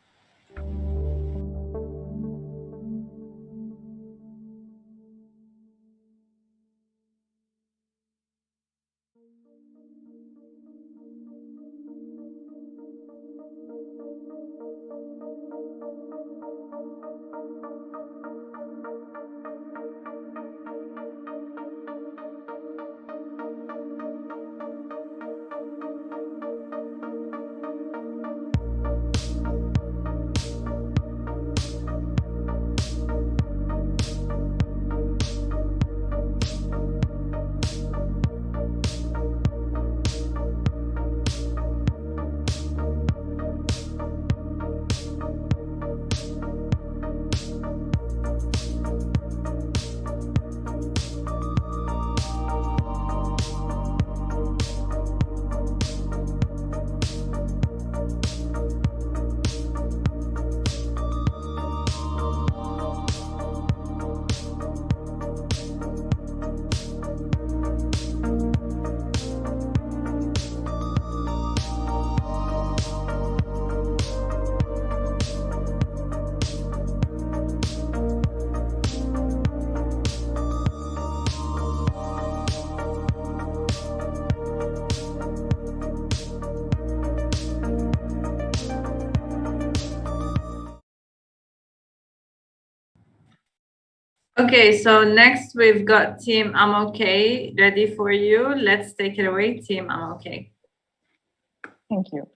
Okay, so next we've got Team i-AMOKAY ready for you. Let's take it away, Team i-AMOKAY. Thank you.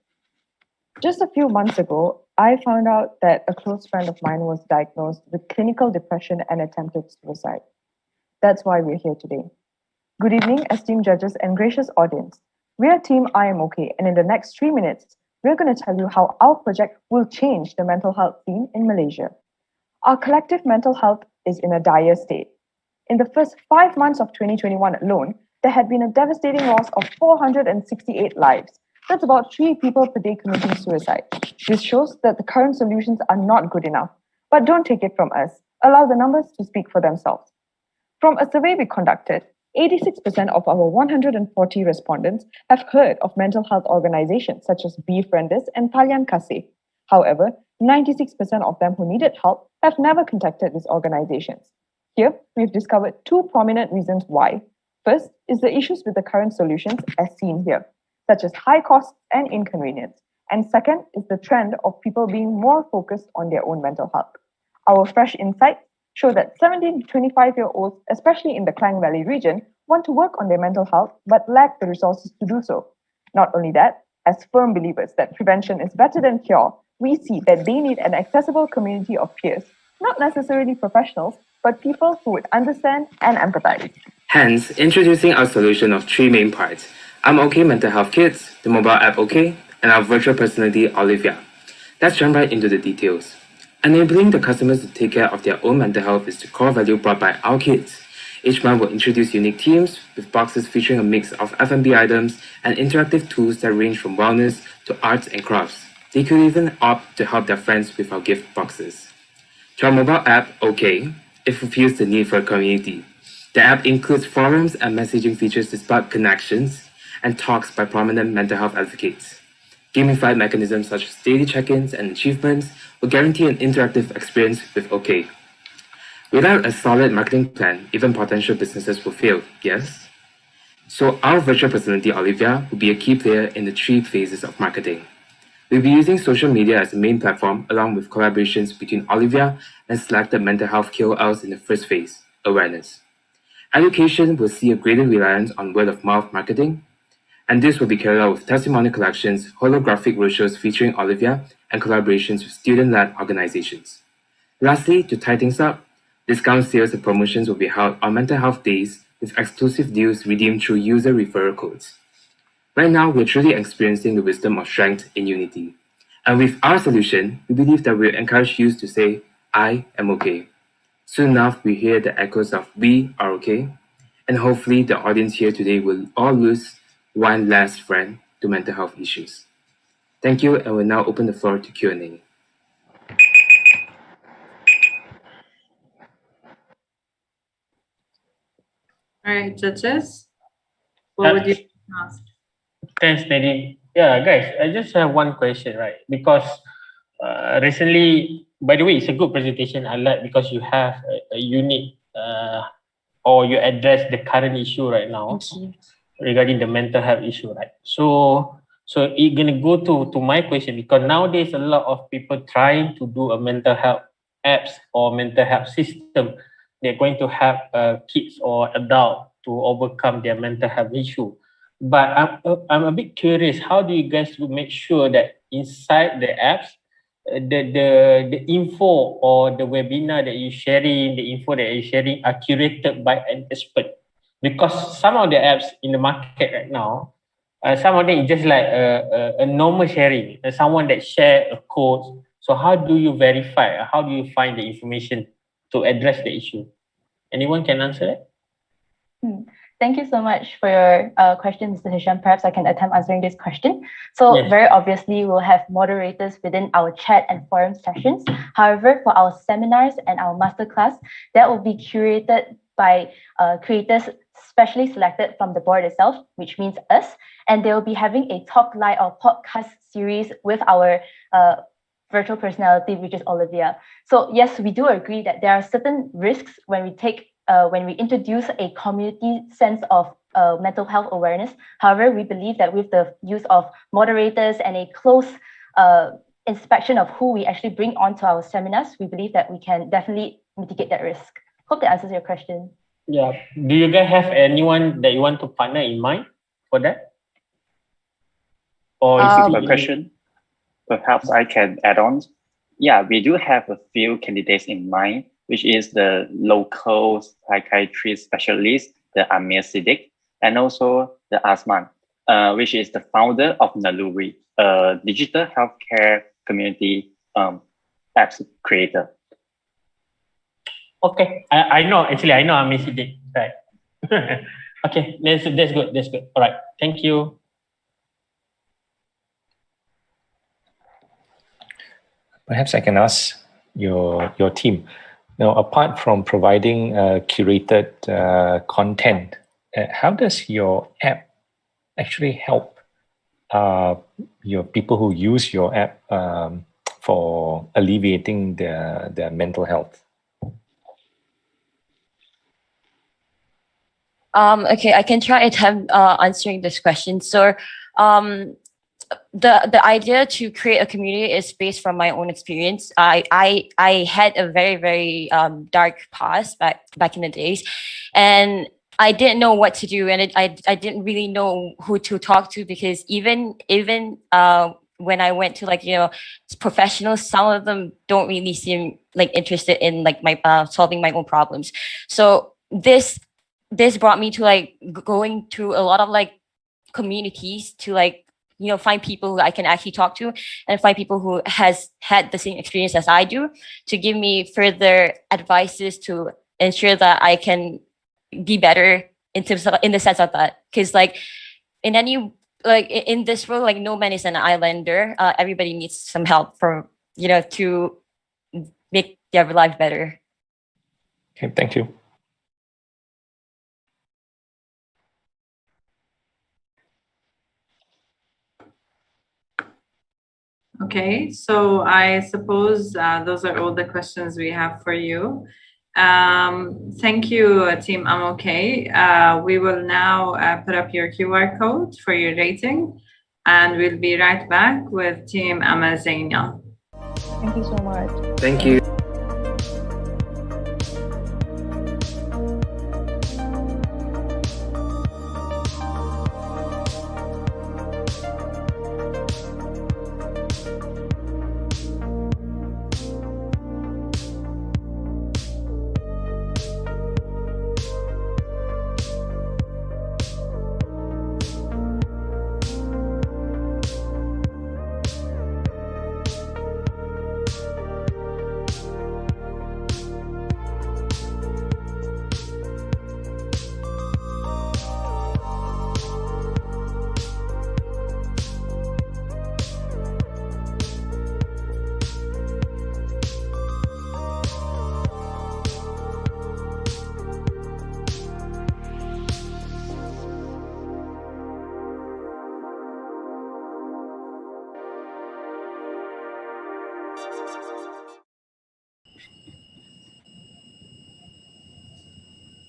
Just a few months ago, I found out that a close friend of mine was diagnosed with clinical depression and attempted suicide. That's why we're here today. Good evening, esteemed judges and gracious audience. We are Team i-AMOKAY, and in the next 3 minutes, we're going to tell you how our project will change the mental health scene in Malaysia. Our collective mental health is in a dire state. In the first 5 months of 2021 alone, there had been a devastating loss of 468 lives. That's about 3 people per day committing suicide. This shows that the current solutions are not good enough. But don't take it from us. Allow the numbers to speak for themselves. From a survey we conducted, 86% of our 140 respondents have heard of mental health organizations such as Befrienders and Talian Kasih. However, 96% of them who needed help have never contacted these organizations. Here, we've discovered 2 prominent reasons why. First is the issues with the current solutions as seen here, such as high costs and inconvenience. And second is the trend of people being more focused on their own mental health. Our fresh insights show that 17 to 25-year-olds, especially in the Klang Valley region, want to work on their mental health but lack the resources to do so. Not only that, as firm believers that prevention is better than cure, we see that they need an accessible community of peers, not necessarily professionals, but people who would understand and empathize. Hence, introducing our solution of 3 main parts. I'm OK Mental Health Kids, the mobile app OK, and our virtual personality Olivia. Let's jump right into the details. Enabling the customers to take care of their own mental health is the core value brought by our kids. Each month will introduce unique themes with boxes featuring a mix of F&B items and interactive tools that range from wellness to arts and crafts. They could even opt to help their friends with our gift boxes. To our mobile app, OK, it fulfills the need for a community. The app includes forums and messaging features to spark connections and talks by prominent mental health advocates. Gamified mechanisms such as daily check-ins and achievements will guarantee an interactive experience with OK. Without a solid marketing plan, even potential businesses will fail, yes? So our virtual personality Olivia will be a key player in the 3 phases of marketing. We'll be using social media as the main platform along with collaborations between Olivia and selected mental health KOLs in the first phase, awareness. Education will see a greater reliance on word-of-mouth marketing, and this will be carried out with testimonial collections, holographic roadshows featuring Olivia, and collaborations with student-led organizations. Lastly, to tie things up, discount sales and promotions will be held on mental health days with exclusive deals redeemed through user referral codes. Right now, we're truly experiencing the wisdom of strength in unity. And with our solution, we believe that we'll encourage youth to say, I am okay. Soon enough, we hear the echoes of we are okay. And hopefully the audience here today will all lose one last friend to mental health issues. Thank you, and we'll now open the floor to Q&A. All right, judges, what would you ask? Thanks, Nadine. Yeah, guys, I just have one question, right? Because recently, by the way, it's a good presentation. I like because you have a unique or you address the current issue right now regarding the mental health issue, right? So it's gonna go to my question because nowadays a lot of people trying to do a mental health apps or mental health system. They're going to help kids or adults to overcome their mental health issue. But I'm a bit curious, how do you guys make sure that inside the apps, the info or the webinar that you're sharing, the info that you're sharing are curated by an expert? Because some of the apps in the market right now, some of them is just like a normal sharing, someone that share a code. So how do you verify? How do you find the information to address the issue? Anyone can answer that? Thank you so much for your question, Mr. Hisham. Perhaps I can attempt answering this question. So Yes. very obviously, we'll have moderators within our chat and forum sessions. However, for our seminars and our masterclass, that will be curated by creators specially selected from the board itself, which means us. And they will be having a talk live or podcast series with our virtual personality, which is Olivia. So yes, we do agree that there are certain risks when we introduce a community sense of mental health awareness. However, we believe that with the use of moderators and a close inspection of who we actually bring onto our seminars, we believe that we can definitely mitigate that risk. Hope that answers your question. Yeah. Do you guys have anyone that you want to partner in mind for that? Or is it a question? Perhaps I can add on. Yeah, we do have a few candidates in mind, which is the local psychiatry specialist, the Amir Siddiq, and also the Asman, which is the founder of Naluri, a digital healthcare community apps creator. Okay, I know Amir Siddiq, right? Okay, that's good. All right, thank you. Perhaps I can ask your team. Now, apart from providing curated content, how does your app actually help your people who use your app for alleviating their mental health? Okay, I can try attempt answering this question. So, the idea to create a community is based from my own experience. I had a very dark past back in the days, and I didn't know what to do, and I didn't really know who to talk to, because even when I went to professionals, some of them don't really seem interested in my solving my own problems. So this brought me to going through a lot of communities to like, you know, find people who I can actually talk to and find people who has had the same experience as I do to give me further advices to ensure that I can be better in terms of, in the sense of that. Because like in any, like in this world, like no man is an islander. Everybody needs some help from, you know, to make their life better. Okay, thank you. Okay, so I suppose those are all the questions we have for you. Thank you, Team i-AMOKAY. We will now put up your QR code for your rating, and we'll be right back with Team AMAZAINA. Thank you so much. Thank you.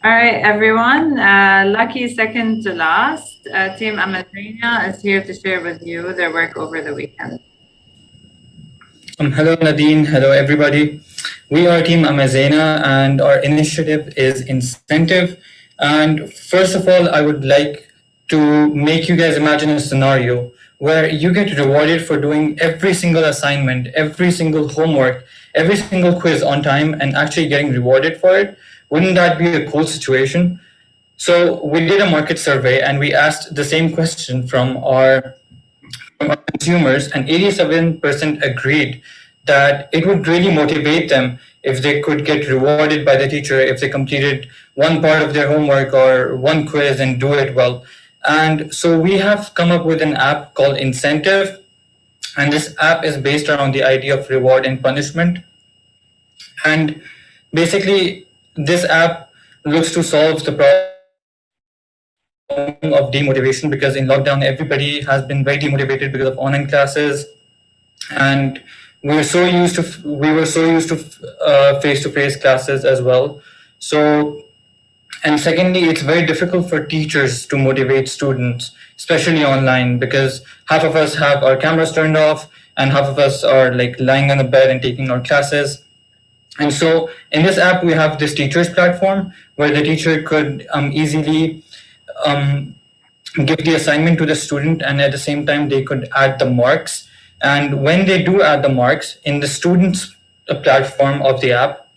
All right, everyone. Lucky second to last. Team AMAZAINA is here to share with you their work over the weekend. Hello, Nadine. Hello, everybody. We are Team AMAZAINA, and our initiative is Incentive. And first of all, I would like to make you guys imagine a scenario where you get rewarded for doing every single assignment, every single homework, every single quiz on time, and actually getting rewarded for it. Wouldn't that be a cool situation? So we did a market survey and we asked the same question from our consumers, and 87% agreed that it would really motivate them if they could get rewarded by the teacher if they completed one part of their homework or one quiz and do it well. And so we have come up with an app called Incentive, and this app is based around the idea of reward and punishment. And basically, this app looks to solve the problem of demotivation, because in lockdown, everybody has been very demotivated because of online classes. And we were so used to face-to-face classes as well. So, and secondly, it's very difficult for teachers to motivate students, especially online, because half of us have our cameras turned off and half of us are like lying on the bed and taking our classes. And so in this app, we have this teachers platform where the teacher could easily give the assignment to the student, and at the same time, they could add the marks. And when they do add the marks in the students' platform of the app,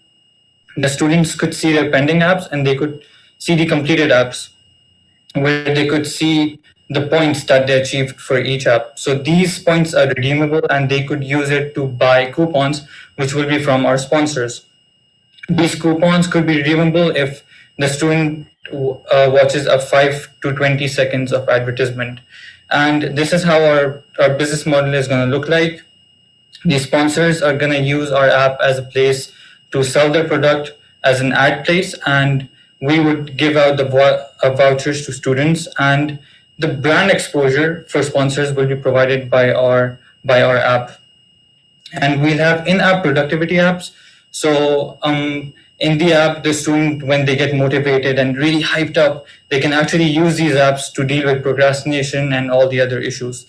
the students could see their pending apps and they could see the completed apps, where they could see the points that they achieved for each app. So these points are redeemable and they could use it to buy coupons, which will be from our sponsors. These coupons could be redeemable if the student watches a 5 to 20 seconds of advertisement. And this is how our business model is going to look like. The sponsors are going to use our app as a place to sell their product as an ad place, and we would give out the vouchers to students, and the brand exposure for sponsors will be provided by our app. And we'll have in-app productivity apps. So in the app, the student, when they get motivated and really hyped up, they can actually use these apps to deal with procrastination and all the other issues.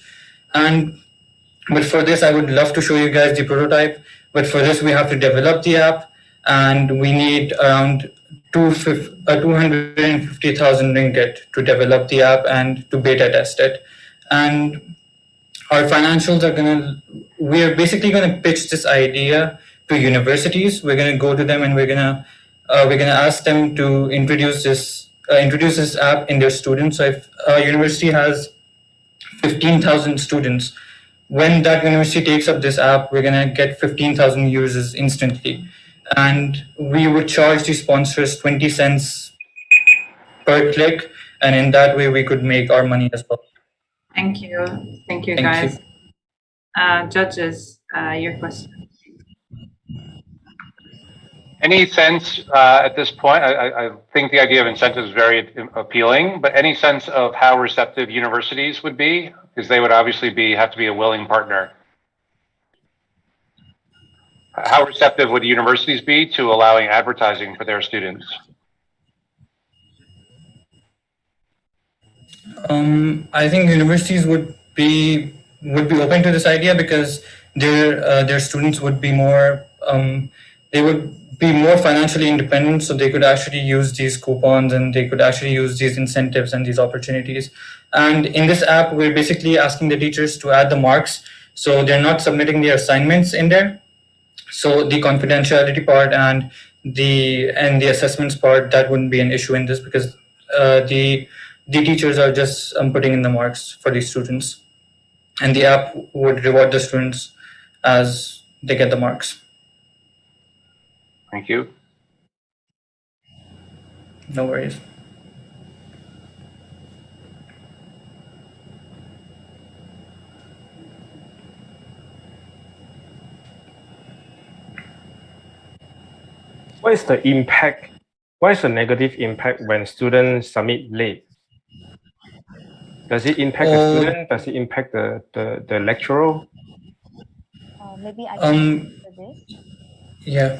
But for this, I would love to show you guys the prototype. But for this, we have to develop the app, and we need around 250,000 ringgit to develop the app and to beta test it. And our financials are we're basically going to pitch this idea to universities. We're going to go to them and we're going to ask them to introduce this app in their students. So if a university has 15,000 students. When that university takes up this app, we're going to get 15,000 users instantly. And we would charge the sponsors 20 cents per click. And in that way, we could make our money as well. Thank you. Thank you, Thank guys. you. Judges, your question. Any sense at this point? I think the idea of incentives is very appealing, but any sense of how receptive universities would be? Because they would obviously have to be a willing partner. How receptive would universities be to allowing advertising for their students? I think universities would be open to this idea because their students would be more they would be more financially independent, so they could actually use these coupons and they could actually use these incentives and these opportunities. And in this app, we're basically asking the teachers to add the marks, so they're not submitting their assignments in there. So the confidentiality part and the assessments part, that wouldn't be an issue in this because the teachers are just putting in the marks for these students, and the app would reward the students as they get the marks. Thank you. No worries. What is the impact? What is the negative impact when students submit late? Does it impact the student? Does it impact the lecturer? Maybe I can answer this. Yeah.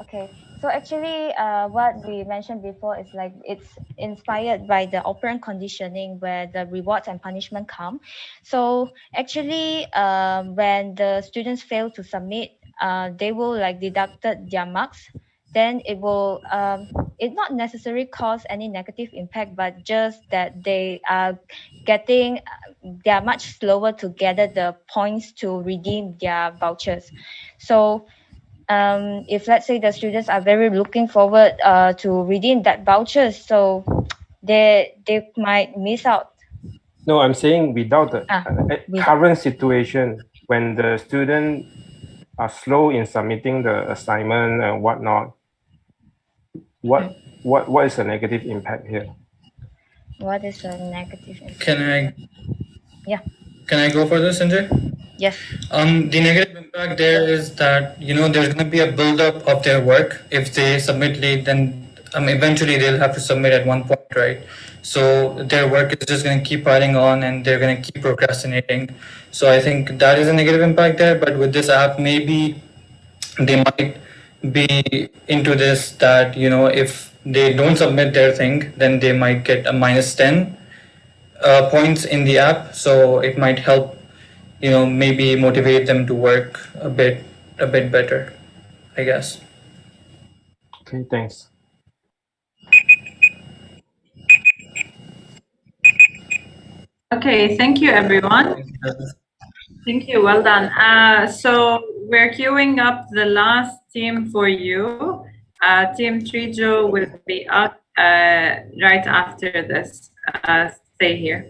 Okay, so actually what we mentioned before is like it's inspired by the operant conditioning where the rewards and punishment come. So actually when the students fail to submit, they will like deducted their marks. Then it will it not necessarily cause any negative impact, but just that they are they are much slower to gather the points to redeem their vouchers. So if let's say the students are very looking forward to redeem that vouchers, so they might miss out. No, I'm saying without the current situation when the student are slow in submitting the assignment and whatnot. What is the negative impact here? What is the negative impact? Can I go for this, Sanjay? Yes. The negative impact there is that there's going to be a buildup of their work. If they submit late, then eventually they'll have to submit at one point, right? So their work is just going to keep piling on, and they're going to keep procrastinating. So I think that is a negative impact there. But with this app, maybe they might be into this that if they don't submit their thing, then they might get a -10 points in the app. So it might help maybe motivate them to work a bit better, I guess. Okay, thanks. Okay, thank you, everyone. Thank you, well done. So we're queuing up the last team for you. Team Trijou will be up right after this. Stay here.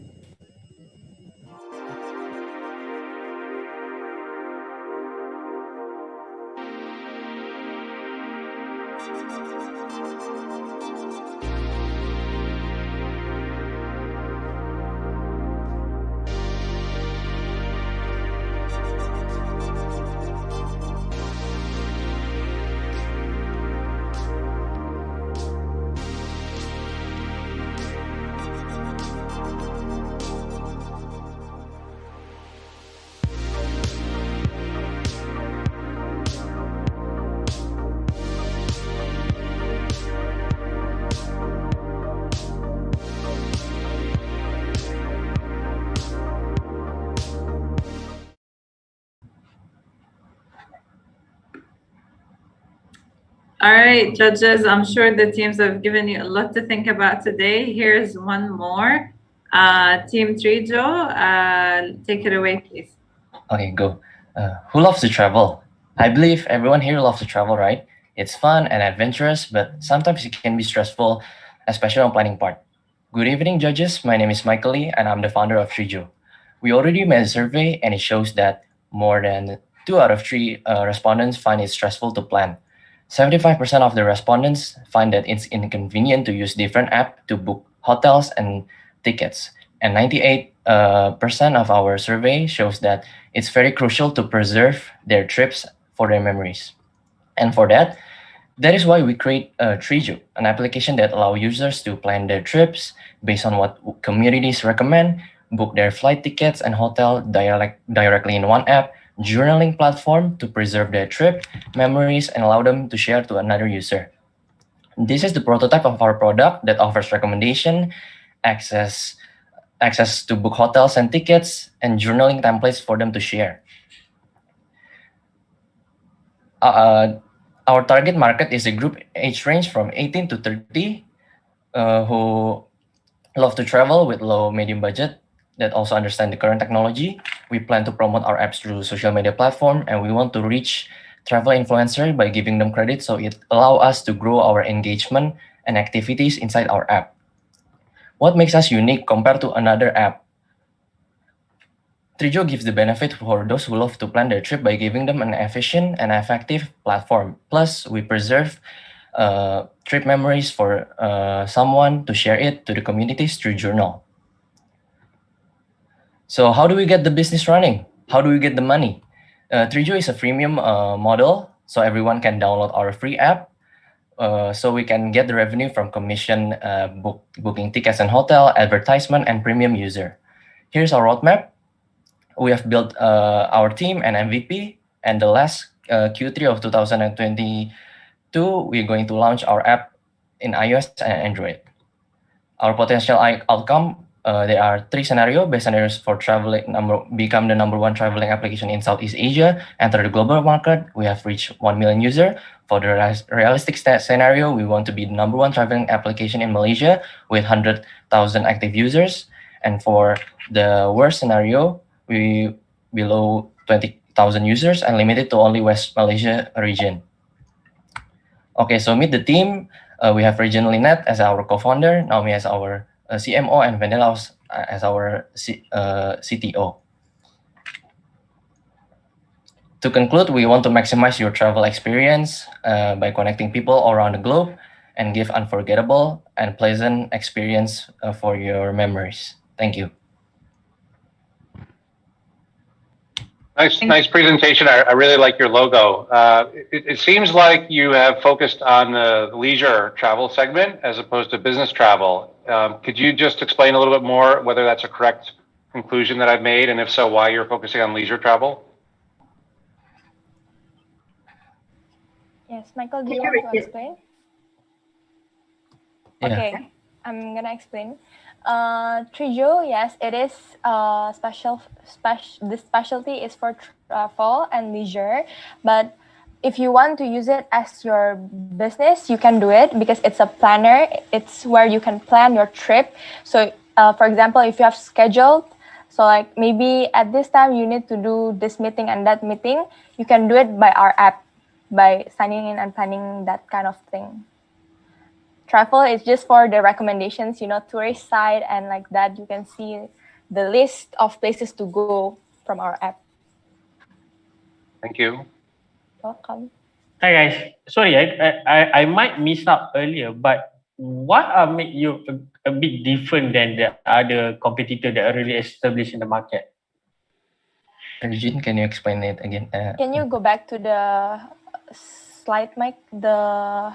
All right, judges, I'm sure the teams have given you a lot to think about today. Here's one more. Team Trijou, take it away, please. Okay, go. Who loves to travel? I believe everyone here loves to travel, right? It's fun and adventurous, but sometimes it can be stressful, especially on planning part. Good evening, judges. My name is Michael Lee, and I'm the founder of Trijou. We already made a survey and it shows that more than 2 out of 3 respondents find it stressful to plan. 75% of the respondents find that it's inconvenient to use different apps to book hotels and tickets. And 98% of our survey shows that it's very crucial to preserve their trips for their memories. And for that is why we create Trijou, an application that allows users to plan their trips based on what communities recommend, book their flight tickets and hotel directly in one app, journaling platform to preserve their trip memories and allow them to share to another user. This is the prototype of our product that offers recommendation, access to book hotels and tickets, and journaling templates for them to share. Our target market is a group age range from 18 to 30 who love to travel with low, medium budget that also understand the current technology. We plan to promote our apps through social media platform, and we want to reach travel influencers by giving them credit so it allows us to grow our engagement and activities inside our app. What makes us unique compared to another app? Trijou gives the benefit for those who love to plan their trip by giving them an efficient and effective platform. Plus, we preserve trip memories for someone to share it to the communities through journal. So how do we get the business running? How do we get the money? Trijou is a freemium model, so everyone can download our free app. So we can get the revenue from commission, booking tickets and hotel, advertisement, and premium user. Here's our roadmap. We have built our team and MVP, and the last Q3 of 2022, we're going to launch our app in iOS and Android. Our potential outcome, there are 3 scenarios. Best scenarios for traveling, become the #1 traveling application in Southeast Asia, enter the global market. We have reached 1 million users. For the realistic scenario, we want to be the #1 traveling application in Malaysia with 100,000 active users. And for the worst scenario, we below 20,000 users and limited to only West Malaysia region. Okay, so meet the team. We have Regina Lynette as our co-founder, Naomi as our CMO, and Vanilla as our CTO. To conclude, we want to maximize your travel experience by connecting people all around the globe and give unforgettable and pleasant experience for your memories. Thank you. Nice presentation. I really like your logo. It seems like you have focused on the leisure travel segment as opposed to business travel. Could you just explain a little bit more whether that's a correct conclusion that I've made, and if so, why you're focusing on leisure travel? Yes, Michael, do you want to explain? Yeah. Okay, I'm gonna explain. Trijou, yes, it is the specialty is for travel and leisure, but if you want to use it as your business, you can do it because it's a planner. It's where you can plan your trip. So, for example, if you have scheduled, so like maybe at this time you need to do this meeting and that meeting, you can do it by our app, by signing in and planning that kind of thing. Travel is just for the recommendations, tourist side and like that. You can see the list of places to go from our app. Thank you. Welcome. Hi guys. Sorry, I might miss out earlier, but what make you a bit different than the other competitor that are really established in the market? Regine, can you explain it again? Can you go back to the slide, Mike? The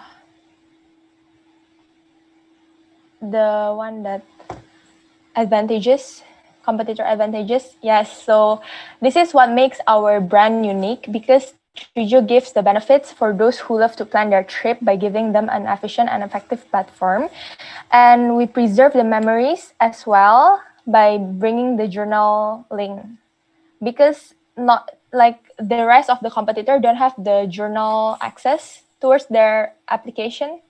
one that competitor advantages. Yes, so this is what makes our brand unique because Trijou gives the benefits for those who love to plan their trip by giving them an efficient and effective platform. And we preserve the memories as well by bringing the journaling, because not like the rest of the competitor don't have the journal access towards their application.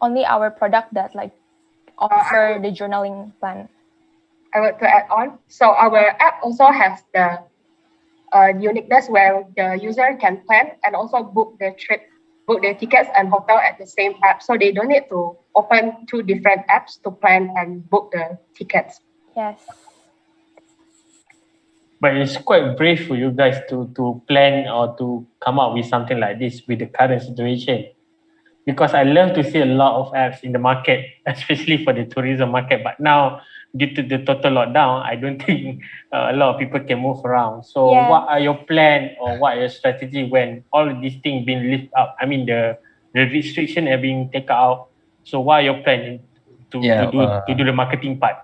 Only our product that like offer the journaling plan. I want to add on. So our app also has the uniqueness where the user can plan and also book their trip, book their tickets and hotel at the same app. So they don't need to open 2 different apps to plan and book the tickets. Yes. But it's quite brave for you guys to plan or to come up with something like this with the current situation. Because I love to see a lot of apps in the market, especially for the tourism market. But now, due to the total lockdown, I don't think a lot of people can move around. So what are your plan or what are your strategy when all of these things been lifted up? I mean, the restriction have been taken out. So what are your plan to do the marketing part?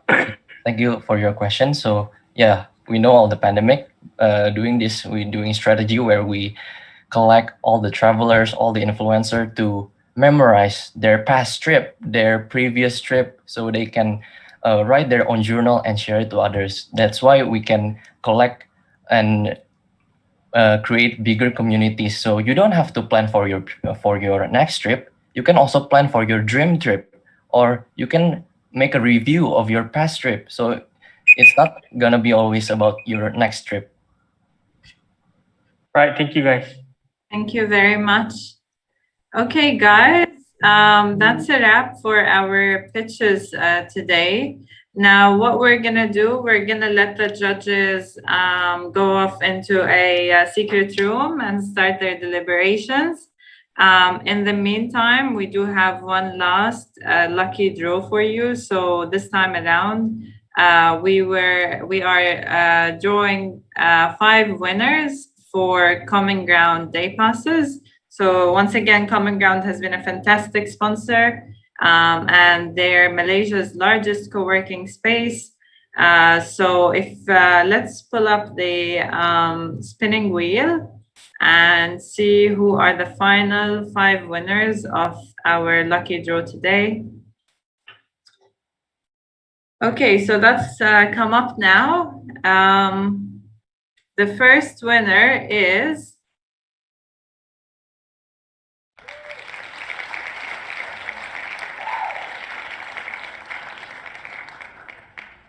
Thank you for your question. So yeah, we know all the pandemic. We're doing strategy where we collect all the travelers, all the influencer to memorize their past trip, their previous trip, so they can write their own journal and share it to others. That's why we can collect and create bigger communities. So you don't have to plan for your next trip. You can also plan for your dream trip, or you can make a review of your past trip. So it's not gonna be always about your next trip. Right. Thank you, guys. Thank you very much. Okay, guys, that's a wrap for our pitches today. Now, what we're gonna do, we're gonna let the judges go off into a secret room and start their deliberations. In the meantime, we do have one last lucky draw for you. So this time around, we are drawing 5 winners for Common Ground Day Passes. So once again, Common Ground has been a fantastic sponsor, and they're Malaysia's largest co-working space. So if let's pull up the spinning wheel and see who are the final 5 winners of our lucky draw today. Okay, so that's come up now. The first winner is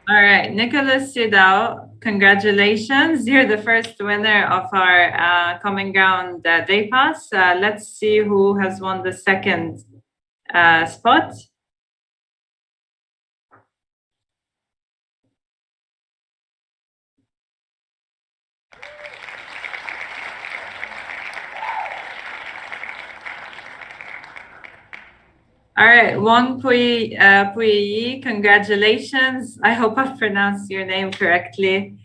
all right, Nicholas Sidao, congratulations. You're the first winner of our Common Ground Day Pass. Let's see who has won the second spot. All right, Wong Puyi, congratulations. I hope I've pronounced your name correctly.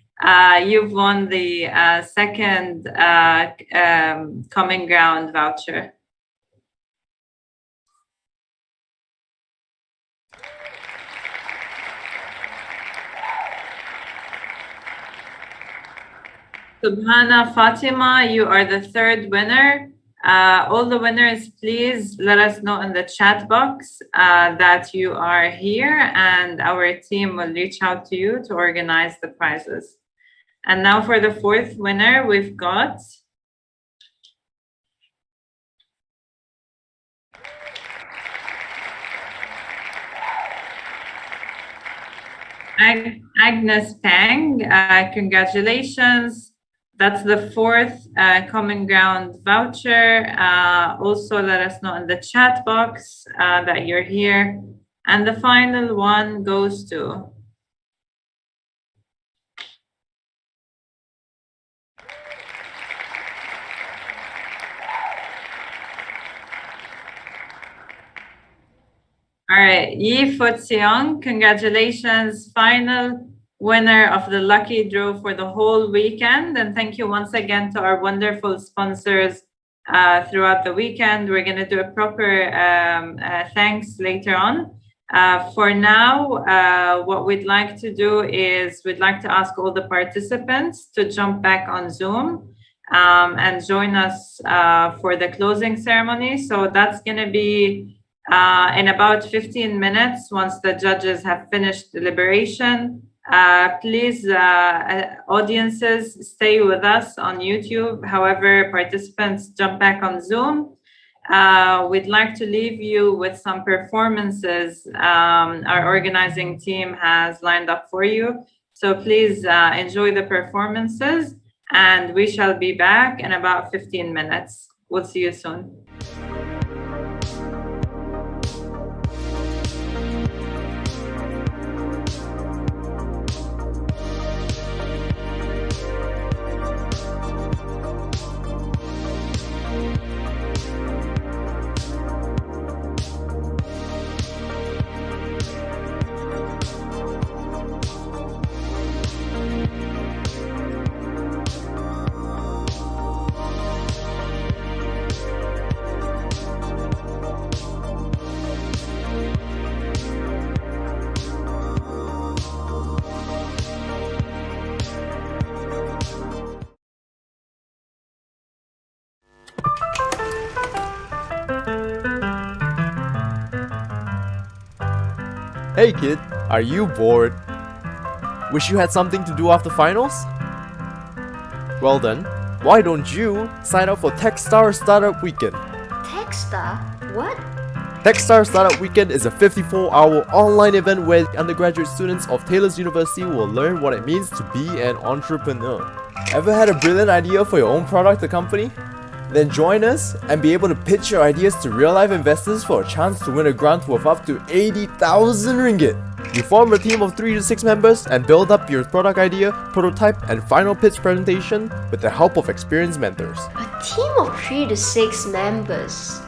You've won the second Common Ground voucher. Subhana Fatima, you are the third winner. All the winners, please let us know in the chat box that you are here, and our team will reach out to you to organize the prizes. And now for the fourth winner, we've got Agnes Pang. Congratulations. That's the fourth Common Ground voucher. Also, let us know in the chat box that you're here. And the final one goes to all right, Yi Futseong, congratulations. Final winner of the lucky draw for the whole weekend. And thank you once again to our wonderful sponsors throughout the weekend. We're going to do a proper thanks later on. For now, what we'd like to do is we'd like to ask all the participants to jump back on Zoom and join us for the closing ceremony. So that's going to be in about 15 minutes once the judges have finished deliberation. Please, audiences, stay with us on YouTube. However, participants jump back on Zoom. We'd like to leave you with some performances our organizing team has lined up for you. So please enjoy the performances, and we shall be back in about 15 minutes. We'll see you soon. Hey kid, are you bored? Wish you had something to do after finals? Well then, why don't you sign up for Techstars Startup Weekend? Techstar? What? Techstars Startup Weekend is a 54-hour online event where undergraduate students of Taylor's University will learn what it means to be an entrepreneur. Ever had a brilliant idea for your own product or company? Then join us and be able to pitch your ideas to real-life investors for a chance to win a grant worth up to 80,000 ringgit. You form a team of 3 to 6 members and build up your product idea, prototype and final pitch presentation with the help of experienced mentors. A team of 3 to 6 members.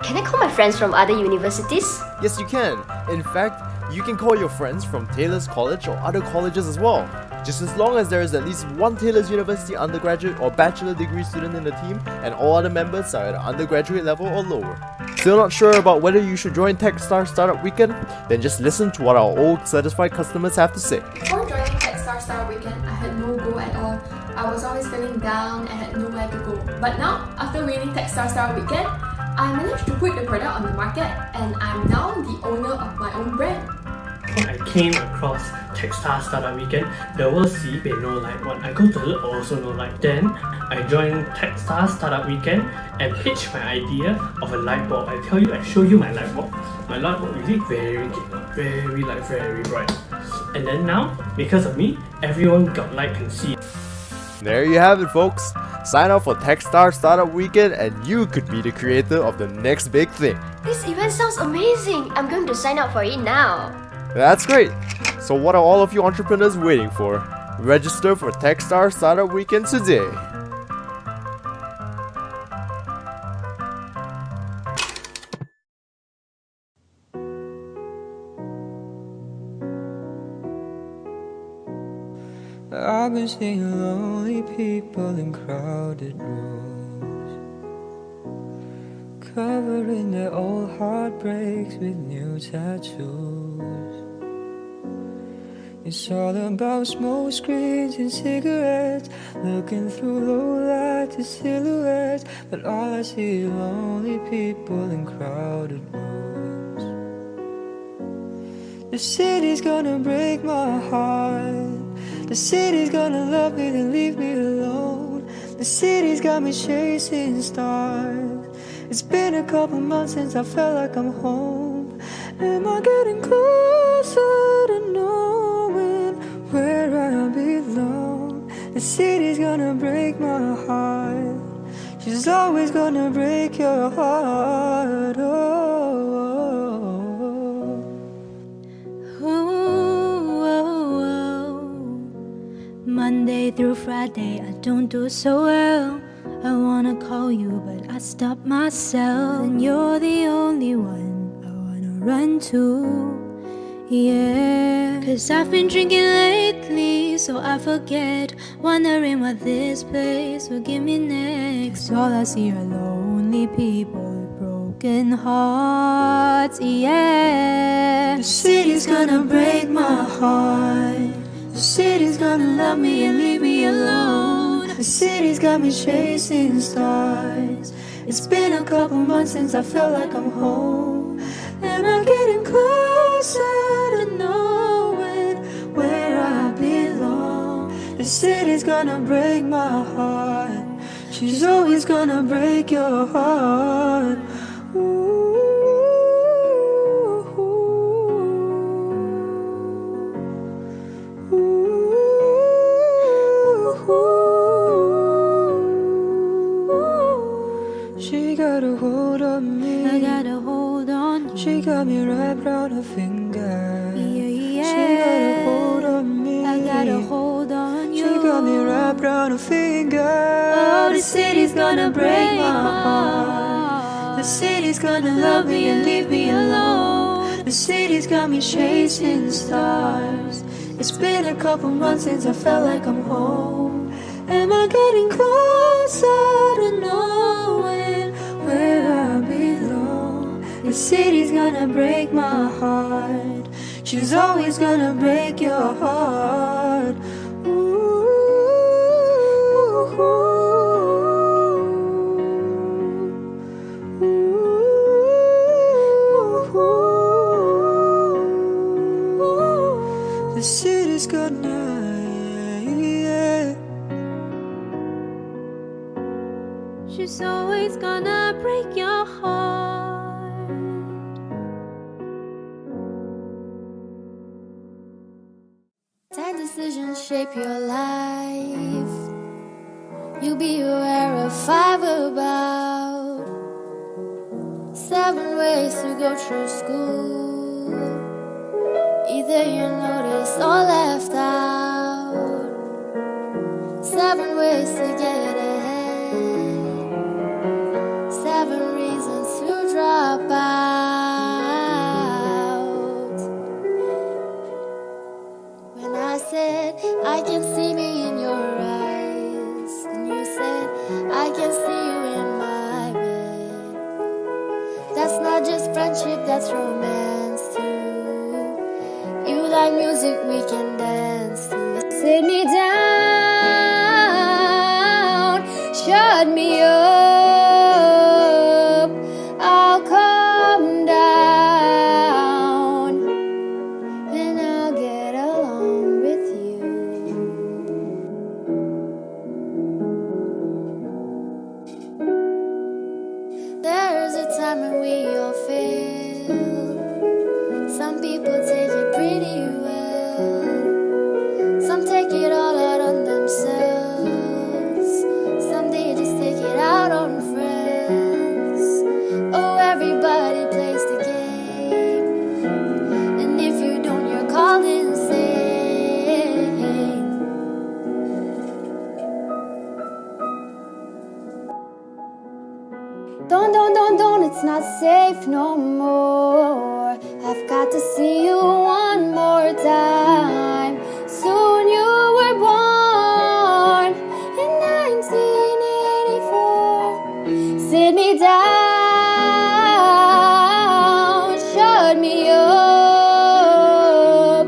Can I call my friends from other universities? Yes, you can. In fact, you can call your friends from Taylor's College or other colleges as well. Just as long as there is at least one Taylor's University undergraduate or bachelor degree student in the team and all other members are at an undergraduate level or lower. Still not sure about whether you should join Techstars Startup Weekend? Then just listen to what our old certified customers have to say. Before joining Techstars Startup Weekend, I had no goal at all. I was always feeling down and had nowhere to go. But now, after winning Techstars Startup Weekend, I managed to put the product on the market and I'm now the owner of my own brand. When I came across Techstars Startup Weekend, there was sibei no like what I go to also no like. Then I joined Techstars Startup Weekend and pitched my idea of a light bulb. I tell you, I show you my light bulb. My light bulb is really very bright. And then now, because of me, everyone got light and see. There you have it, folks. Sign up for Techstars Startup Weekend and you could be the creator of the next big thing. This event sounds amazing. I'm going to sign up for it now. That's great. So what are all of you entrepreneurs waiting for? Register for Techstars Startup Weekend today. I've been seeing lonely people in crowded rooms, covering their old heartbreaks with new tattoos. It's all about smoke screens and cigarettes, looking through low light to silhouettes. But all I see is lonely people in crowded rooms. The city's gonna break my heart. The city's gonna love me then leave me alone. The city's got me chasing stars. It's been a couple months since I felt like I'm home. Am I getting closer to knowing where I belong? The city's gonna break my heart. She's always gonna break your heart. Monday through Friday, I don't do so well. I wanna call you, but I stop myself. And you're the only one I wanna run to. Yeah, 'cause I've been drinking lately, so I forget, wondering what this place will give me next. All I see are lonely people with broken hearts. Yeah, the city's gonna break my heart. The city's gonna love me and leave me alone. The city's got me chasing stars. It's been a couple months since I felt like I'm home. And I'm getting closer to knowing where I belong. The city's gonna break my heart. She's always gonna break your heart. She got a hold on me. I got a hold on you. She got me wrapped around her finger. Yeah. She got a hold on me. I got a hold on you. She got me wrapped around her finger. Oh, the city's gonna break my heart. The city's gonna love me and leave me alone. The city's got me chasing stars. It's been a couple months since I felt like I'm home. Am I getting closer to knowing where I belong? The city's gonna break my heart. She's always gonna break your heart. She's always gonna break your heart. Ten decisions shape your life. You'll be aware of 5 about 7 ways to go through school. Either you noticed or left out. 7 ways to get ahead. 7 reasons to drop out. When I said I can see me in your eyes, and you said I can see you in my bed. That's not just friendship, that's romance too. You like music, we can dance to. Sit me down, shut me up, I'll calm down, and I'll get along with you. There's a time when we all fail. Some people take it pretty well. Some take it all out on themselves. Some they just take it out on friends. Oh, everybody plays the game. And if you don't, you're called insane. Don't, it's not safe no more. I've got to see you one more time. Soon you were born in 1984. Sit me down, shut me up,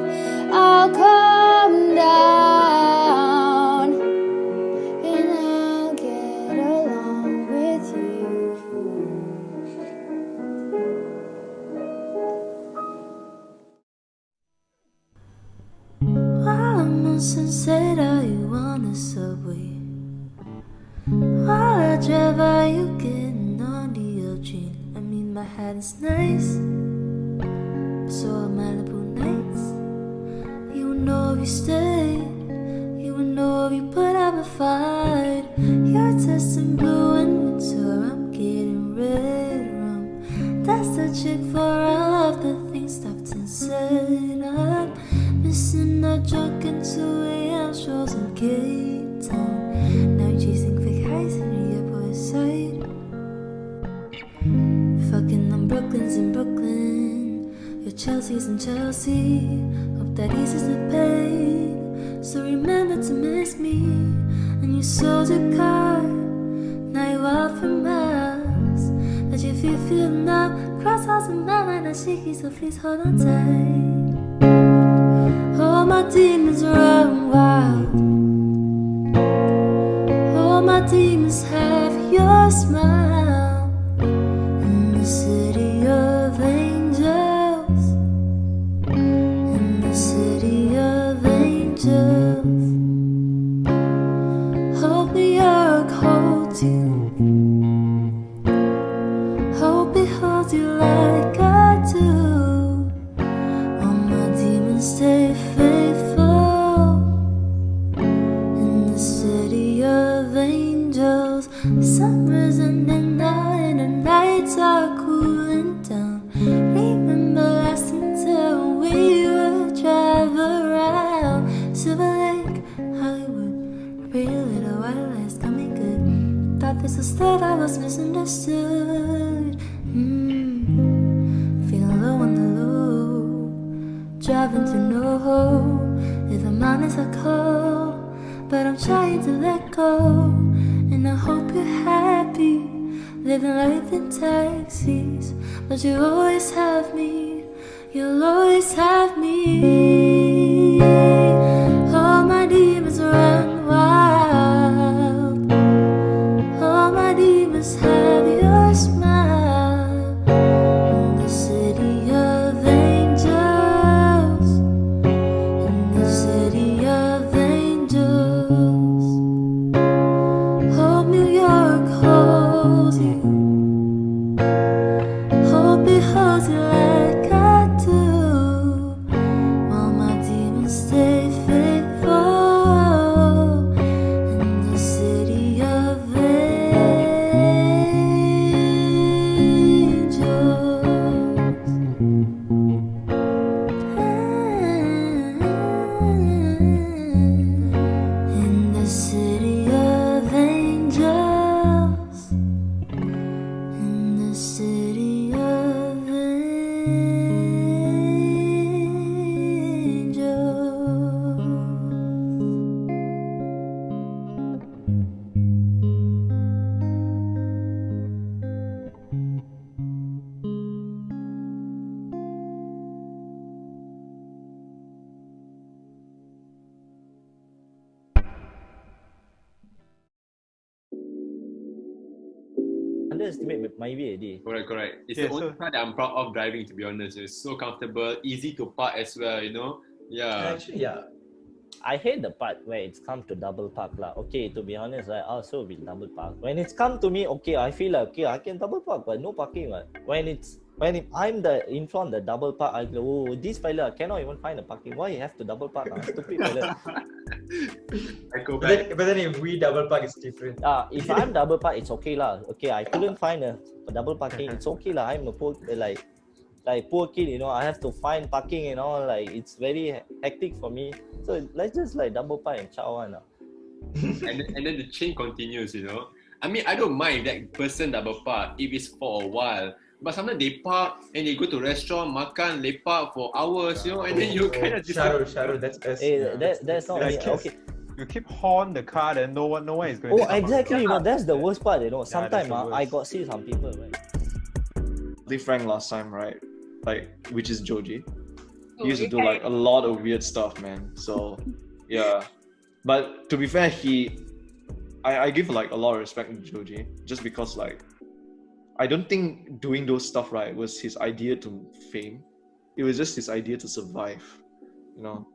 I'll calm down, and I'll get along with you. While I'm on Sunset, are you on the subway? While I drive, are you getting on the LG? I mean, my hat is nice, so are Malibu nights. You would know if you stayed, you would know if you put up a fight. You're testing blue and winter, I'm getting red rum. That's the chick for all of the things stopped and said. I'm missing out drunk in 2 a.m. shows in Cape Town. Now you're chasing fake highs in the Upper West Side. Fucking on Brooklyn's in Brooklyn. Your Chelsea's in Chelsea. Hope that eases the pain. So remember to miss me. And you sold your car. Now you're out for miles. That you feel now. Cross house and my mind are shaky, so please hold on tight. All my demons run wild. All my demons have your smile. In the city of angels. In the city of angels. Hope New York holds you. Hope it holds you like I do. All my demons stay faithful. In the city of angels. Summer's ending now and the nights are cooling down. Remember last winter we would drive around Silver Lake, Hollywood. Pretty little white lights coming good. Thought this was love, I was misunderstood. Feeling low on the low. Driving to no hope. If I'm honest, I call. But I'm trying to let go. And I hope you're happy. Living life in taxis. But you always have me. You'll always have me. All my demons run wild. All my demons have your smile. In the city of angels. In the city of angels. Hope New York holds. underestimate my way already. Correct. It's the only car that I'm proud of driving, to be honest. It's so comfortable, easy to park as well, you know? Yeah. Actually, yeah. I hate the part where it's come to double park lah. Okay, to be honest, I also will double park. When it's come to me, okay, I feel like, okay, I can double park, but no parking. When I'm in front the double park, I go, oh, this fella cannot even find a parking. Why you have to double park? Stupid fella. I go back. But then if we double park, it's different. If I'm double park, it's okay lah. Okay, I couldn't find a double parking. It's okay lah. I'm a poor poor kid, you know. I have to find parking and all. Like it's very hectic for me. So let's just like double park and chow one. and then the chain continues, you know. I mean, I don't mind that person double park if it's for a while. But sometimes they park and they go to restaurant, makan, lepak for hours, you know, and then you kind of Shahrul, that's us. That's not me. Okay. You keep horn the car, then no one is going. Oh, exactly. You know, that's the worst part. You know, sometimes I got see some people. Right? They Frank last time, right? Like, which is Joji. He used to do like a lot of weird stuff, man. So, yeah. But to be fair, I give like a lot of respect to Joji, just because like, I don't think doing those stuff right was his idea to fame. It was just his idea to survive, you know.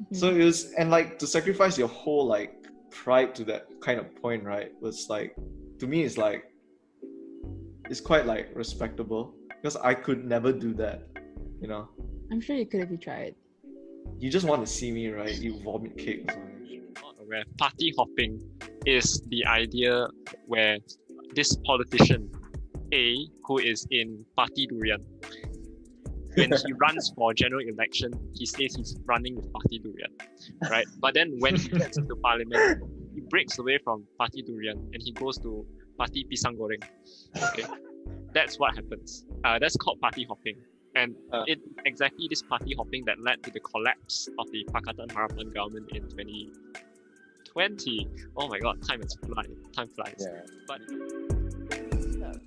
Mm-hmm. So it was, and like to sacrifice your whole like pride to that kind of point, right? Was like, to me, it's like, it's quite like respectable, because I could never do that, you know. I'm sure you could if you tried. You just want to see me, right? You vomit cake or something. Where party hopping is the idea where this politician A, who is in Party Durian, when he runs for general election, he says he's running with Party Durian, right? But then when he gets to parliament, he breaks away from Party Durian and he goes to Party Pisang Goreng. Okay, that's what happens. That's called party hopping, and it exactly this party hopping that led to the collapse of the Pakatan Harapan government in 2020. Oh my God, time flies. Yeah. But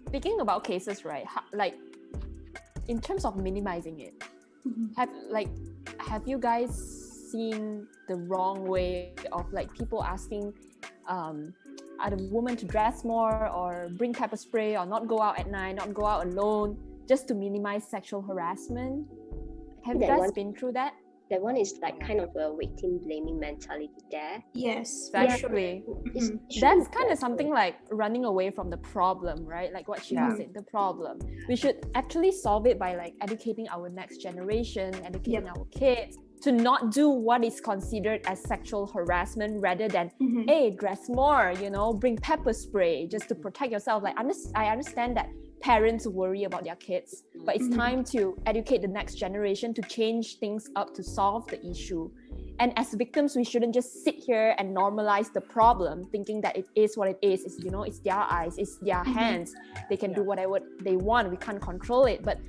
speaking about cases, right? Like, in terms of minimizing it, have you guys seen the wrong way of like people asking other women to dress more or bring pepper spray or not go out at night, not go out alone, just to minimize sexual harassment? Have you guys been through that? That one is like kind of a victim blaming mentality there. Yes, actually. That's kind of something like running away from the problem, right? Like what she said, the problem. We should actually solve it by like educating our next generation, educating our kids to not do what is considered as sexual harassment, rather than, hey, dress more, you know, bring pepper spray just to protect yourself. Like, I understand that parents worry about their kids, but it's time to educate the next generation to change things up to solve the issue. And as victims, we shouldn't just sit here and normalize the problem, thinking that it is what it is. It's, you know, it's their eyes, it's their hands. They can do whatever they want. We can't control it. But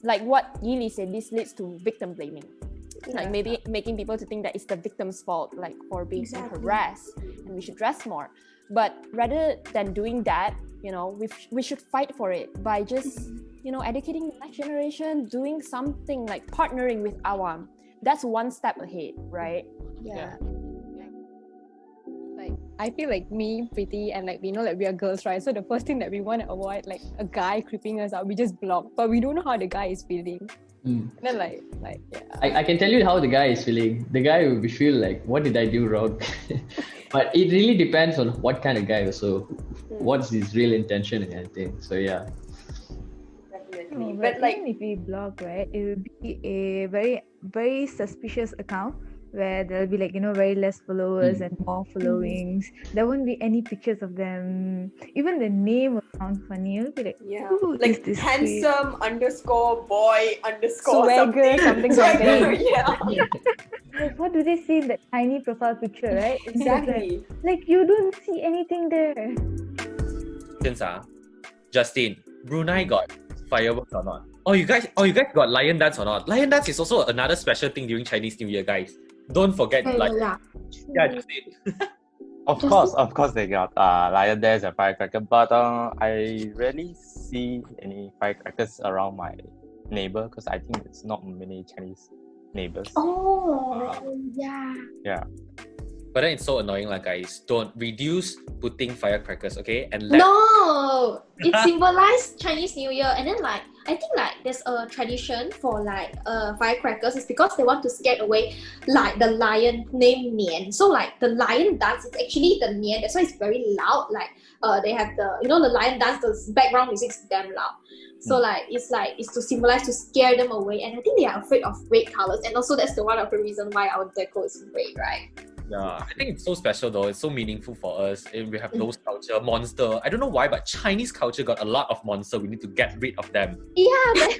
like what Yili said, this leads to victim blaming. Like maybe making people to think that it's the victim's fault, like for being harassed, and we should dress more. But rather than doing that, you know, we should fight for it by just, you know, educating the next generation, doing something like partnering with Awam. That's one step ahead, right? Yeah. Like, I feel like me, Preeti, and like we know that we are girls, right? So the first thing that we want to avoid, like a guy creeping us out, we just block. But we don't know how the guy is feeling. And then like yeah. I can tell you how the guy is feeling. The guy will feel like, what did I do wrong? But it really depends on what kind of guy also, what's his real intention and everything. So yeah. Definitely. But like, even if we block, right, it will be a very, very suspicious account where there'll be like, you know, very less followers and more followings. There won't be any pictures of them. Even the name will sound funny. It'll be like, like this handsome _ swagger, something like that. Yeah. Like, what do they see in that tiny profile picture, right? It's Exactly. Like you don't see anything there. Justin, Brunei got fireworks or not? Oh, you guys got lion dance or not? Lion dance is also another special thing during Chinese New Year, guys. Don't forget, Justin. Of course, they got lion dance and firecracker, but I rarely see any firecrackers around my neighbor because I think it's not many Chinese neighbors. Oh, yeah. Yeah. But then it's so annoying, like guys. Don't reduce putting firecrackers, okay? And let No, it symbolizes Chinese New Year, and then like I think like there's a tradition for like firecrackers is because they want to scare away like the lion named Nian. So like the lion dance is actually the Nian. That's why it's very loud. Like they have the the lion dance. The background music is damn loud. So it's to symbolize to scare them away. And I think they are afraid of red colors. And also that's the one of the reason why our deco is red, right? yeah, I think it's so special though. It's so meaningful for us. And we have those culture, monster. I don't know why, but Chinese culture got a lot of monster. We need to get rid of them. Yeah,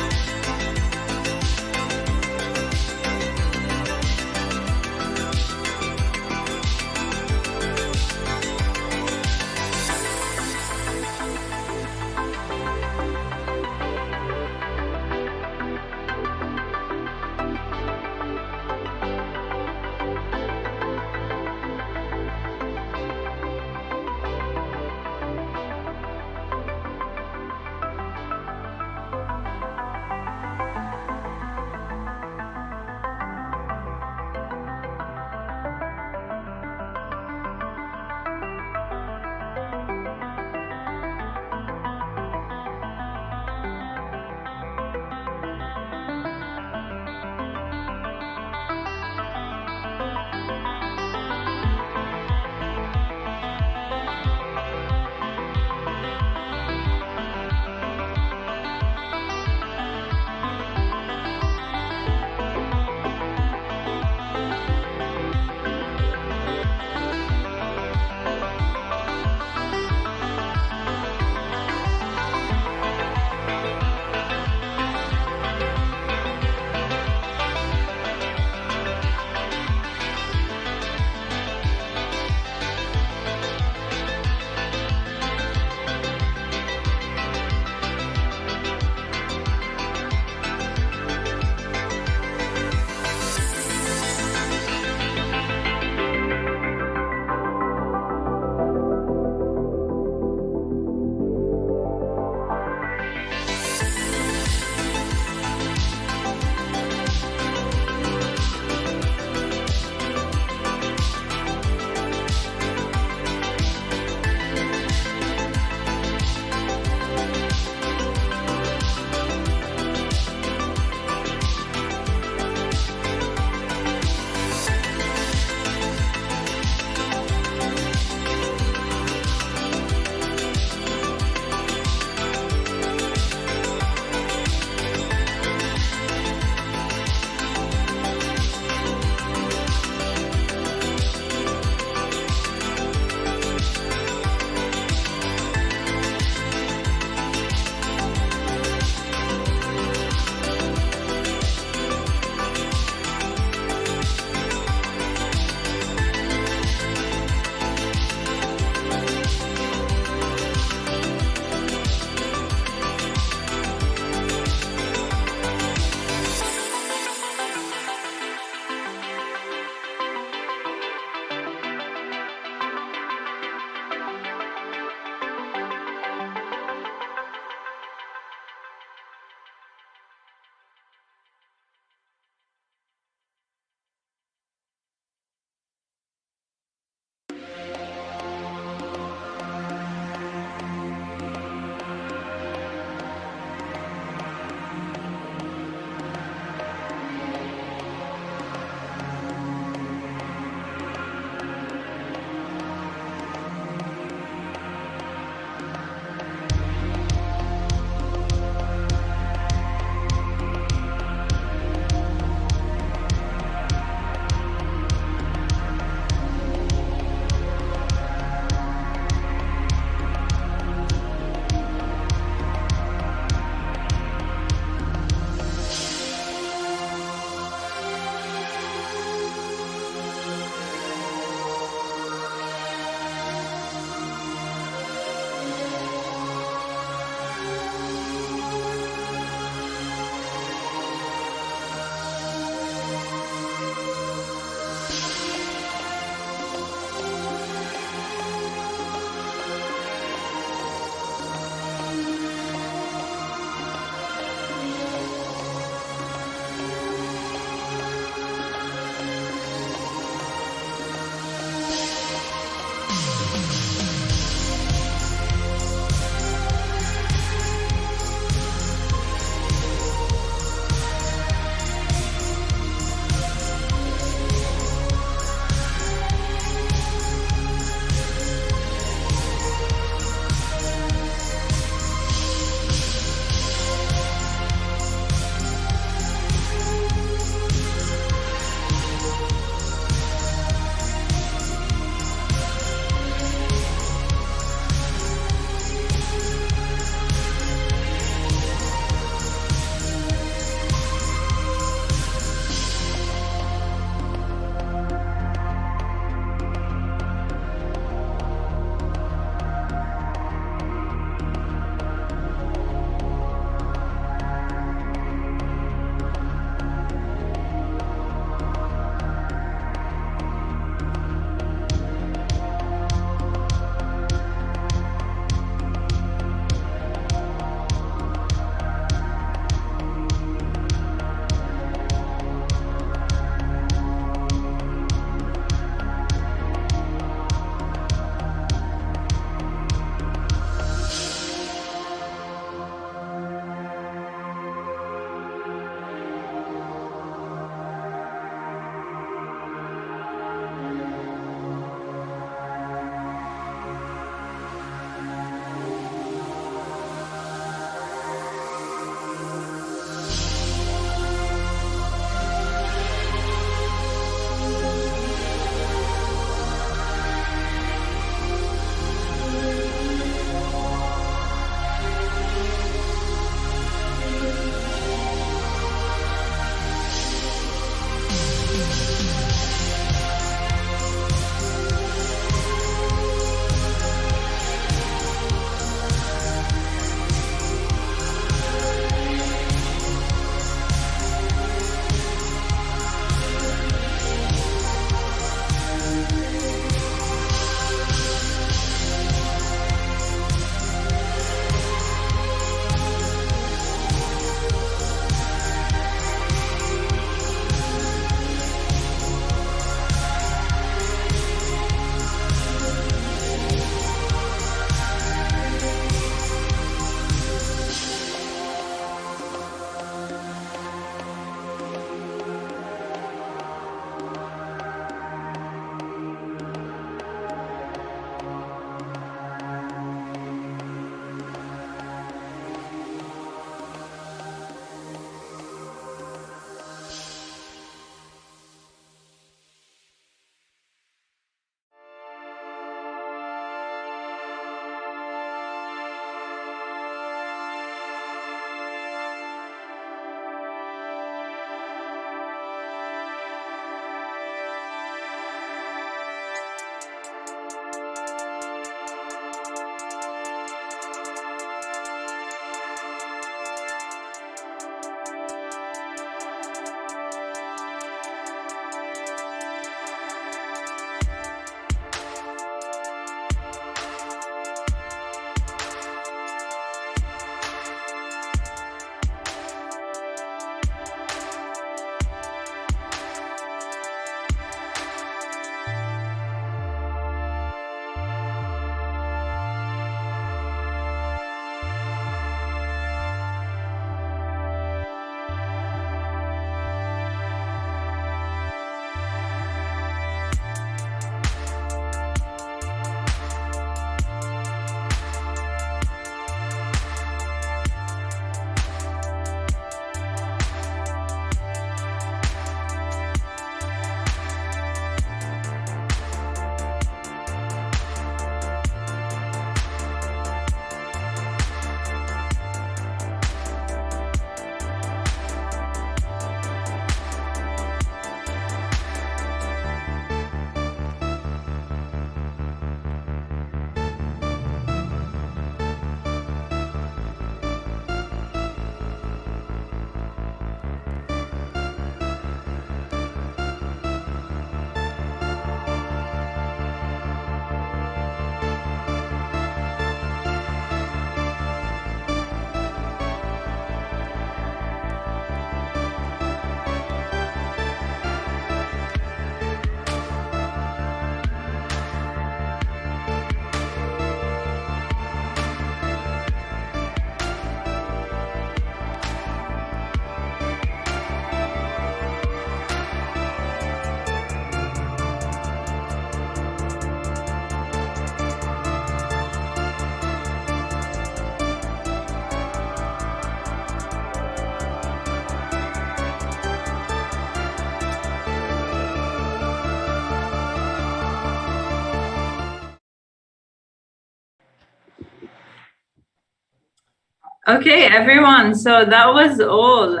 Okay, everyone. So that was all.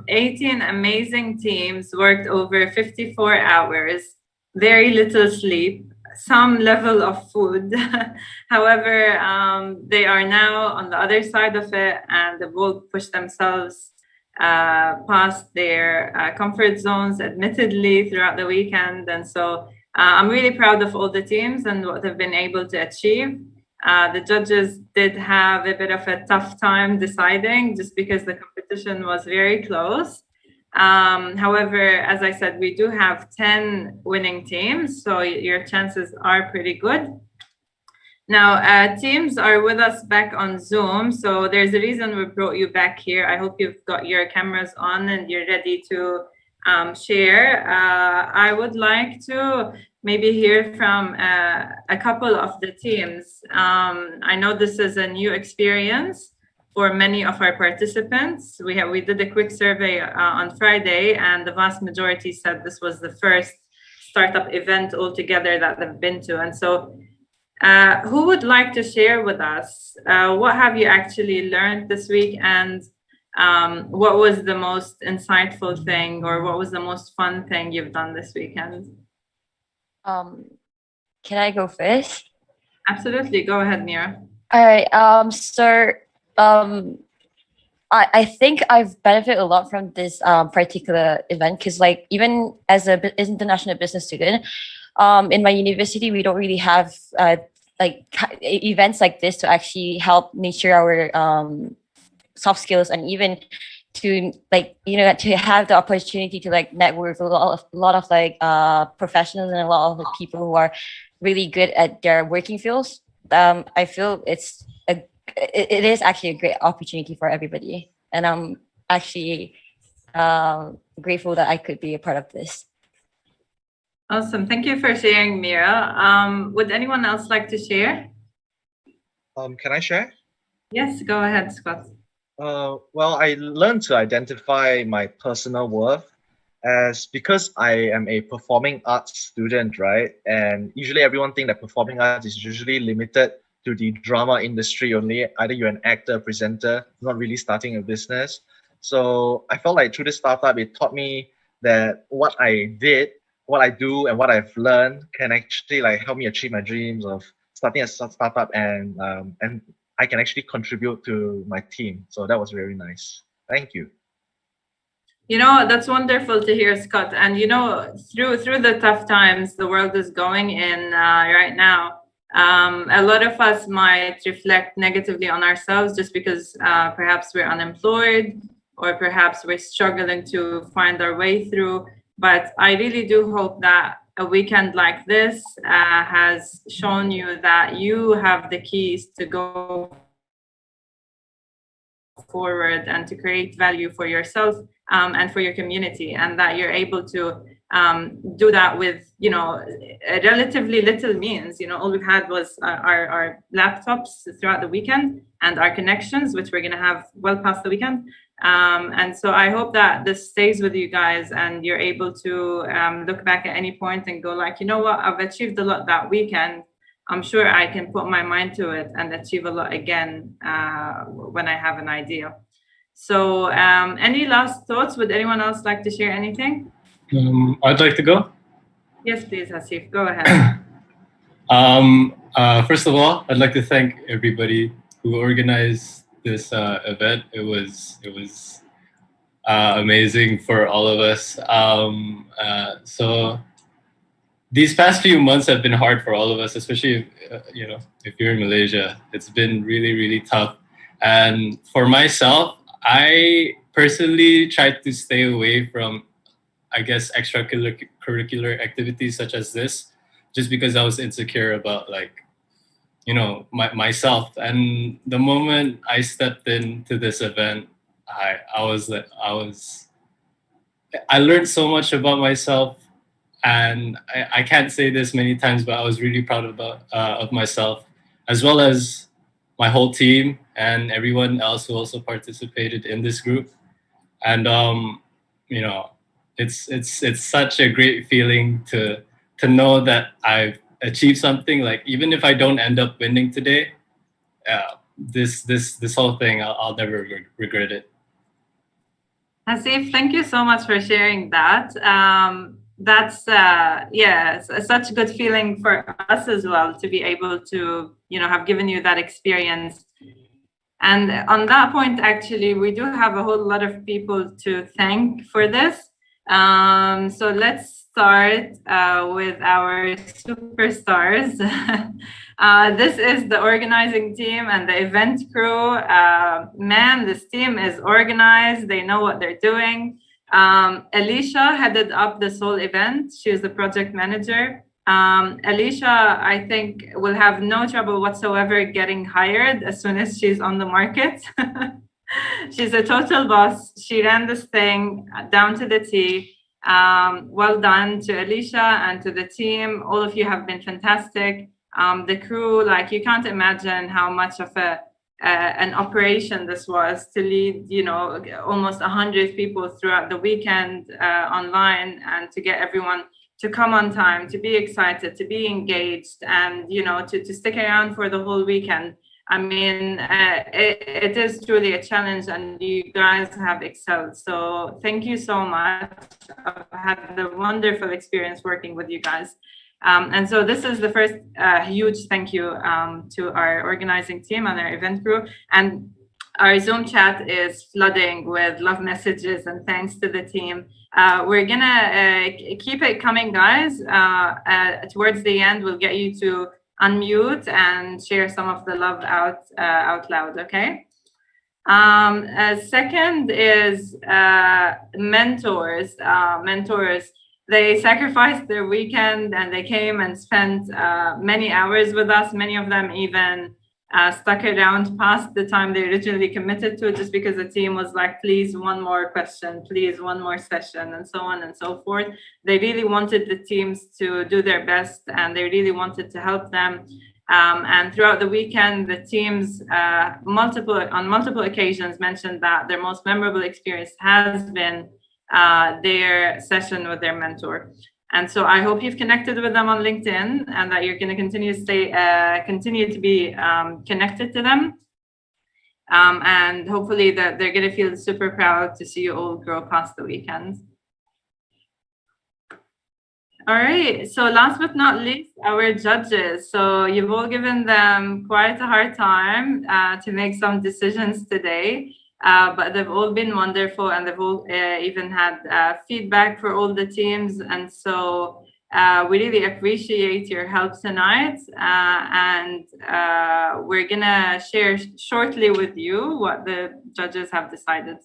18 amazing teams worked over 54 hours, very little sleep, some level of food. However, they are now on the other side of it and they've all pushed themselves past their comfort zones, admittedly, throughout the weekend. And so I'm really proud of all the teams and what they've been able to achieve. The judges did have a bit of a tough time deciding just because the competition was very close. However, as I said, we do have 10 winning teams, so your chances are pretty good. Now, teams are with us back on Zoom, so there's a reason we brought you back here. I hope you've got your cameras on and you're ready to share. I would like to maybe hear from a couple of the teams. I know this is a new experience for many of our participants. We did a quick survey on Friday, and the vast majority said this was the first startup event altogether that they've been to. And so who would like to share with us what have you actually learned this week, and what was the most insightful thing, or what was the most fun thing you've done this weekend? Can I go first? Absolutely, go ahead, Mira. All right. I think I've benefited a lot from this particular event because, like, even as an international business student, in my university, we don't really have like events like this to actually help nurture our soft skills, and even to, like, you know, to have the opportunity to like network with a lot of like professionals and a lot of people who are really good at their working fields. I feel it is actually a great opportunity for everybody, and I'm actually grateful that I could be a part of this. Awesome, thank you for sharing, Mira. Would anyone else like to share? Can I share? Yes, go ahead, Scott. Well, I learned to identify my personal worth as, because I am a performing arts student, right? And usually everyone thinks that performing arts is usually limited to the drama industry only. Either you're an actor, presenter, not really starting a business. So I felt like through this startup, it taught me that what I did, what I do, and what I've learned can actually like help me achieve my dreams of starting a startup, and I can actually contribute to my team. So that was very nice. Thank you. You know, that's wonderful to hear, Scott. And you know, through the tough times the world is going in right now, a lot of us might reflect negatively on ourselves just because perhaps we're unemployed, or perhaps we're struggling to find our way through. But I really do hope that a weekend like this has shown you that you have the keys to go forward and to create value for yourself and for your community, and that you're able to do that with, you know, relatively little means. You know, all we've had was our laptops throughout the weekend and our connections, which we're going to have well past the weekend. And so I hope that this stays with you guys, and you're able to look back at any point and go like, you know what, I've achieved a lot that weekend. I'm sure I can put my mind to it and achieve a lot again when I have an idea. So any last thoughts? Would anyone else like to share anything? I'd like to go. Yes, please, Hasif, go ahead. First of all, I'd like to thank everybody who organized this event. It was amazing for all of us. So these past few months have been hard for all of us, especially you know, if you're in Malaysia. It's been really, really tough. And for myself, I personally tried to stay away from, I guess, extracurricular activities such as this, just because I was insecure about, like, you know, myself. And the moment I stepped into this event, I learned so much about myself. And I can't say this many times, but I was really proud of myself, as well as my whole team and everyone else who also participated in this group. And you know, it's such a great feeling to know that I've achieved something. Like, even if I don't end up winning today, this whole thing, I'll never regret it. Hasif, thank you so much for sharing that. That's such a good feeling for us as well to be able to, have given you that experience. And on that point, actually, we do have a whole lot of people to thank for this. So let's start with our superstars. This is the organizing team and the event crew. Man, this team is organized. They know what they're doing. Alicia headed up this whole event. She was the project manager. Alicia, I think, will have no trouble whatsoever getting hired as soon as she's on the market. She's a total boss. She ran this thing down to the T. Well done to Alicia and to the team. All of you have been fantastic. The crew, you can't imagine how much of an operation this was to lead, almost 100 people throughout the weekend online, and to get everyone to come on time, to be excited, to be engaged, and to stick around for the whole weekend. I mean, it is truly a challenge, and you guys have excelled. So thank you so much. I've had a wonderful experience working with you guys. And so this is the first huge thank you to our organizing team and our event crew. And our Zoom chat is flooding with love messages and thanks to the team. We're gonna keep it coming, guys. Towards the end, we'll get you to unmute and share some of the love out loud, okay? Second is mentors. Mentors. They sacrificed their weekend and they came and spent many hours with us. Many of them even stuck around past the time they originally committed to, just because the team was like, please, one more question, please, one more session, and so on and so forth. They really wanted the teams to do their best, and they really wanted to help them. And throughout the weekend, the teams on multiple occasions mentioned that their most memorable experience has been their session with their mentor. And so I hope you've connected with them on LinkedIn, and that you're going to continue to be connected to them. And hopefully that they're going to feel super proud to see you all grow past the weekend. All right, so last but not least, our judges. So you've all given them quite a hard time to make some decisions today. But they've all been wonderful, and they've all even had feedback for all the teams. And so we really appreciate your help tonight. And we're gonna share shortly with you what the judges have decided.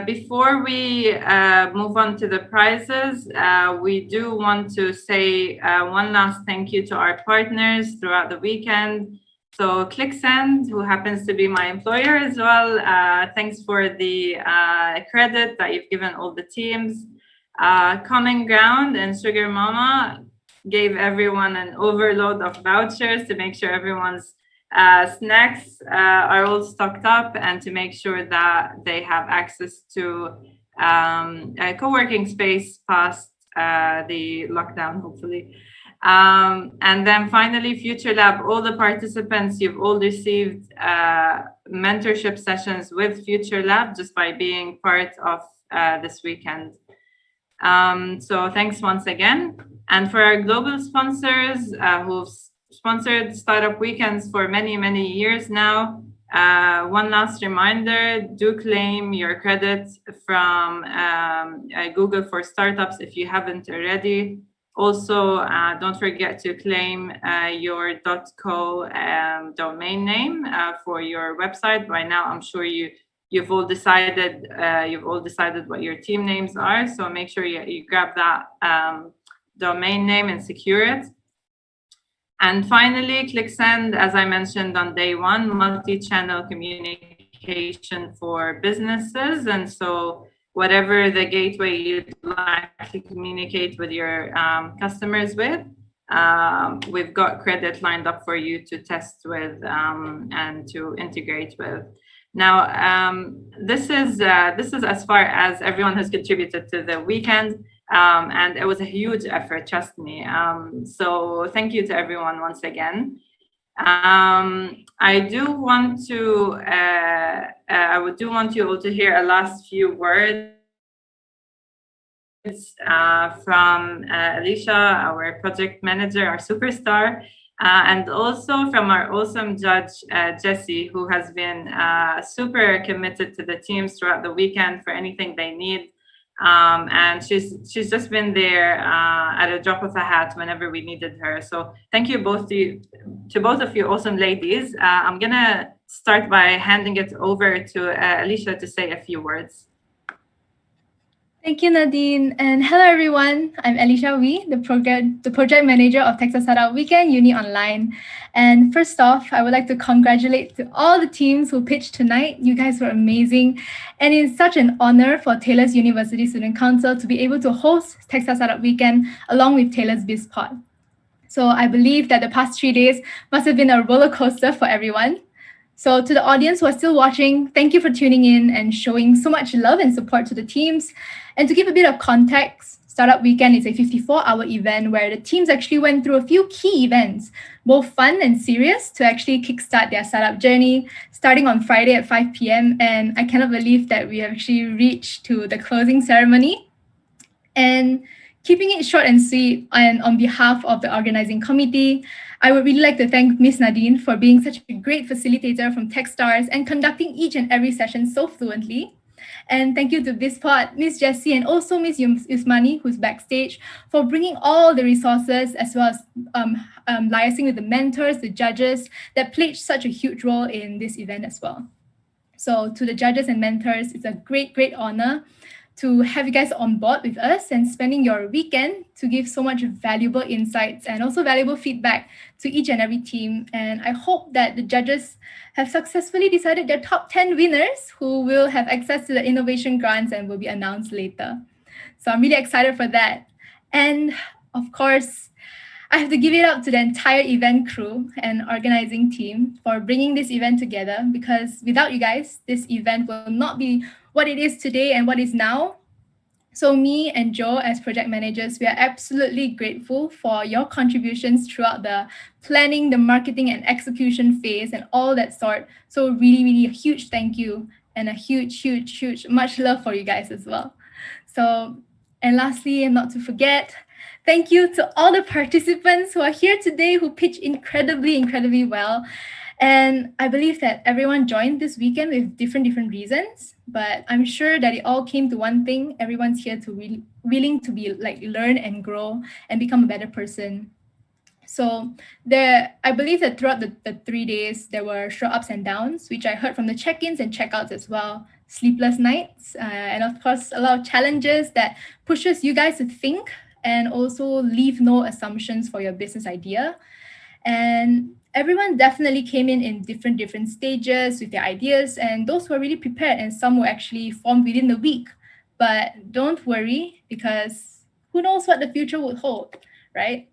Before we move on to the prizes, we do want to say one last thank you to our partners throughout the weekend. So ClickSend, who happens to be my employer as well, thanks for the credit that you've given all the teams. Common Ground and Sugar Mama gave everyone an overload of vouchers to make sure everyone's snacks are all stocked up, and to make sure that they have access to a co-working space past the lockdown, hopefully. And then finally, Future Lab, all the participants, you've all received mentorship sessions with Future Lab just by being part of this weekend. So thanks once again. And for our global sponsors who've sponsored startup weekends for many, many years now, one last reminder, do claim your credit from Google for Startups if you haven't already. Also, don't forget to claim your .co domain name for your website. By now, I'm sure you've all decided what your team names are. So make sure you grab that domain name and secure it. And finally, ClickSend, as I mentioned on day one, multi-channel communication for businesses. And so whatever the gateway you'd like to communicate with your customers with, we've got credit lined up for you to test with and to integrate with. Now, this is as far as everyone has contributed to the weekend. And it was a huge effort, trust me. So thank you to everyone once again. I do want you all to hear a last few words from Alicia, our project manager, our superstar, and also from our awesome judge, Jessie, who has been super committed to the teams throughout the weekend for anything they need. And she's just been there at a drop of a hat whenever we needed her. So thank you both to both of you awesome ladies. I'm gonna start by handing it over to Alicia to say a few words. Thank you, Nadine. And hello, everyone. I'm Alicia Wee, the project manager of Techstars Startup Weekend Uni Online. And first off, I would like to congratulate to all the teams who pitched tonight. You guys were amazing. And it's such an honor for Taylor's University Student Council to be able to host Techstars Startup Weekend along with Taylor's BizPod. So I believe that the past 3 days must have been a roller coaster for everyone. So to the audience who are still watching, thank you for tuning in and showing so much love and support to the teams. And to give a bit of context, Startup Weekend is a 54-hour event where the teams actually went through a few key events, both fun and serious, to actually kickstart their startup journey, starting on Friday at 5 p.m. And I cannot believe that we have actually reached to the closing ceremony. And keeping it short and sweet, and on behalf of the organizing committee, I would really like to thank Miss Nadine for being such a great facilitator from Techstars and conducting each and every session so fluently. And thank you to BizPod, Miss Jessie, and also Miss Usmani, who's backstage, for bringing all the resources as well as liaising with the mentors, the judges that played such a huge role in this event as well. So to the judges and mentors, it's a great, great honor to have you guys on board with us and spending your weekend to give so much valuable insights and also valuable feedback to each and every team. And I hope that the judges have successfully decided their top 10 winners who will have access to the innovation grants and will be announced later. So I'm really excited for that. And of course, I have to give it up to the entire event crew and organizing team for bringing this event together, because without you guys, this event will not be what it is today and what is now. So me and Joe as project managers, we are absolutely grateful for your contributions throughout the planning, the marketing and execution phase and all that sort. So really, really a huge thank you and a huge, huge, huge, much love for you guys as well. So, and lastly, and not to forget, thank you to all the participants who are here today who pitched incredibly, incredibly well. And I believe that everyone joined this weekend with different reasons, but I'm sure that it all came to one thing. Everyone's here to willing to be learn and grow and become a better person. So I believe that throughout the 3 days, there were sure ups and downs, which I heard from the check-ins and check-outs as well. Sleepless nights, and of course, a lot of challenges that pushes you guys to think and also leave no assumptions for your business idea. And everyone definitely came in different stages with their ideas, and those were really prepared, and some were actually formed within the week. But don't worry, because who knows what the future would hold, right?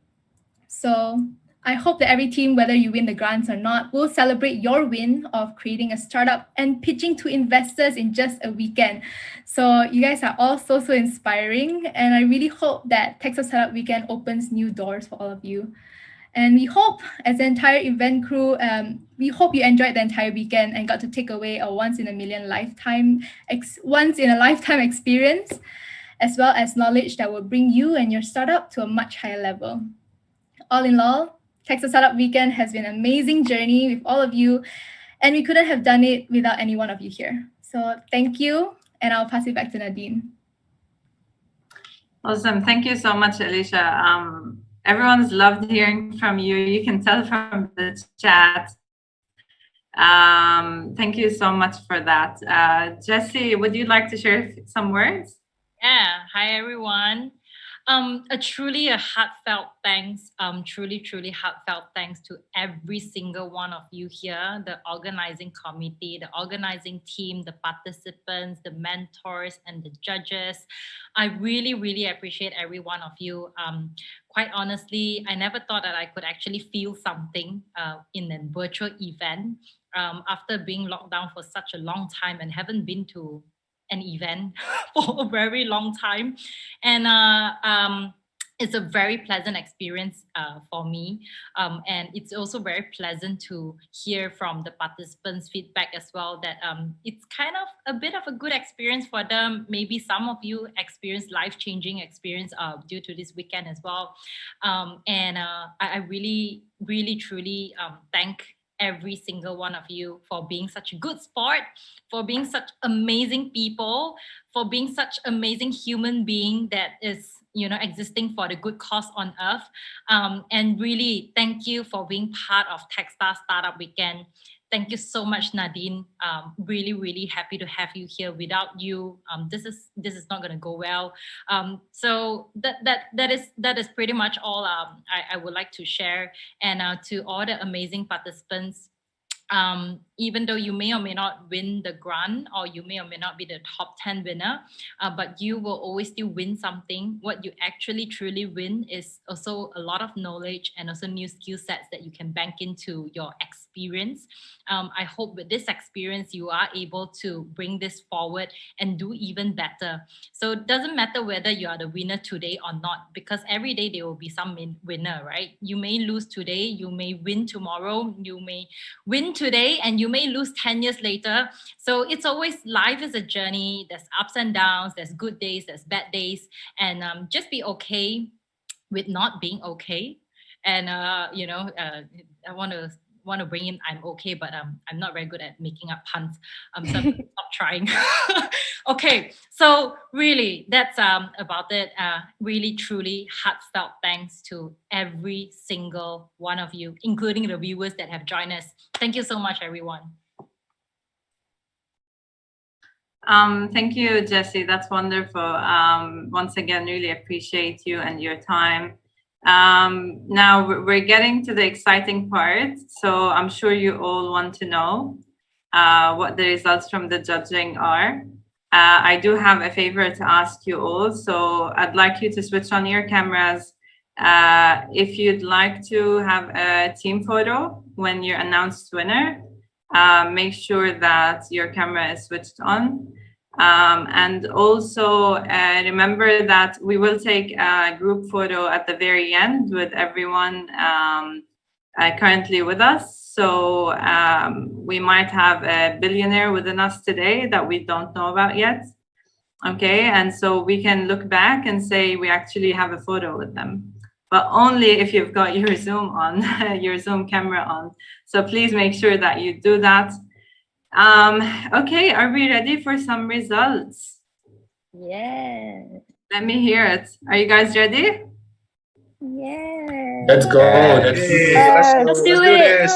So I hope that every team, whether you win the grants or not, will celebrate your win of creating a startup and pitching to investors in just a weekend. So you guys are all so inspiring, and I really hope that Techstars Startup Weekend opens new doors for all of you. And we hope, as the entire event crew, we hope you enjoyed the entire weekend and got to take away a once in a lifetime experience, as well as knowledge that will bring you and your startup to a much higher level. All in all, Techstars Startup Weekend has been an amazing journey with all of you, and we couldn't have done it without any one of you here. So thank you, and I'll pass it back to Nadine. Awesome. Thank you so much, Alicia. Everyone's loved hearing from you. You can tell from the chat. Thank you so much for that. Jessie, would you like to share some words? Yeah. Hi, everyone. Truly a heartfelt thanks, truly heartfelt thanks to every single one of you here, the organizing committee, the organizing team, the participants, the mentors, and the judges. I really appreciate every one of you. Quite honestly, I never thought that I could actually feel something in a virtual event after being locked down for such a long time and haven't been to an event for a very long time. And it's a very pleasant experience for me. And it's also very pleasant to hear from the participants' feedback as well, that it's kind of a bit of a good experience for them. Maybe some of you experienced life-changing experience due to this weekend as well. I really, really, truly thank every single one of you for being such a good sport, for being such amazing people, for being such amazing human being that is, you know, existing for the good cause on earth. And really thank you for being part of Techstars Startup Weekend. Thank you so much, Nadine. Really, really happy to have you here. Without you, this is not going to go well. So that is pretty much all I would like to share. And to all the amazing participants, even though you may or may not win the grant, or you may or may not be the top 10 winner, but you will always still win something. What you actually truly win is also a lot of knowledge and also new skill sets that you can bank into your experience. I hope with this experience, you are able to bring this forward and do even better. So it doesn't matter whether you are the winner today or not, because every day there will be some winner, right? You may lose today, you may win tomorrow, you may win today, and you may lose 10 years later. So it's always, life is a journey. There's ups and downs, there's good days, there's bad days, and just be okay with not being okay. And you know, I want to bring in I'm okay, but I'm not very good at making up puns, so I'm stop trying. Okay, so really that's about it. Really, truly heartfelt thanks to every single one of you, including the viewers that have joined us. Thank you so much, everyone. Thank you, Jessie. That's wonderful. Once again, really appreciate you and your time. Now we're getting to the exciting part. So I'm sure you all want to know what the results from the judging are. I do have a favor to ask you all. So I'd like you to switch on your cameras. If you'd like to have a team photo when you're announced winner, make sure that your camera is switched on. And also remember that we will take a group photo at the very end with everyone currently with us. So we might have a billionaire within us today that we don't know about yet. Okay, and so we can look back and say we actually have a photo with them, but only if you've got your Zoom on, your Zoom camera on. So please make sure that you do that. Okay, are we ready for some results? Yeah. Let me hear it. Are you guys ready? Yeah. Let's go. Let's do it.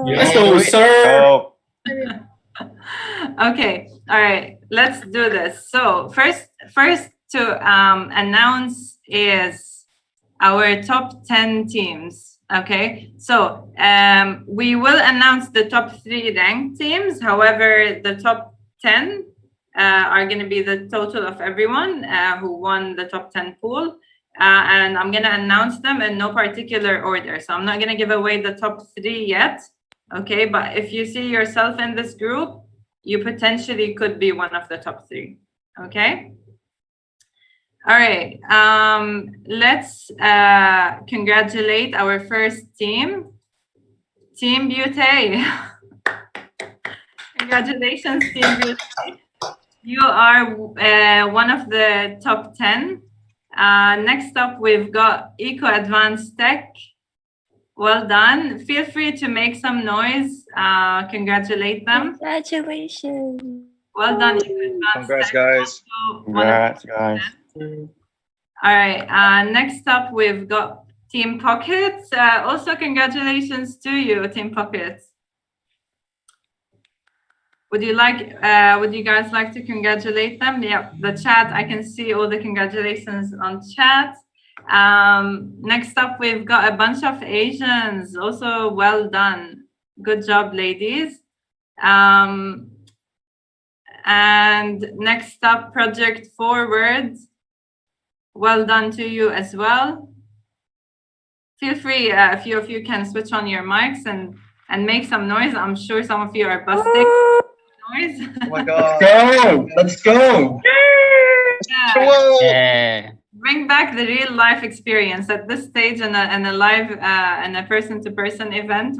Let's go, sir. Okay, all right, let's do this. So first to announce is our top 10 teams. Okay, so we will announce the top 3 ranked teams. However, the top 10 are going to be the total of everyone who won the top 10 pool. And I'm going to announce them in no particular order. So I'm not going to give away the top 3 yet. Okay, but if you see yourself in this group, you potentially could be one of the top 3. Okay. All right. Let's congratulate our first team, Team Beauty. Congratulations, Team Beauty. You are one of the top 10. Next up, we've got Eco Advanced Tech. Well done. Feel free to make some noise. Congratulate them. Congratulations. Well done, Eco Advanced Congrats, Tech. guys. Congrats, guys. All right. Next up, we've got Team Pockets. Also, congratulations to you, Team Pockets. Would you guys like to congratulate them? Yeah, the chat, I can see all the congratulations on chat. Next up, we've got a bunch of Asians. Also, well done. Good job, ladies. And next up, Project Forward. Well done to you as well. Feel free, a few of you can switch on your mics and make some noise. I'm sure some of you are busting. noise? Oh my god. Let's go. Yeah. Bring back the real life experience at this stage in a live and a person-to-person event.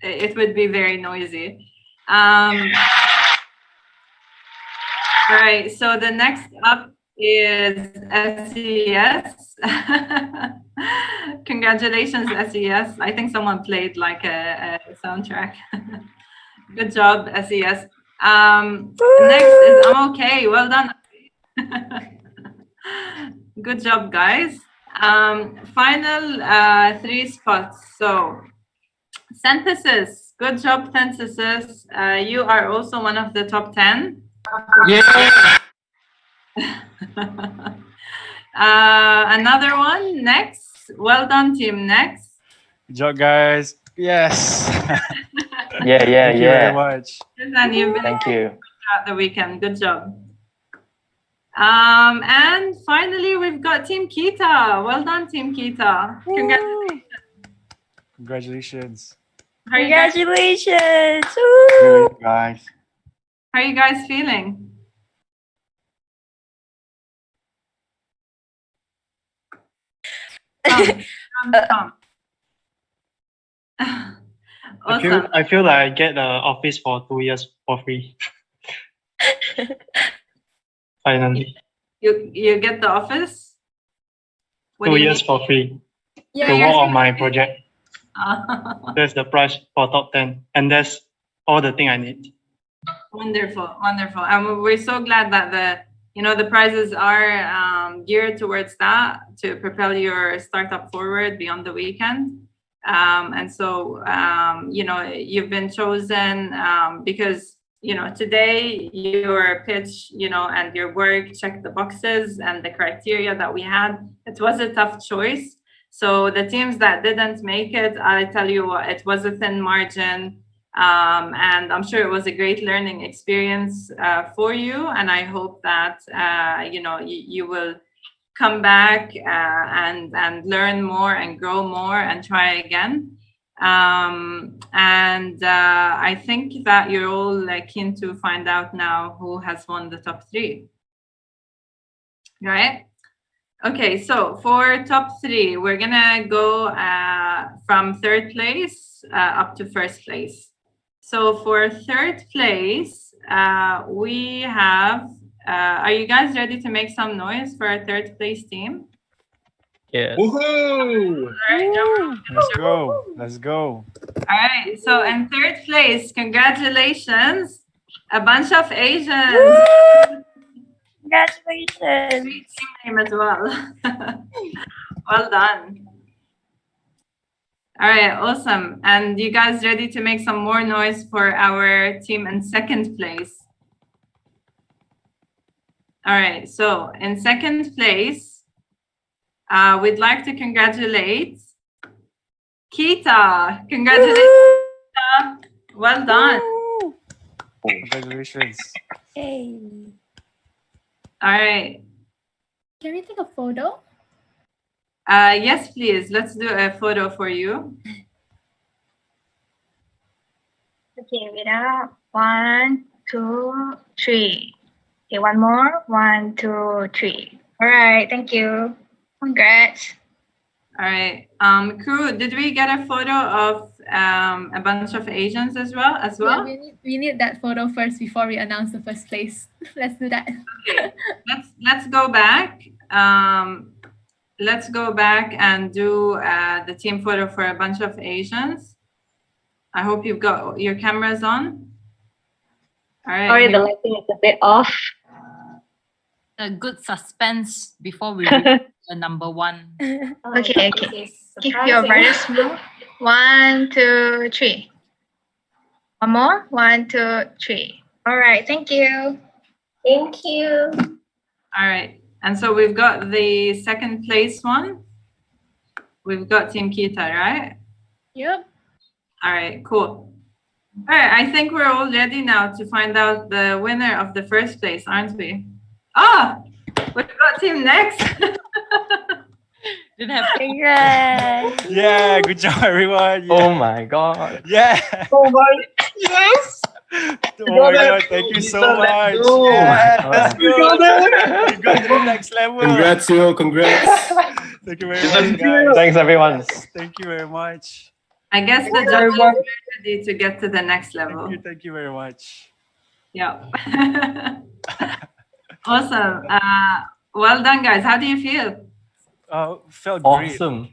It would be very noisy. All right. So the next up is SES. Congratulations, SES. I think someone played like a soundtrack. Good job, SES. Next is i-AMOKAY. Well done. Good job, guys. Final 3 spots. So synthesis. Good job, synthesis. You are also one of the top 10. Yeah. Another one. Next. Well done, team. Next. Good job, guys. Yes. Yeah. Thank you very much. And you've been Thank you. throughout the weekend. Good job. And finally, we've got Team Kita. Well done, Team Kita. Congratulations. Congratulations. Congratulations. Good, guys. How are you guys feeling? Tom. Awesome. I feel like I get the office for 2 years for free. Finally. You get the office? What 2 do you years mean? for free Yeah, to yeah. work on my project. That's the price for top 10. And that's all the thing I need. Wonderful, wonderful. And we're so glad that the prizes are geared towards that to propel your startup forward beyond the weekend. And so, you've been chosen because, today your pitch, and your work checked the boxes and the criteria that we had. It was a tough choice. So the teams that didn't make it, I tell you what, it was a thin margin. And I'm sure it was a great learning experience for you. And I hope that, you will come back and learn more and grow more and try again. I think that you're all keen to find out now who has won the top 3. Right? Okay, so for top 3, we're gonna go from 3rd place up to 1st place. So for 3rd place, we have, are you guys ready to make some noise for our 3rd place team? Yeah. Woohoo! All right, Let's go. Let's go. All right, so in 3rd place, congratulations, a bunch of Asians. Woo! Congratulations. Great team name as well. Well done. All right, awesome. And you guys ready to make some more noise for our team in 2nd place? All right, so in 2nd place, we'd like to congratulate Kita. Congratulations, Kita. Well done. Congratulations. Hey. All right. Can we take a photo? Yes, please. Let's do a photo for you. Okay, wait up. 1, 2, 3. Okay, one more. 1, 2, 3. All right, thank you. Congrats. All right. Crew, did we get a photo of a bunch of Asians as well? Yeah, we need that photo first before we announce the 1st place. Let's do that. Okay. Let's go back. Let's go back and do the team photo for a bunch of Asians. I hope you've got your cameras on. All right. Sorry, the lighting is a bit off. A good suspense before we reach the number 1. Okay. Keep your very smooth. 1, 2, 3. One more. 1, 2, 3. All right. Thank you. Thank you. All right. And so we've got the 2nd place one. We've got Team Kita, right? Yep. All right, cool. All right, I think we're all ready now to find out the winner of the 1st place, aren't we? Ah, we've got Team Next. Didn't have Congrats. Yeah, good job, everyone. Yeah. Oh my god. Yeah. Oh my. Yes. Oh my God, thank you so much. Yeah, let's go. We go to the next level. Congrats, yo. Congrats. Thank you very much, guys. Thanks, everyone. Thank you very much. I guess the job is ready to get to the next level. Thank you very much. Yeah. Awesome. Well done, guys. How do you feel? Felt great. Awesome.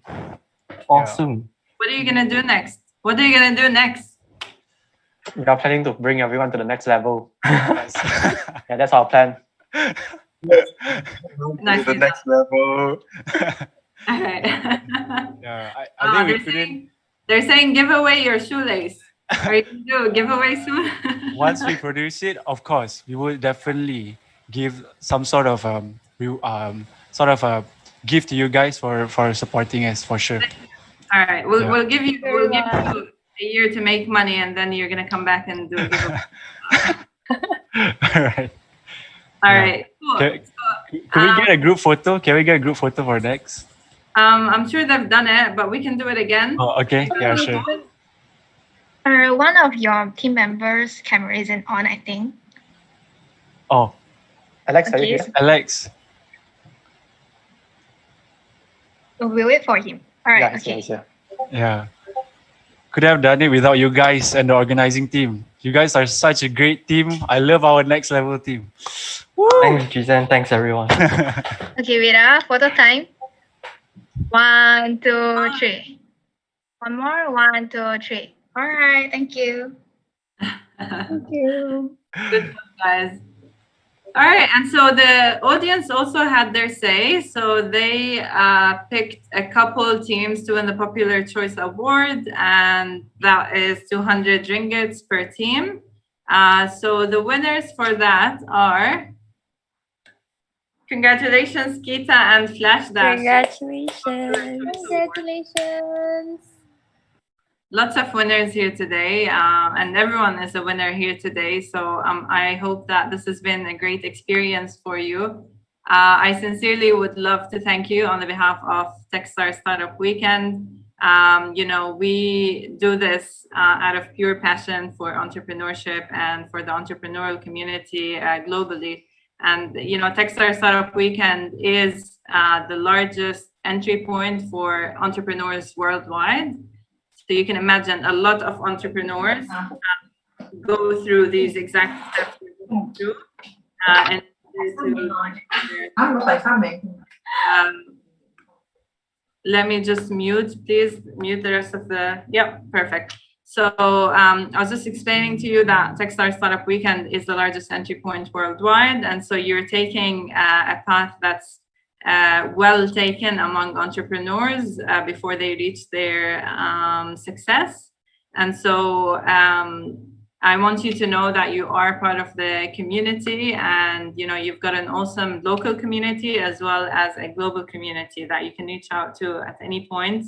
Awesome. What are you gonna do next? What are you gonna do next? We are planning to bring everyone to the next level. Yeah, that's our plan. Nice. The next level. All right. Yeah, I think we couldn't. They're saying give away your shoelace. Are you gonna do a giveaway soon? Once we produce it, of course, we will definitely give some sort of a gift to you guys for supporting us, for sure. All right, we'll give you a year to make money, and then you're gonna come back and do a giveaway. All right. All right. Cool. Can we get a group photo? Can we get a group photo for next? I'm sure they've done it, but we can do it again. Oh, okay. Yeah, sure. One of your team members' camera isn't on, I think. Oh. Alex, are you here? Alex. We'll wait for him. All right. Yeah, Okay. he's here. Yeah. Could have done it without you guys and the organizing team. You guys are such a great team. I love our next level team. Woo! Thanks, Jizen. Thanks, everyone. Okay, Vera, photo time. 1, 2, 3. One more. 1, 2, 3. All right. Thank you. Thank you. Good job, guys. All right, and so the audience also had their say. So they picked a couple teams to win the Popular Choice Award, and that is 200 ringgits per team. So the winners for that are, congratulations, Kita and Flash Dash. Congratulations. Lots of winners here today, and everyone is a winner here today. So I hope that this has been a great experience for you. I sincerely would love to thank you on the behalf of Techstars Startup Weekend. You know, we do this out of pure passion for entrepreneurship and for the entrepreneurial community globally. And, you know, Techstars Startup Weekend is the largest entry point for entrepreneurs worldwide. So you can imagine a lot of entrepreneurs go through these exact steps we're going through. Let me just mute, please. Mute the rest of the, yep, perfect. So I was just explaining to you that Techstars Startup Weekend is the largest entry point worldwide. And so you're taking a path that's well taken among entrepreneurs before they reach their success. And so I want you to know that you are part of the community, and you know, you've got an awesome local community as well as a global community that you can reach out to at any point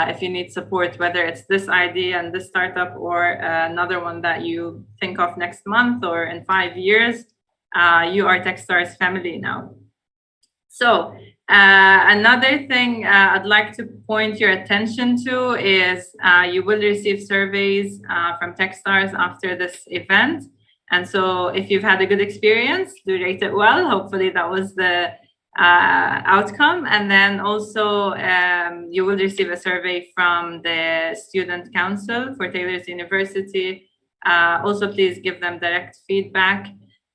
if you need support, whether it's this idea and this startup or another one that you think of next month or in 5 years. You are Techstars family now. So another thing I'd like to point your attention to is you will receive surveys from Techstars after this event. And so if you've had a good experience, do rate it well. Hopefully that was the outcome. And then also you will receive a survey from the Student Council for Taylor's University. Also, please give them direct feedback.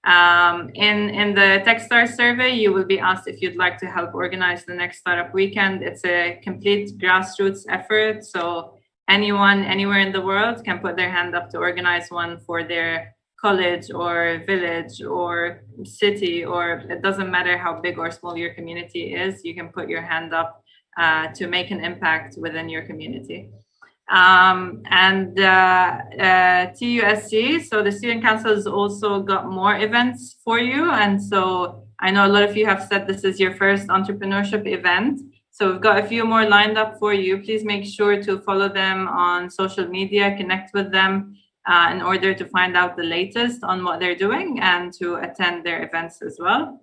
In the Techstars survey, you will be asked if you'd like to help organize the next Startup Weekend. It's a complete grassroots effort, so anyone, anywhere in the world can put their hand up to organize one for their college or village or city, or it doesn't matter how big or small your community is, you can put your hand up to make an impact within your community. TUSC, so the Student Council has also got more events for you. And so I know a lot of you have said this is your first entrepreneurship event. So we've got a few more lined up for you. Please make sure to follow them on social media, connect with them in order to find out the latest on what they're doing and to attend their events as well.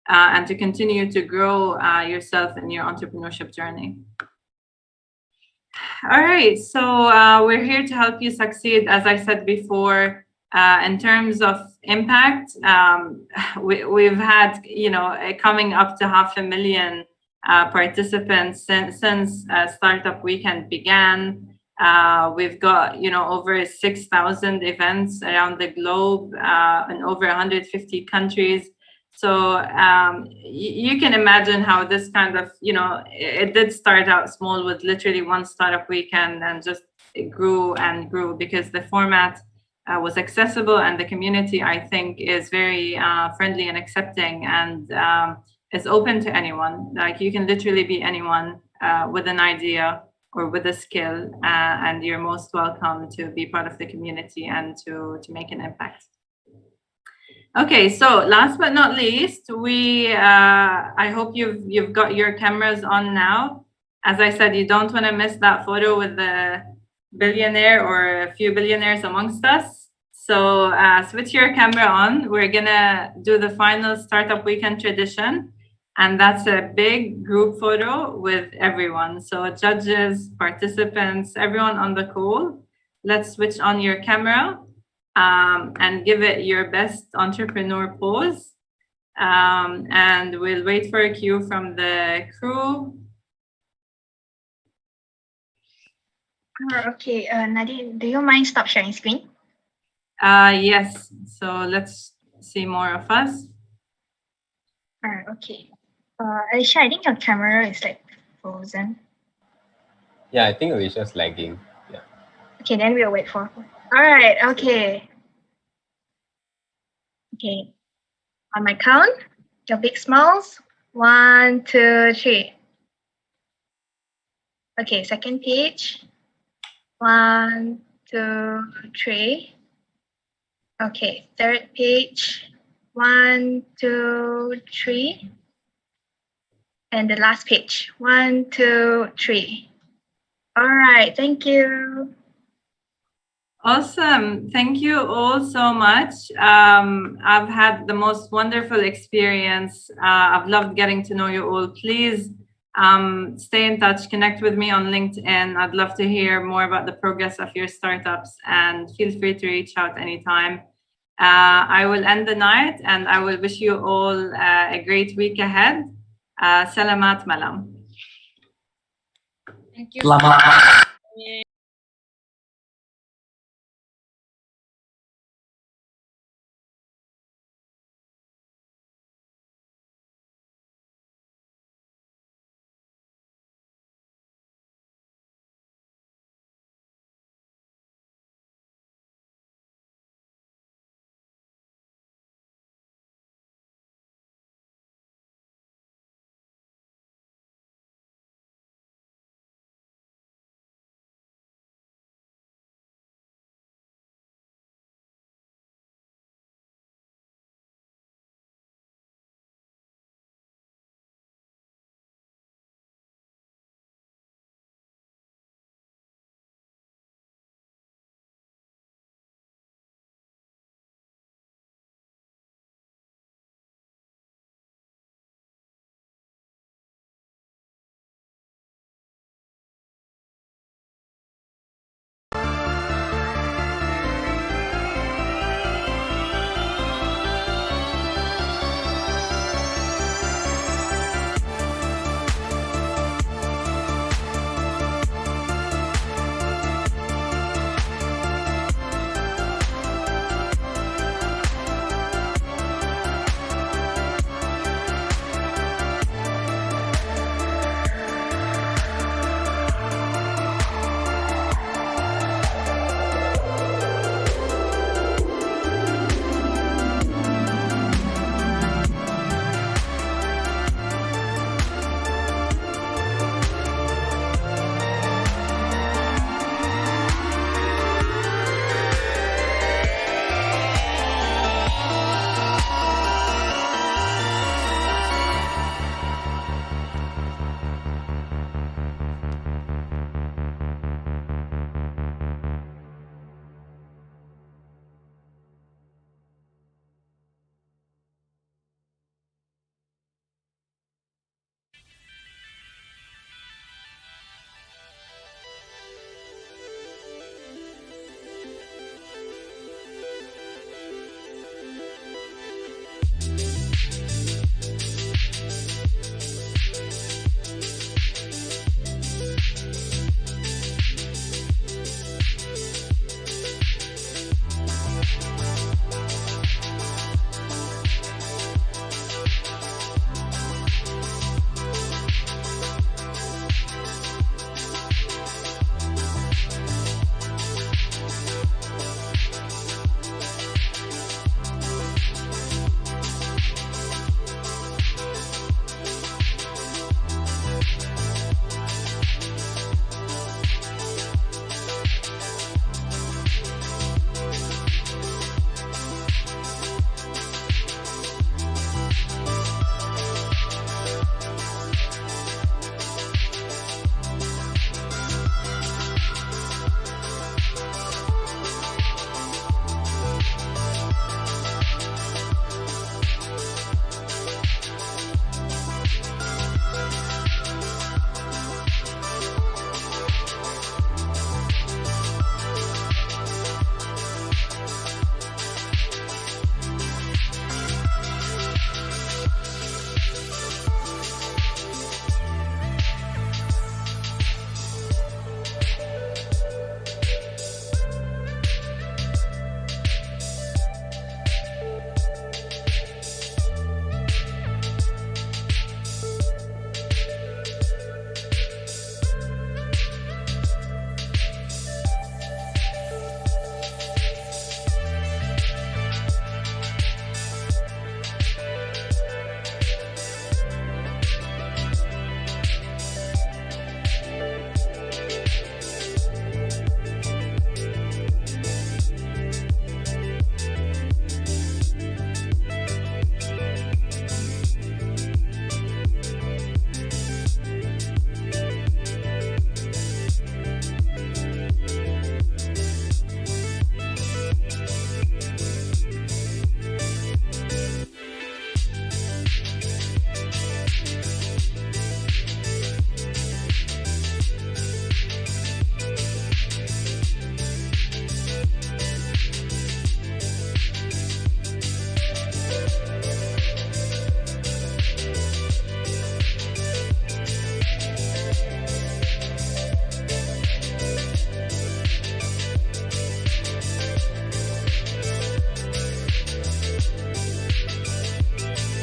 And to continue to grow yourself in your entrepreneurship journey. All right, so we're here to help you succeed, as I said before. In terms of impact, we've had, coming up to 500,000 participants since Startup Weekend began. We've got, over 6,000 events around the globe in over 150 countries. So you can imagine how this kind of, it did start out small with literally one Startup Weekend, and just it grew and grew because the format was accessible, and the community, I think, is very friendly and accepting, and is open to anyone. Like, you can literally be anyone with an idea or with a skill, and you're most welcome to be part of the community and to make an impact. Okay, so last but not least, I hope you've got your cameras on now. As I said, you don't want to miss that photo with the billionaire or a few billionaires amongst us. So switch your camera on. We're gonna do the final Startup Weekend tradition, and that's a big group photo with everyone. So judges, participants, everyone on the call. Let's switch on your camera and give it your best entrepreneur pose. And we'll wait for a cue from the crew. Okay, Nadine, do you mind stop sharing screen? Yes, so let's see more of us. Okay. Alicia, I think your camera is like frozen. Yeah, I think Alicia's lagging. Yeah. Okay, then we'll wait for her. All right, okay. Okay. On my count, your big smiles. 1, 2, 3. Okay, second page. 1, 2, 3. Okay, third page. 1, 2, 3. And the last page. 1, 2, 3. All right, thank you. Awesome. Thank you all so much. I've had the most wonderful experience. I've loved getting to know you all. Please stay in touch, connect with me on LinkedIn. I'd love to hear more about the progress of your startups, and feel free to reach out anytime. I will end the night, and I will wish you all a great week ahead. Salamat malam. Thank you. Selamat.